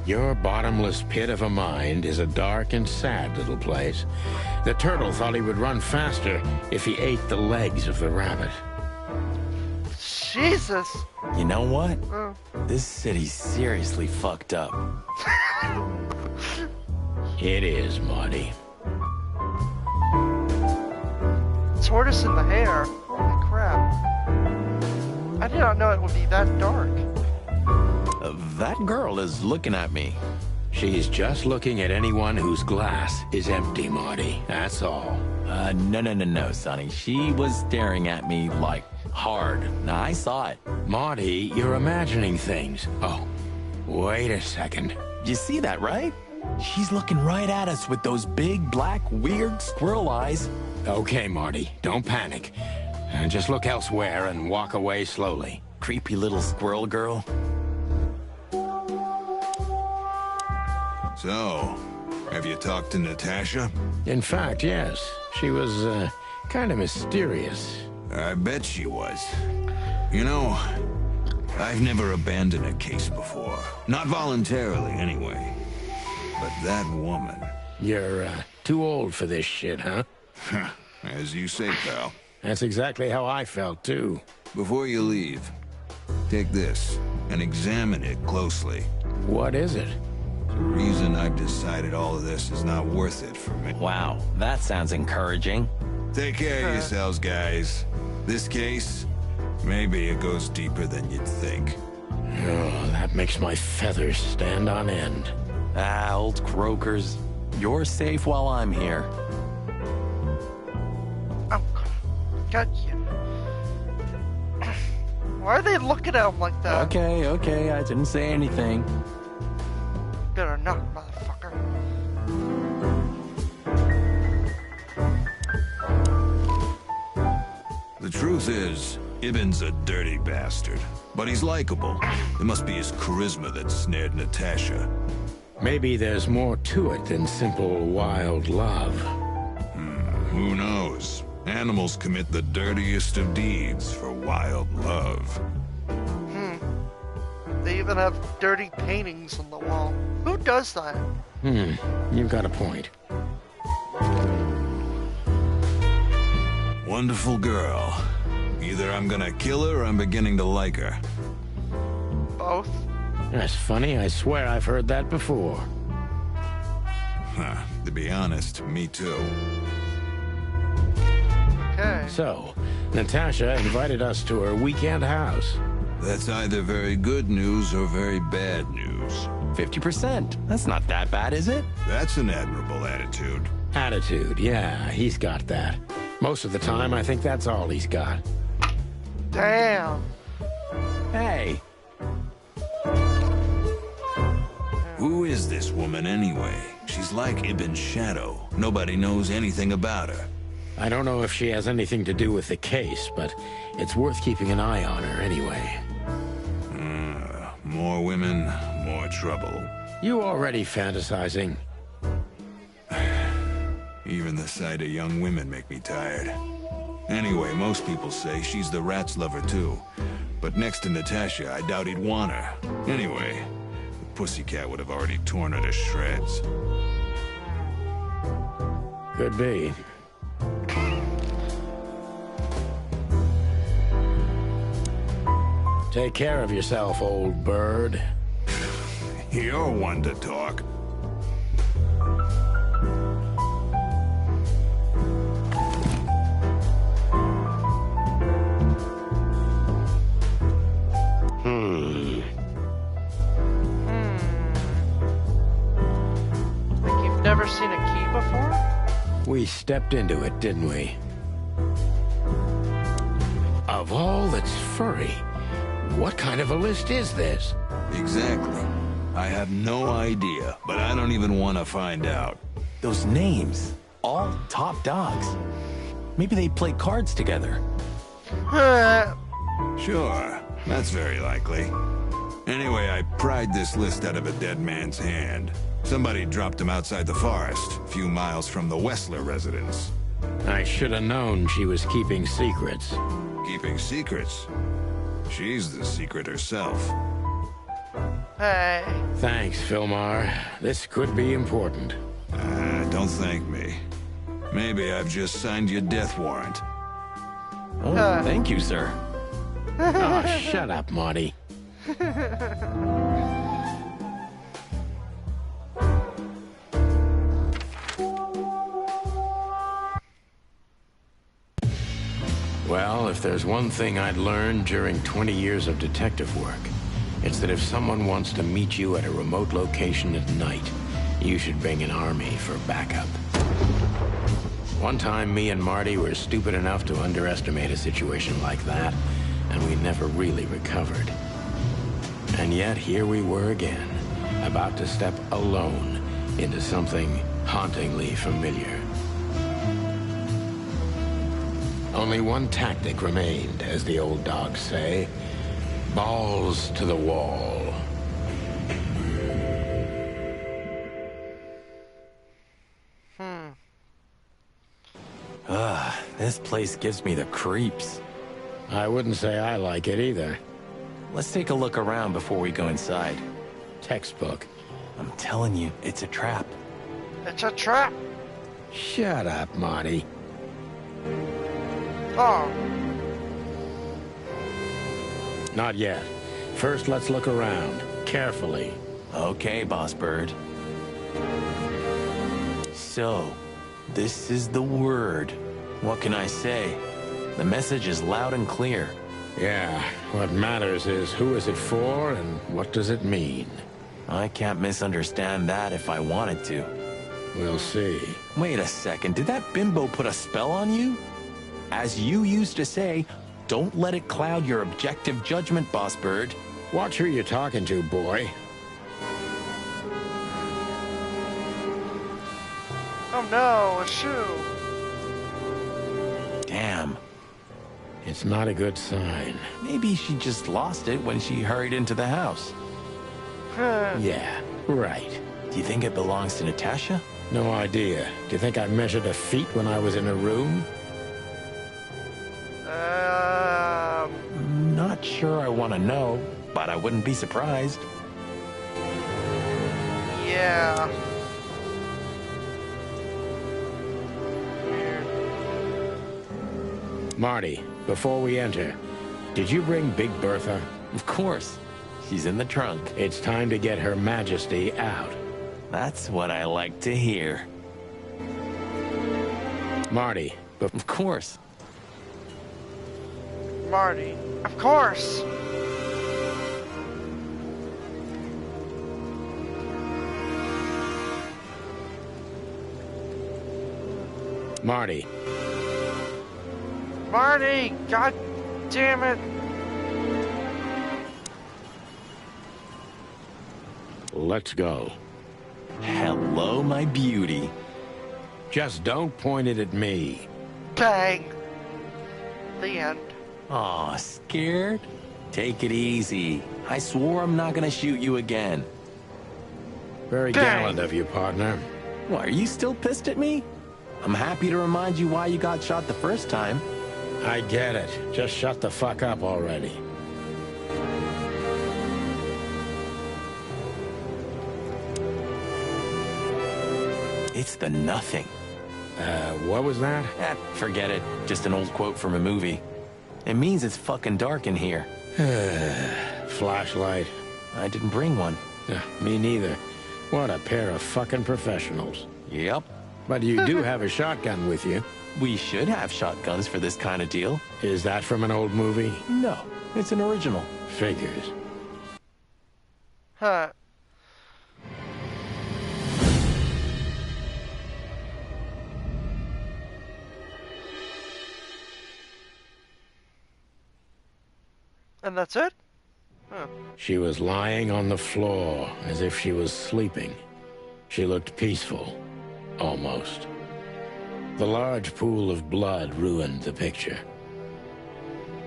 Your bottomless pit of a mind is a dark and sad little place. The turtle thought he would run faster if he ate the legs of the rabbit. Jesus! You know what? This city's seriously fucked up. It is, Marty. Tortoise in the hare? Holy crap. I did not know it would be that dark. That girl is looking at me. She's just looking at anyone whose glass is empty, Marty. That's all. No, Sonny. She was staring at me, like, hard. Now, I saw it. Marty, you're imagining things. Oh, wait a second. You see that, right? She's looking right at us with those big, black, weird squirrel eyes. Okay, Marty, don't panic. And just look elsewhere and walk away slowly. Creepy little squirrel girl. So, have you talked to Natasha? In fact, yes. She was, kind of mysterious. I bet she was. You know, I've never abandoned a case before. Not voluntarily, anyway. But that woman... You're, too old for this shit, huh? As you say, pal. That's exactly how I felt, too. Before you leave, take this and examine it closely. What is it? The reason I've decided all of this is not worth it for me. Wow, that sounds encouraging. Take care of yourselves, guys. This case, maybe it goes deeper than you'd think. Oh, that makes my feathers stand on end. Ah, old croakers. You're safe while I'm here. I'm gonna gut you. Why are they looking at him like that? Okay, I didn't say anything. Better not, motherfucker. The truth is, Ibn's a dirty bastard. But he's likable. It must be his charisma that snared Natasha. Maybe there's more to it than simple wild love. Who knows? Animals commit the dirtiest of deeds for wild love. They even have dirty paintings on the wall. Who does that? You've got a point. Wonderful girl. Either I'm gonna kill her or I'm beginning to like her. Both? That's funny. I swear I've heard that before. To be honest, me too. Okay. So, Natasha invited us to her weekend house. That's either very good news or very bad news. 50%. That's not that bad, is it? That's an admirable attitude. Attitude, yeah, he's got that. Most of the time, I think that's all he's got. Damn. Hey. Who is this woman anyway? She's like Ibn's shadow. Nobody knows anything about her. I don't know if she has anything to do with the case, but it's worth keeping an eye on her anyway. More women, more trouble. You already fantasizing. Even the sight of young women make me tired. Anyway, most people say she's the rat's lover too. But next to Natasha, I doubt he'd want her. Anyway, the pussycat would have already torn her to shreds. Could be. Take care of yourself, old bird. You're one to talk. Like you've never seen a key before? We stepped into it, didn't we? Of all that's furry, what kind of a list is this? Exactly. I have no idea, but I don't even want to find out. Those names, all top dogs. Maybe they play cards together. Sure, that's very likely. Anyway, I pried this list out of a dead man's hand. Somebody dropped him outside the forest, a few miles from the Wessler residence. I should have known she was keeping secrets. Keeping secrets? She's the secret herself. Hey. Thanks, Philmar. This could be important. Don't thank me. Maybe I've just signed your death warrant. Oh, thank you, sir. Oh, shut up, Marty. Well, if there's one thing I'd learned during 20 years of detective work, it's that if someone wants to meet you at a remote location at night, you should bring an army for backup. One time, me and Marty were stupid enough to underestimate a situation like that, and we never really recovered. And yet, here we were again, about to step alone into something hauntingly familiar. Only one tactic remained, as the old dogs say. Balls to the wall. This place gives me the creeps. I wouldn't say I like it either. Let's take a look around before we go inside. Textbook. I'm telling you, it's a trap. It's a trap. Shut up, Marty. Oh. Not yet. First, let's look around. Carefully. Okay, Boss Bird. So, this is the word. What can I say? The message is loud and clear. Yeah, what matters is who is it for and what does it mean? I can't misunderstand that if I wanted to. We'll see. Wait a second, did that bimbo put a spell on you? As you used to say, don't let it cloud your objective judgment, Boss Bird. Watch who you're talking to, boy. Oh no, a shoe. Damn. It's not a good sign. Maybe she just lost it when she hurried into the house. Yeah, right. Do you think it belongs to Natasha? No idea. Do you think I measured her feet when I was in her room? Not sure I want to know, but I wouldn't be surprised. Yeah. Marty, before we enter, did you bring Big Bertha? Of course. She's in the trunk. It's time to get Her Majesty out. That's what I like to hear. Marty, of course. Marty, of course. Marty. Marty, god damn it. Let's go. Hello, my beauty. Just don't point it at me. Bang. The end. Aw, scared? Take it easy. I swore I'm not gonna shoot you again. Very gallant of you, partner. Why, are you still pissed at me? I'm happy to remind you why you got shot the first time. I get it. Just shut the fuck up already. It's the nothing. What was that? Forget it. Just an old quote from a movie. It means it's fucking dark in here. Flashlight. I didn't bring one. Me neither. What a pair of fucking professionals. Yep. But you do have a shotgun with you. We should have shotguns for this kind of deal. Is that from an old movie? No, it's an original. Figures. Huh. And that's it? Huh. She was lying on the floor as if she was sleeping. She looked peaceful. Almost. The large pool of blood ruined the picture.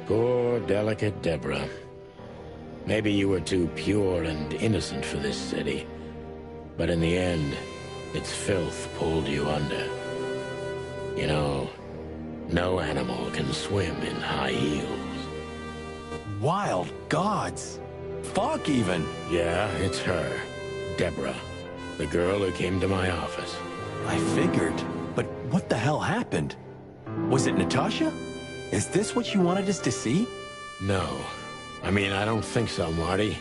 Poor, delicate Deborah. Maybe you were too pure and innocent for this city. But in the end, its filth pulled you under. You know, no animal can swim in high heels. Wild gods! Fuck, even! Yeah, it's her. Deborah. The girl who came to my office. I figured. But what the hell happened? Was it Natasha? Is this what you wanted us to see? No. I mean, I don't think so, Marty.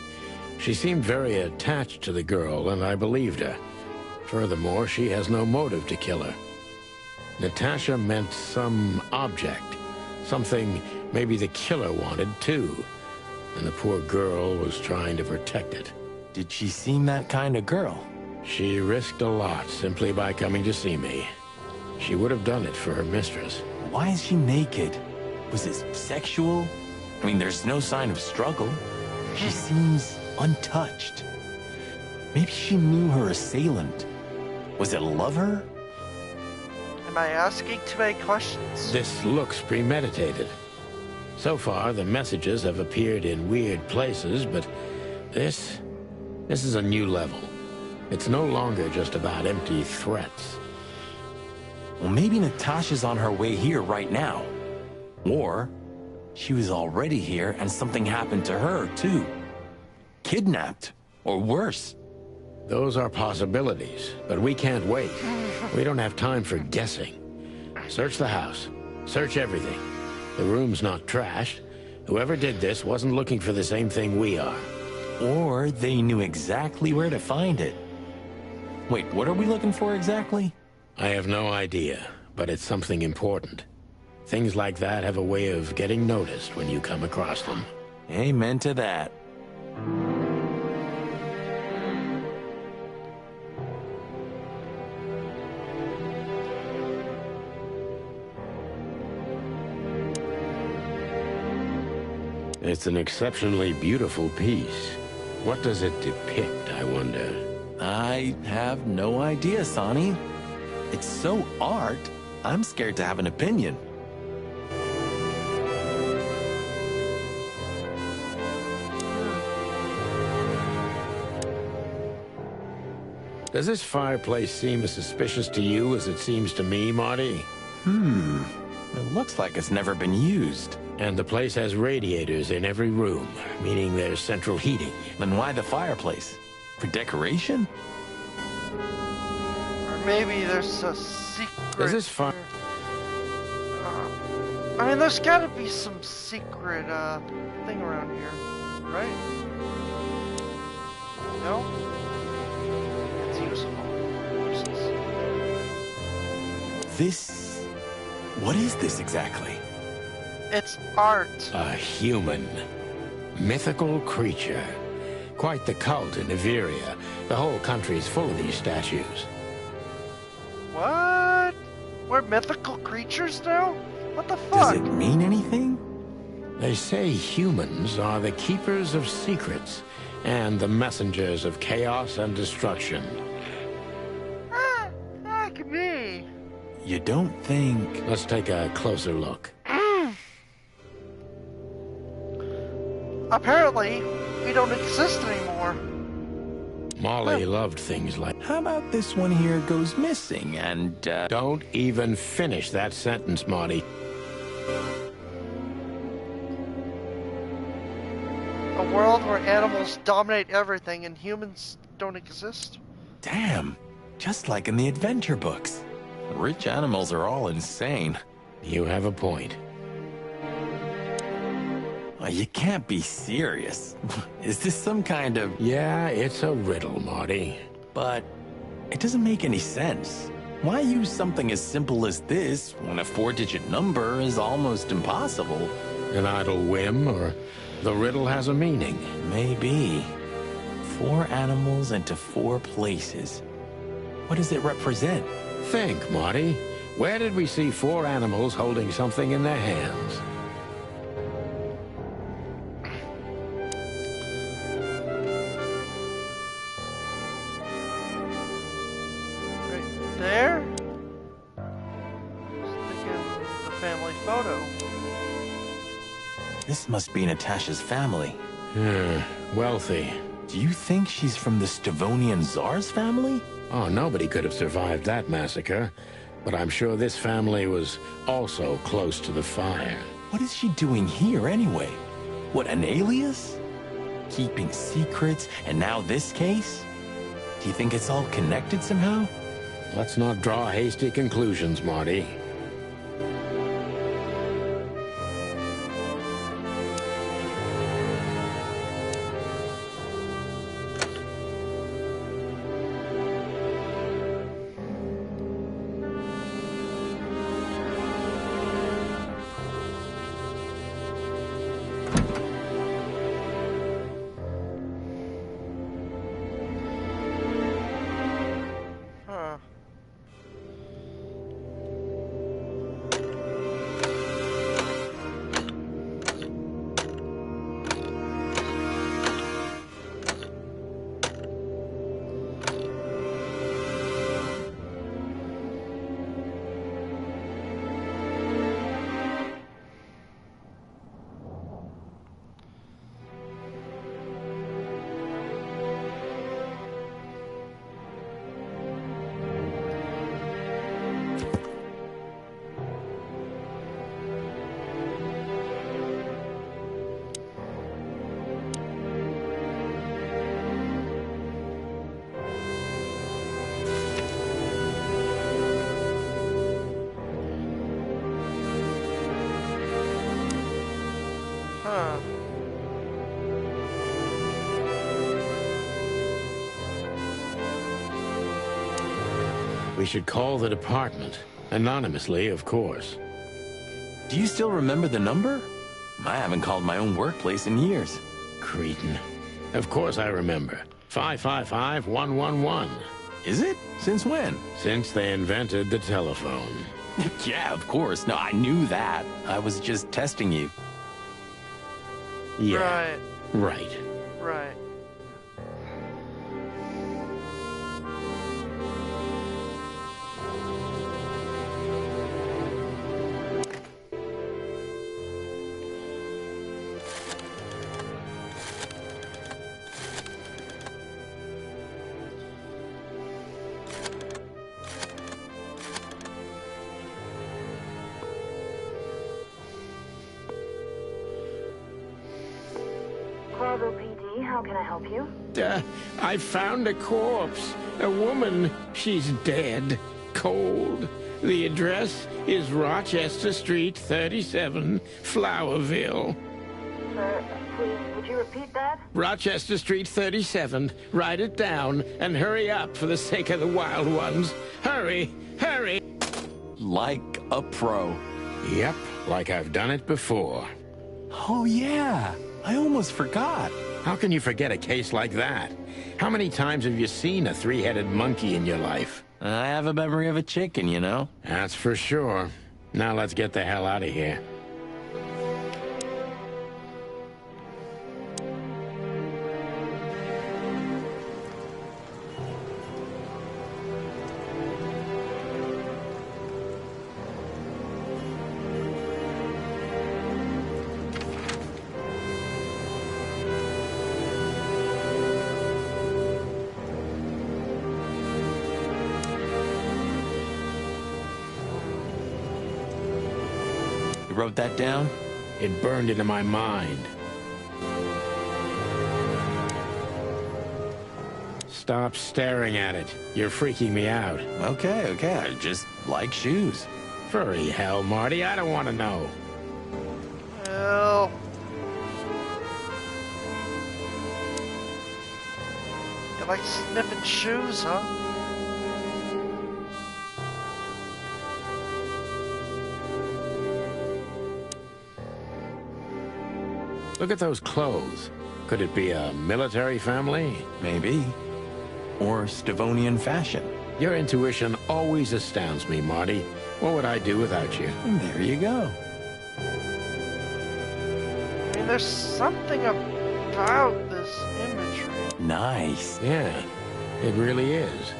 She seemed very attached to the girl, and I believed her. Furthermore, she has no motive to kill her. Natasha meant some object. Something maybe the killer wanted, too. And the poor girl was trying to protect it. Did she seem that kind of girl? She risked a lot simply by coming to see me. She would have done it for her mistress. Why is she naked? Was it sexual? I mean, there's no sign of struggle. She seems untouched. Maybe she knew her assailant. Was it a lover? Am I asking too many questions? This looks premeditated. So far, the messages have appeared in weird places, but this is a new level. It's no longer just about empty threats. Well, maybe Natasha's on her way here right now. Or she was already here and something happened to her, too. Kidnapped, or worse. Those are possibilities, but we can't wait. We don't have time for guessing. Search the house. Search everything. The room's not trashed. Whoever did this wasn't looking for the same thing we are. Or they knew exactly where to find it. Wait, what are we looking for exactly? I have no idea, but it's something important. Things like that have a way of getting noticed when you come across them. Amen to that. It's an exceptionally beautiful piece. What does it depict, I wonder? I have no idea, Sonny. It's so art, I'm scared to have an opinion. Does this fireplace seem as suspicious to you as it seems to me, Marty? It looks like it's never been used. And the place has radiators in every room, meaning there's central heating. Then why the fireplace? For decoration? Or maybe there's a secret... Does this fire... I mean, there's gotta be some secret, thing around here, right? No? It's useful. Useless. This... What is this exactly? It's art. A human. Mythical creature. Quite the cult in Iveria. The whole country's full of these statues. What? We're mythical creatures now? What the fuck? Does it mean anything? They say humans are the keepers of secrets and the messengers of chaos and destruction. Heck me. You don't think... Let's take a closer look. Apparently, we don't exist anymore. Molly loved things like... How about this one here goes missing and, Don't even finish that sentence, Marty. A world where animals dominate everything and humans don't exist? Damn, just like in the adventure books. Rich animals are all insane. You have a point. You can't be serious. Is this some kind of... Yeah, it's a riddle, Marty. But it doesn't make any sense. Why use something as simple as this when a 4-digit number is almost impossible? An idle whim, or the riddle has a meaning? Maybe. 4 animals into 4 places. What does it represent? Think, Marty. Where did we see 4 animals holding something in their hands? Right there? Just thinking the family photo. This must be Natasha's family. Wealthy. Do you think she's from the Stavonian Tsar's family? Oh, nobody could have survived that massacre. But I'm sure this family was also close to the fire. What is she doing here anyway? What, an alias? Keeping secrets, and now this case? Do you think it's all connected somehow? Let's not draw hasty conclusions, Marty. We should call the department. Anonymously, of course. Do you still remember the number? I haven't called my own workplace in years. Cretin. Of course I remember. 555-111. Is it? Since when? Since they invented the telephone. Yeah, of course. No, I knew that. I was just testing you. Yeah. Right. Right. Right. Corvo PD, how can I help you? I found a corpse. A woman. She's dead. Cold. The address is Rochester Street, 37, Flowerville. Sir, please, would you repeat that? Rochester Street, 37. Write it down and hurry up for the sake of the wild ones. Hurry! Hurry! Like a pro. Yep, like I've done it before. Oh, yeah. I almost forgot. How can you forget a case like that? How many times have you seen a three-headed monkey in your life? I have a memory of a chicken, you know? That's for sure. Now let's get the hell out of here. You wrote that down? It burned into my mind. Stop staring at it. You're freaking me out. Okay. I just like shoes. Furry hell, Marty. I don't want to know. Well... You like sniffing shoes, huh? Look at those clothes. Could it be a military family? Maybe. Or Stavonian fashion. Your intuition always astounds me, Marty. What would I do without you? And there you go. I mean, there's something about this imagery. Nice. Yeah, it really is.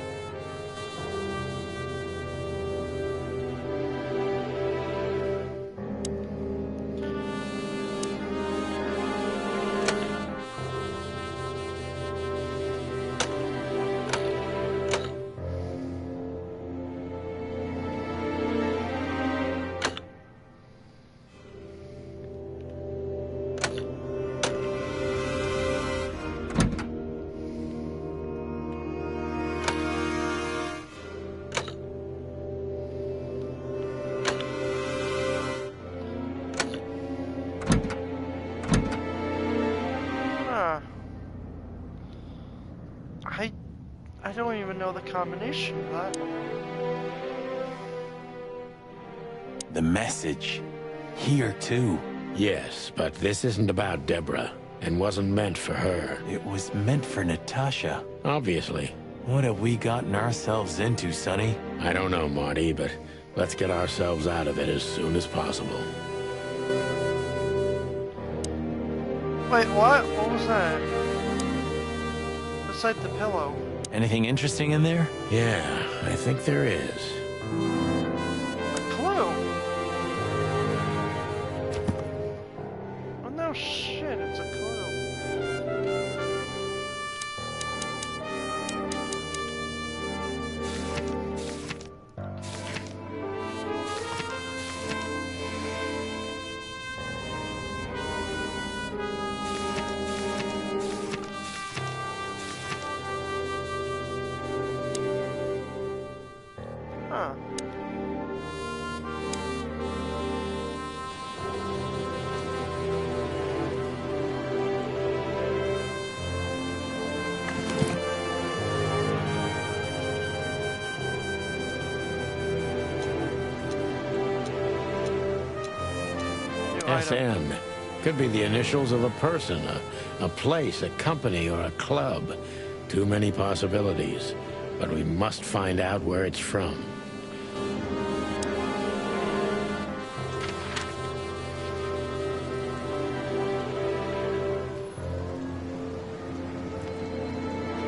I don't even know the combination of that. The message. Here, too. Yes, but this isn't about Deborah, and wasn't meant for her. It was meant for Natasha. Obviously. What have we gotten ourselves into, Sonny? I don't know, Marty, but let's get ourselves out of it as soon as possible. Wait, what? What was that? Beside the pillow. Anything interesting in there? Yeah, I think there is. A clue? Oh no shit, it's a clue. Huh. SN. Could be the initials of a person, a place, a company, or a club. Too many possibilities. But we must find out where it's from.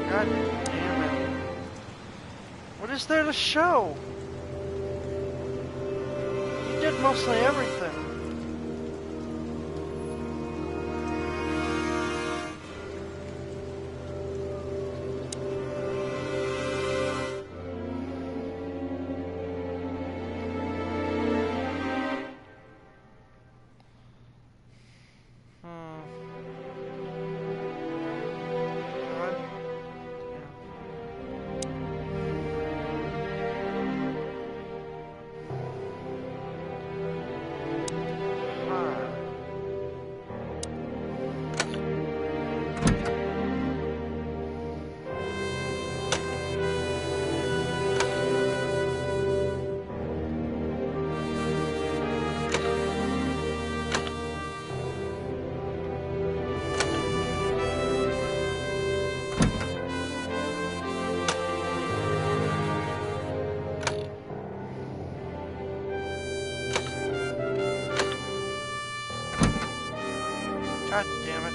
God damn it. What is there to show? You did mostly everything. God damn it.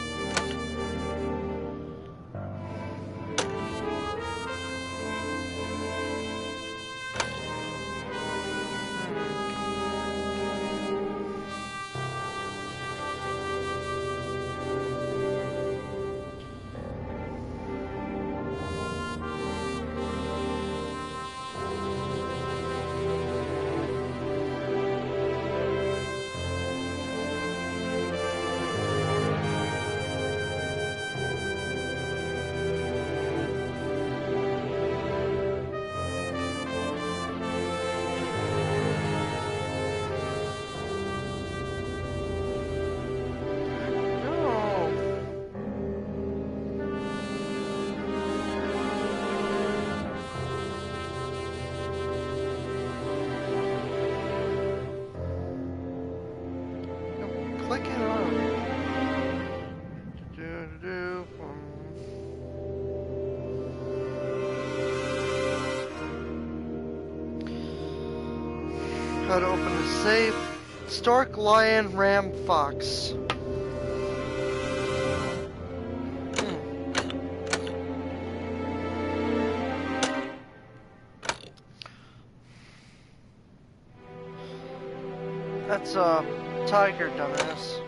Click it on. How to open the safe. Stork, lion, ram, fox. That's a tiger, dumbass.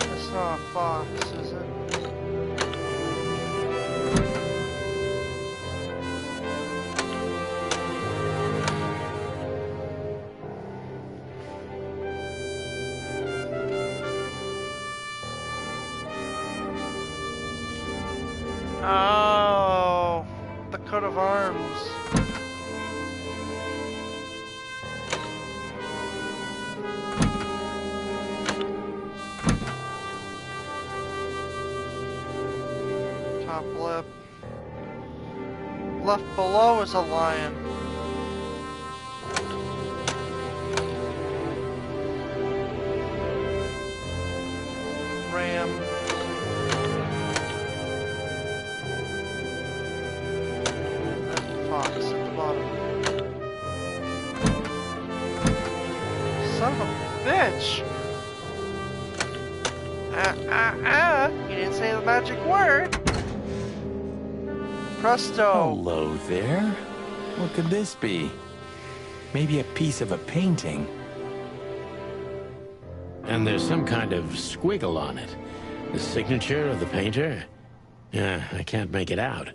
That's not a fox, is it? Oh, the coat of arms. Top lip. Left below is a lion. Ram. Fox at the bottom. Son of a bitch! You didn't say the magic word! Presto! Hello there. What could this be? Maybe a piece of a painting. And there's some kind of squiggle on it. The signature of the painter? Yeah, I can't make it out.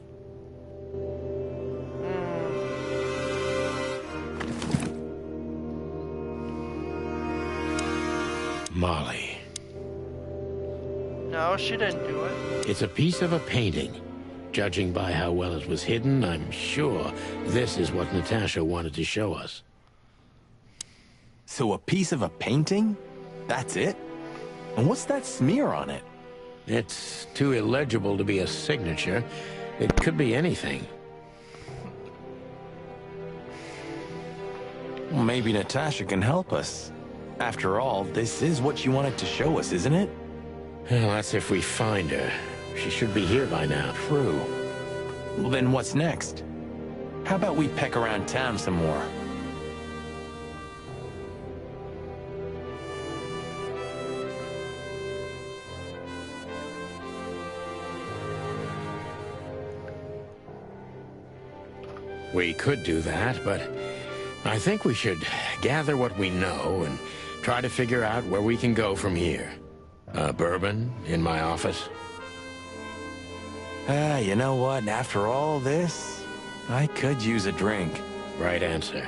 Molly. No, she didn't do it. It's a piece of a painting. Judging by how well it was hidden, I'm sure this is what Natasha wanted to show us. So a piece of a painting? That's it? And what's that smear on it? It's too illegible to be a signature. It could be anything. Well, maybe Natasha can help us. After all, this is what she wanted to show us, isn't it? Well, that's if we find her. She should be here by now. True. Well, then what's next? How about we peck around town some more? We could do that, but I think we should gather what we know and try to figure out where we can go from here. Bourbon in my office? You know what? After all this, I could use a drink. Right answer.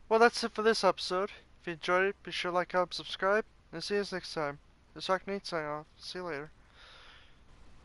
Well, that's it for this episode. If you enjoyed it, be sure to like, comment, subscribe, and see you next time. This is Arcanine signing off. See you later.